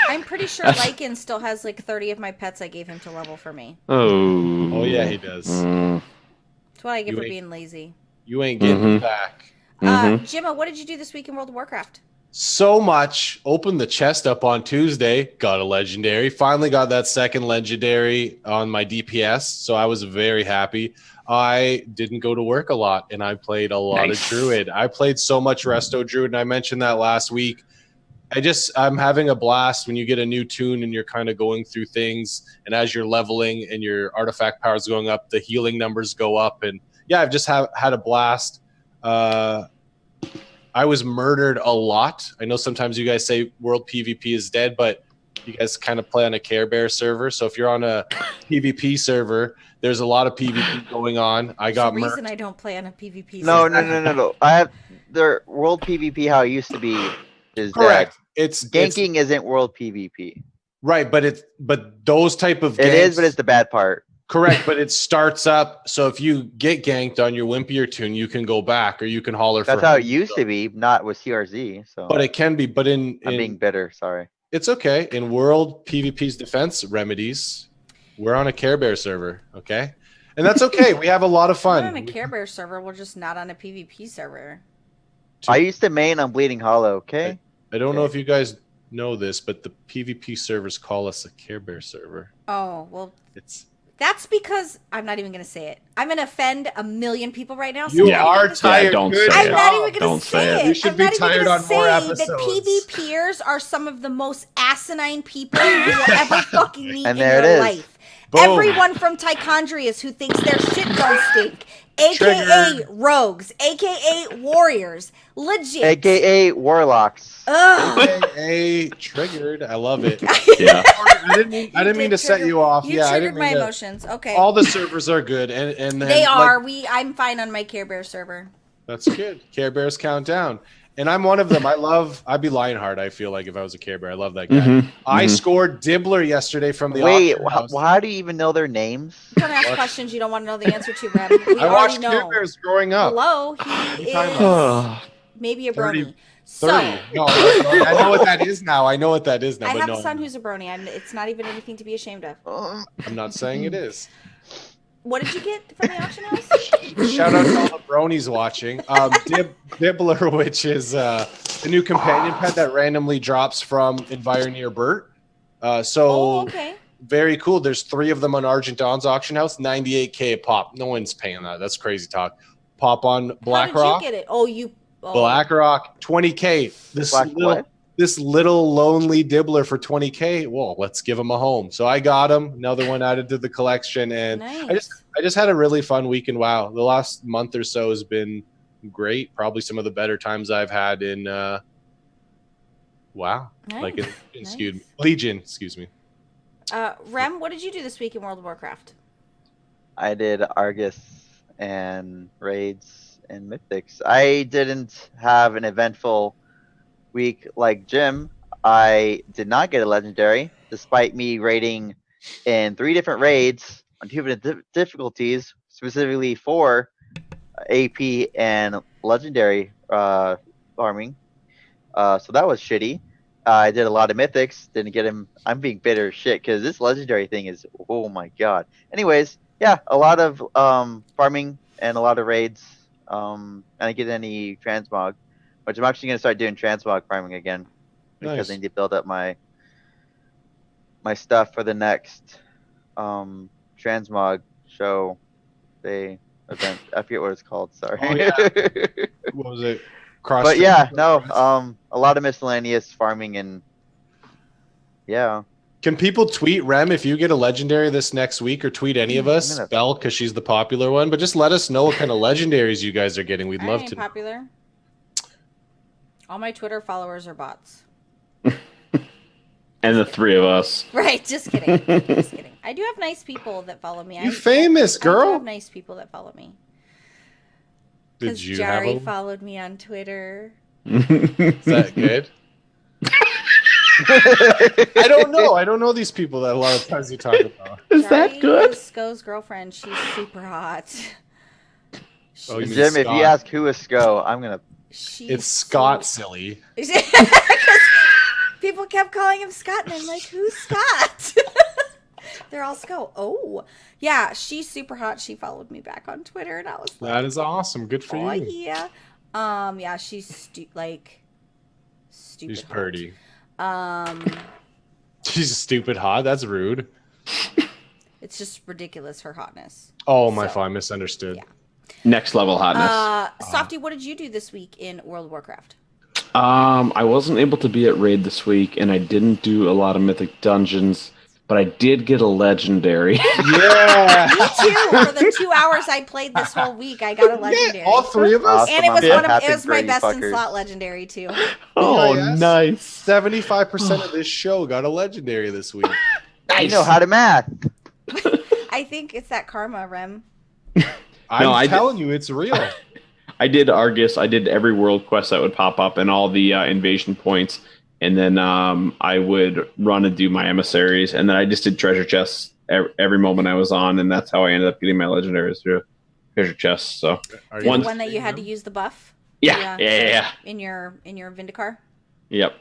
I'm pretty sure Lycan still has like 30 of my pets I gave him to level for me. Oh yeah, he does. That's what I get for being lazy. You ain't getting them back. Jimma, what did you do this week in World of Warcraft? So much. Opened the chest up on Tuesday. Got a legendary. Finally got that second legendary on my DPS. So I was very happy. I didn't go to work a lot, and I played a lot of Druid. I played so much Resto Druid, and I mentioned that last week. I'm having a blast when you get a new tune and you're kind of going through things, and as you're leveling and your artifact power's going up, the healing numbers go up, and yeah, I've just had a blast. I was murdered a lot. I know sometimes you guys say world PvP is dead, but you guys kind of play on a Care Bear server. So if you're on a PvP server, there's a lot of PvP going on. I got There's a reason murked. I don't play on a PvP No, server. no. I have the world PvP how it used to be is Correct. dead. It's Ganking isn't world PvP. right, but those type of It is, ganks- but it's the bad part. correct. But it starts up. So if you get ganked on your Wimpier tune, you can go back or you can holler That's for how help. it used to be, not with CRZ. So But it can be. But I'm being bitter. Sorry. it's okay. In World PvP's defense remedies, we're on a Care Bear server, okay? And that's okay. We have a lot of We're fun. on a Care Bear server. We're just not on a PvP server. I used to main on Bleeding Hollow. Okay. I don't know if you guys know this, but the PvP servers call us a Care Bear server. Oh, well, It's that's because I'm not even going to say it. I'm going to offend a million people right now. so You I'm not even are gonna say tired. Yeah, don't Good say I'm it. not even going Don't to say say it. it. You should I'm be not even tired gonna on more say that episodes. PvPers are some of the most asinine people you will ever fucking meet And in there your it is. life. Boom. Everyone from Tichondrius who thinks their shit don't stink, aka Triggered. rogues, aka warriors, legit. AKA Warlocks. Ugh. a triggered. I love it. Yeah. I didn't mean to set you off. You Yeah, I triggered didn't my mean to. emotions. Okay. All the servers are good, and then, They like, are. I'm fine on my Care Bear server. that's good. Care Bears count down. And I'm one of them. I'd be Lionheart, I feel like, if I was a Care Bear. I love that guy. Mhm, I mhm. scored Dibbler yesterday from the Wait, auction house. how do you even know their names? Don't ask questions you don't want to know the answer to, Rem. We I already watched know. Care Bears growing up. Hello, you he talking is maybe a 30, brony. 30. So No, I know what that is now. I know what that is now. I but have no, a son who's a brony. It's not even anything to be ashamed of. I'm not saying it is. What did you get from the auction house? Shout out to all the bronies watching. Dibbler, which is a new companion pet that randomly drops from Environeer Burt. Oh, okay. Very cool. There's 3 of them on Argent Dawn's auction house, 98K a pop. No one's paying that. That's crazy talk. Pop on How BlackRock. did you get it? Oh, you. Oh. BlackRock, 20K. What? This little lonely Dibbler for 20K. Well, let's give him a home. So I got him. Another one added to the collection, and Nice. I just had a really fun weekend. Wow, the last month or so has been great. Probably some of the better times I've had in wow, Nice. like in Nice. Legion. Excuse me. Rem, what did you do this week in World of Warcraft? I did Argus and raids and mythics. I didn't have an eventful week like Jim. I did not get a legendary, despite me raiding in 3 different raids on 2 different difficulties, specifically for AP and legendary farming. So that was shitty. I did a lot of mythics, didn't get him. I'm being bitter as shit because this legendary thing is, oh my god. Anyways, yeah, a lot of farming and a lot of raids. I didn't get any transmog, which I'm actually going to start doing transmog farming again because Nice. I need to build up my stuff for the next transmog show day event. I forget what it's called. Sorry. Oh, yeah. What was it? But yeah, no, a lot of miscellaneous farming and yeah. Can people tweet Rem if you get a legendary this next week, or tweet any of us? I'm gonna- Belle, because she's the popular one. But just let us know what kind of legendaries you guys are getting. We'd I love ain't to. popular. All my Twitter followers are bots. And the 3 of us. Right, just kidding. Just kidding. I do have nice people that follow me. You famous, I do girl. have nice people that follow me. Did Because you have Jari a? followed me on Twitter. Is that good? I don't know. I don't know these people that a lot of times you talk about. Is that Jari good? is Sko's girlfriend. She's super hot. Oh, you mean Jim, if Scott. you ask who is Sko, I'm gonna. She's It's Scott, silly. People kept calling him Scott, and I'm like, who's Scott? They're all Sko. Oh, yeah, she's super hot. She followed me back on Twitter, and I was like, That is awesome. Good for oh you. yeah. Yeah, she's stupid. She's hot. purty. Um, She's stupid hot. That's rude. it's just ridiculous, her hotness. Oh, my So, fault. I misunderstood. yeah. Next level hotness. Softy, what did you do this week in World of Warcraft? I wasn't able to be at Raid this week, and I didn't do a lot of Mythic Dungeons, but I did get a Legendary. Yeah. Me too. For the 2 hours I played this whole week, I got a legendary. All three of us. And it was Awesome. it was my Happy best in fuckers. slot legendary too. Oh, Yes. nice. 75% of this show got a legendary this week. I know how to math. I think it's that karma, Rem. I'm telling you, it's real. I did Argus. I did every world quest that would pop up and all the invasion points. And then I would run and do my emissaries. And then I just did treasure chests every moment I was on. And that's how I ended up getting my legendaries through treasure chests. So Are The you- one that you had to use the buff. yeah. In your Vindicar. Yep.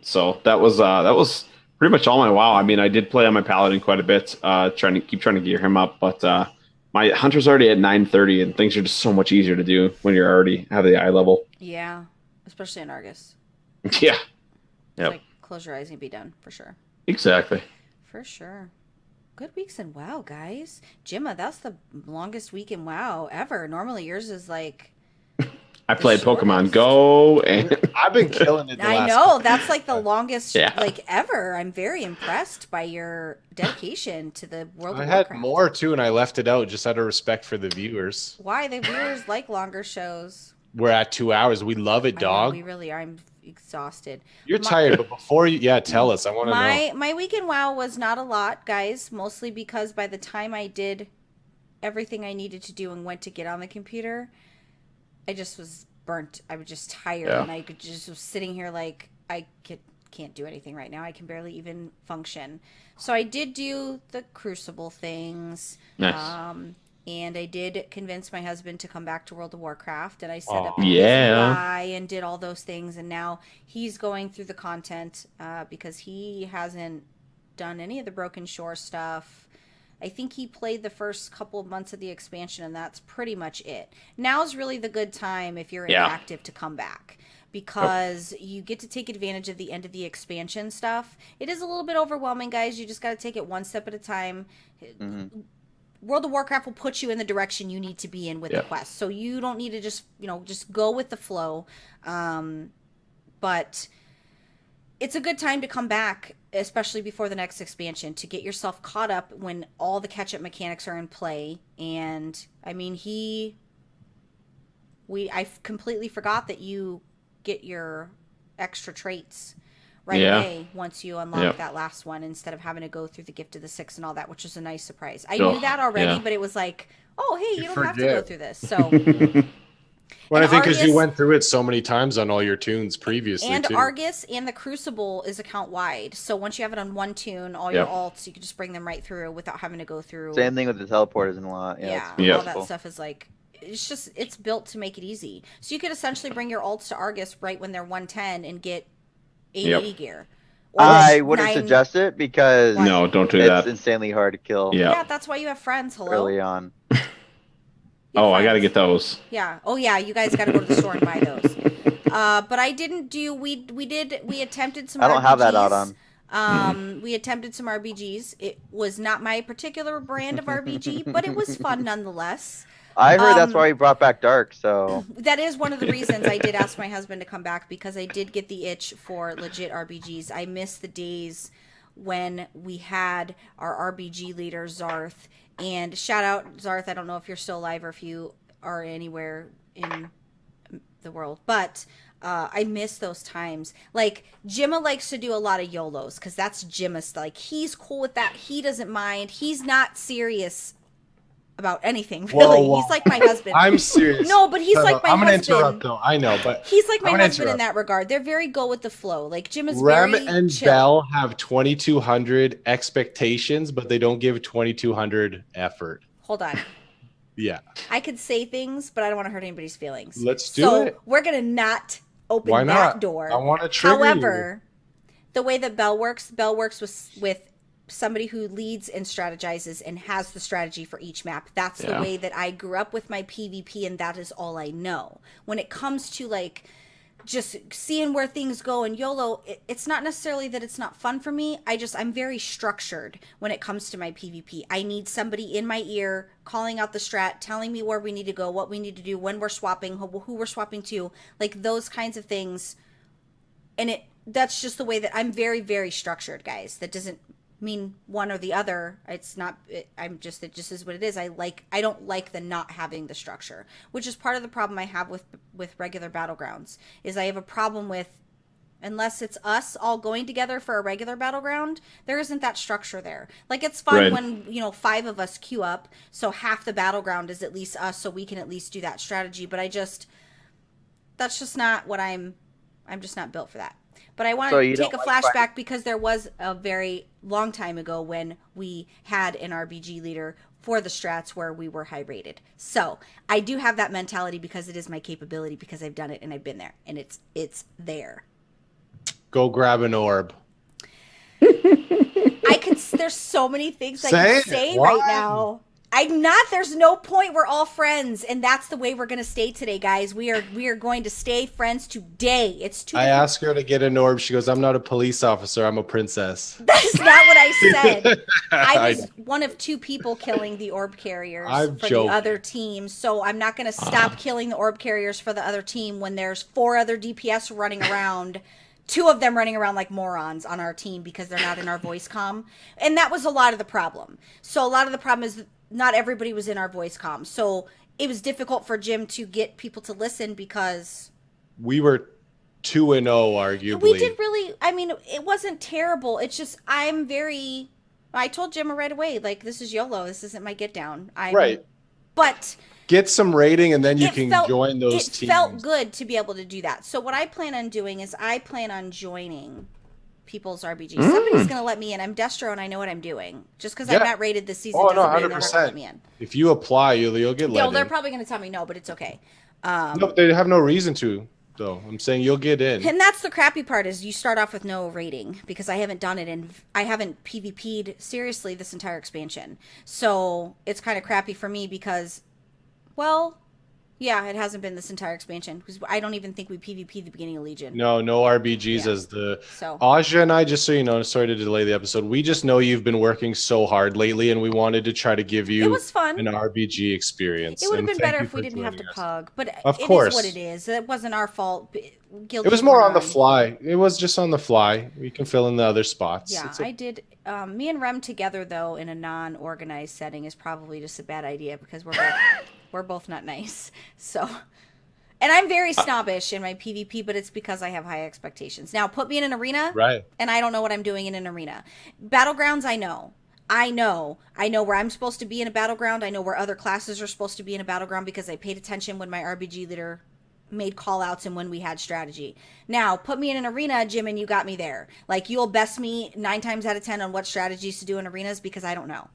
So that was pretty much all my WoW. I mean, I did play on my Paladin quite a bit, trying to gear him up. But my Hunter's already at 930, and things are just so much easier to do when you're already have the eye level. Yeah, especially in Argus. Yeah. It's Yep. like close your eyes and be done for sure. Exactly. For sure. Good weeks in WoW, guys. Jimma, that's the longest week in WoW ever. Normally yours is like I played shortest. Pokemon Go, and I've been killing it. I know that's like the longest Yeah. like ever. I'm very impressed by your dedication to the World I of had Warcraft. more too, and I left it out just out of respect for the viewers. Why the viewers like longer shows? We're at 2 hours. We love it, I know, dog. we really are. I'm exhausted. You're tired, but before you, tell us. I want to know. My week in WoW was not a lot, guys. Mostly because by the time I did everything I needed to do and went to get on the computer, I just was burnt. I was just tired, Yeah. and I could just was sitting here like can't do anything right now. I can barely even function. So I did do the Crucible things. Nice. And I did convince my husband to come back to World of Warcraft, and I set up Aw. his Yeah. UI and did all those things, and now he's going through the content because he hasn't done any of the Broken Shore stuff. I think he played the first couple of months of the expansion, and that's pretty much it. Now's really the good time if you're Yeah. inactive to come back, because you get to take advantage of the end of the expansion stuff. It is a little bit overwhelming, guys. You just got to take it one step at a time. World of Warcraft will put you in the direction you need to be in with the quest. So you don't need to just go with the flow. But it's a good time to come back, especially before the next expansion, to get yourself caught up when all the catch-up mechanics are in play. And I mean, I completely forgot that you get your extra traits right away once you unlock that last one, instead of having to go through the Gift of the Six and all that, which is a nice surprise. I knew that already, but it was like, oh, hey, you don't have to go through this. So, Well, I think because you Argus- went through it so many times on all your tunes previously, and too. Argus and the Crucible is account wide. So once you have it on one tune, all your alts, you can just bring them right through without having to go through. Same thing with the teleporters and whatnot. Yeah, it's all that cool. stuff is like, it's built to make it easy. So you could essentially bring your alts to Argus right when they're 110 and get 880 gear. Or I wouldn't 9 suggest it because No, don't do it's that. insanely hard to kill Yeah, that's why you have friends. Hello. early on. You have Oh, I got to friends. get those. Yeah. Oh, yeah. You guys got to go to the store and buy those. But I didn't do. We attempted some. I don't have that out RPGs. on. We attempted some RBGs. It was not my particular brand of RBG, but it was fun nonetheless. I heard that's why we brought back Dark. So That is one of the reasons I did ask my husband to come back, because I did get the itch for legit RBGs. I miss the days when we had our RBG leader, Zarth. And shout out, Zarth. I don't know if you're still alive or if you are anywhere in the world, but I miss those times. Like, Jimma likes to do a lot of YOLOs, because that's Jimma's. Like, he's cool with that. He doesn't mind. He's not serious about anything, really. Whoa. He's like my husband. I'm serious. No, but he's No, like my I'm gonna husband. interrupt, though. I know, but He's like my I'm gonna husband in interrupt. that regard. They're very go with the flow. Like, Jim is Rem very and chill. Bell have 2,200 expectations, but they don't give 2,200 effort. Hold on. Yeah. I could say things, but I don't want to hurt anybody's feelings. Let's do so it. we're gonna not open Why that not? door. I want to trigger However, the way that Bell works with somebody who leads and strategizes and has the strategy for each map. That's the way that I grew up with my PvP, and that is all I know. When it comes to like just seeing where things go. And YOLO, it's not necessarily that it's not fun for me. I'm very structured when it comes to my PvP. I need somebody in my ear calling out the strat, telling me where we need to go, what we need to do, when we're swapping, who we're swapping to, like those kinds of things. And that's just the way that I'm very, very structured, guys. That doesn't mean one or the other. It just is what it is. I don't like the not having the structure, which is part of the problem I have with regular Battlegrounds, is I have a problem with, unless it's us all going together for a regular Battleground, there isn't that structure there. Like, it's fun when, 5 of us queue up, so half the Battleground is at least us, so we can at least do that strategy. But that's just not what I'm just not built for that. But I want to take a flashback because there was a very long time ago when we had an RBG leader for the strats where we were high rated. So I do have that mentality because it is my capability, because I've done it and I've been there, and it's there. Go grab an orb. There's so many things I can say right now. I'm not. There's no point. We're all friends, and that's the way we're going to stay today, guys. We are going to stay friends today. It's too. I asked her to get an orb. She goes, "I'm not a police officer. I'm a princess." That's not what I said. I was one of 2 people killing the orb carriers the other team, so I'm not going to stop killing the orb carriers for the other team when there's 4 other DPS running around. 2 of them running around like morons on our team because they're not in our voice comm. And that was a lot of the problem. So a lot of the problem is not everybody was in our voice comm. So it was difficult for Jim to get people to listen because we were 2-0, arguably. We did really, it wasn't terrible. It's just, I told Jim right away, like, this is YOLO. This isn't my get down. Right. But get some rating and then you can join those teams. It felt good to be able to do that. So what I plan on doing is I plan on joining people's RBG. Somebody's going to let me in. I'm Destro and I know what I'm doing. Just because I'm not rated this season doesn't mean they're going to let me in. If you apply, you'll get let in. They're probably going to tell me no, but it's okay. No, they have no reason to, though. I'm saying you'll get in. And that's the crappy part, is you start off with no rating, because I haven't done it, and I haven't PvP'd seriously this entire expansion. So it's kind of crappy for me because, well, yeah, it hasn't been this entire expansion, because I don't even think we PvP'd the beginning of Legion. No RBGs as the... Aja and I, just so you know, sorry to delay the episode, we just know you've been working so hard lately, and we wanted to try to give you an RBG experience. It would have been better if we didn't have to pug, but of course. Is what it is. It wasn't our fault. It was more on the fly. It was just on the fly. We can fill in the other spots. Yeah, I did. Me and Rem together, though, in a non-organized setting is probably just a bad idea, because we're both not nice. So, and I'm very snobbish in my PvP, but it's because I have high expectations. Now, put me in an arena, right? And I don't know what I'm doing in an arena. Battlegrounds, I know where I'm supposed to be in a battleground. I know where other classes are supposed to be in a battleground, because I paid attention when my RBG leader made call outs and when we had strategy. Now, put me in an arena, Jim, and you got me there. Like, you'll best me 9 times out of 10 on what strategies to do in arenas, because I don't know.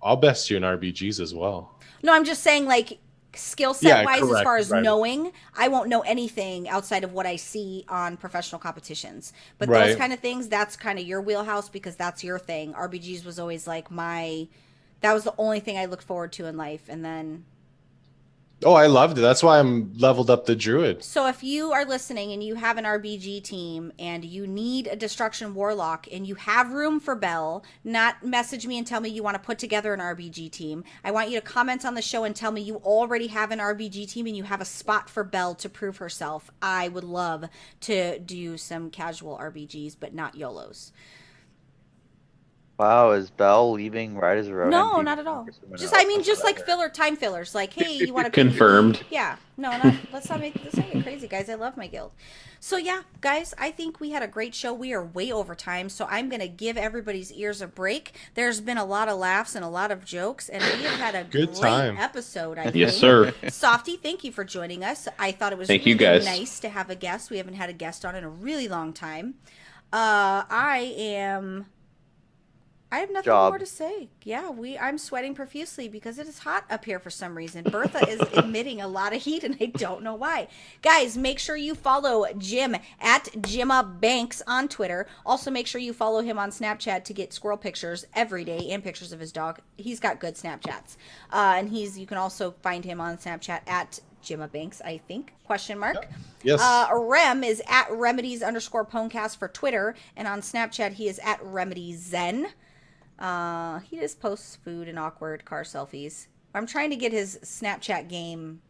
I'll best you in RBGs as well. No, I'm just saying, like, skill set wise, as far as knowing, I won't know anything outside of what I see on professional competitions. But those kind of things, that's kind of your wheelhouse, because that's your thing. RBGs was always like that was the only thing I looked forward to in life. And then... Oh, I loved it. That's why I'm leveled up the Druid. So if you are listening and you have an RBG team and you need a Destruction Warlock and you have room for Belle, not message me and tell me you want to put together an RBG team. I want you to comment on the show and tell me you already have an RBG team and you have a spot for Belle to prove herself. I would love to do some casual RBGs, but not YOLOs. Wow, is Belle leaving right as a road? No, not at all. Just like time fillers. Like, hey, you want to confirmed? Yeah. No, let's not get crazy, guys. I love my guild. So yeah, guys, I think we had a great show. We are way over time, so I'm gonna give everybody's ears a break. There's been a lot of laughs and a lot of jokes, and we have had a great episode. I think. Yes, sir. Sawfty, thank you for joining us. I thought it was you guys. Nice to have a guest. We haven't had a guest on in a really long time. I have nothing more to say. Yeah, I'm sweating profusely because it is hot up here for some reason. Bertha is emitting a lot of heat, and I don't know why. Guys, make sure you follow Jim at Jimma Banks on Twitter. Also, make sure you follow him on Snapchat to get squirrel pictures every day and pictures of his dog. He's got good Snapchats. And you can also find him on Snapchat at Gemma Banks, I think, question mark. Yes. Rem is at remedies_PWNCAST for Twitter, and on Snapchat he is at remedieszen. He just posts food and awkward car selfies. I'm trying to get his Snapchat game.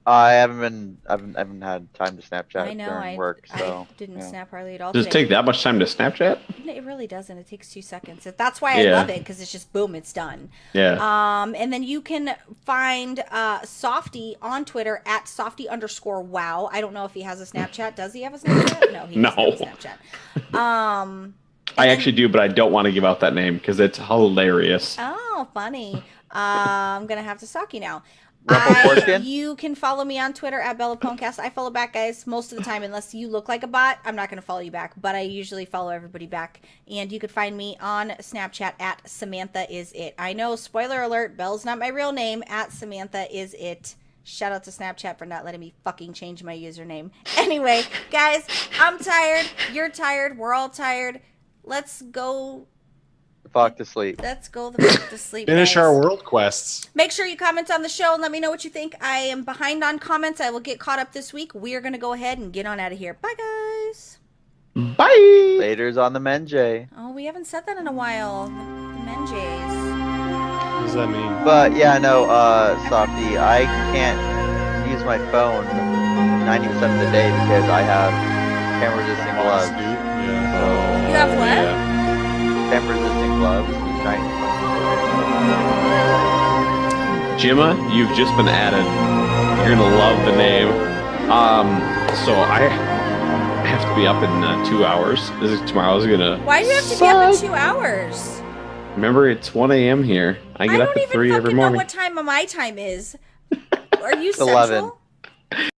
I haven't had time to Snapchat I know, during work, so I didn't snap hardly at all. Does it today. take that much time to Snapchat? It really doesn't. It takes 2 seconds. That's why I love it, because it's just boom, it's done. Yeah. And then you can find Sawfty on Twitter at Sawfty_wow. I don't know if he has a Snapchat. Does he have a Snapchat? No, he doesn't have a Snapchat. I actually do, but I don't want to give out that name because it's hilarious. Oh, funny. I'm gonna have to stalk you now. You can follow me on Twitter at BellaPWNCAST. I follow back, guys, most of the time, unless you look like a bot. I'm not going to follow you back, but I usually follow everybody back. And you could find me on Snapchat at SamanthaIsIt. I know, spoiler alert, Belle's not my real name, at SamanthaIsIt. Shout out to Snapchat for not letting me fucking change my username. Anyway, guys, I'm tired. You're tired. We're all tired. Let's go. Fuck to sleep. Let's go the fuck to sleep. Finish guys. our world quests. Make sure you comment on the show and let me know what you think. I am behind on comments. I will get caught up this week. We are going to go ahead and get on out of here. Bye, guys. Bye. Later's on the Menjay. Oh, we haven't said that in a while. The Menjays. What does that mean? But yeah, no, Sawfty, I can't use my phone 90% of the day because I have camera-resistant gloves. Yeah. You have what? Yeah. Camera-resistant gloves. Gemma, you've just been added. You're gonna love the name. So I have to be up in 2 hours. This is tomorrow's gonna. Why do you have to be up in 2 hours? Remember, it's 1 a.m. here. I get up at 3 every I don't even fucking know morning. what time my time is. Are you 11. central?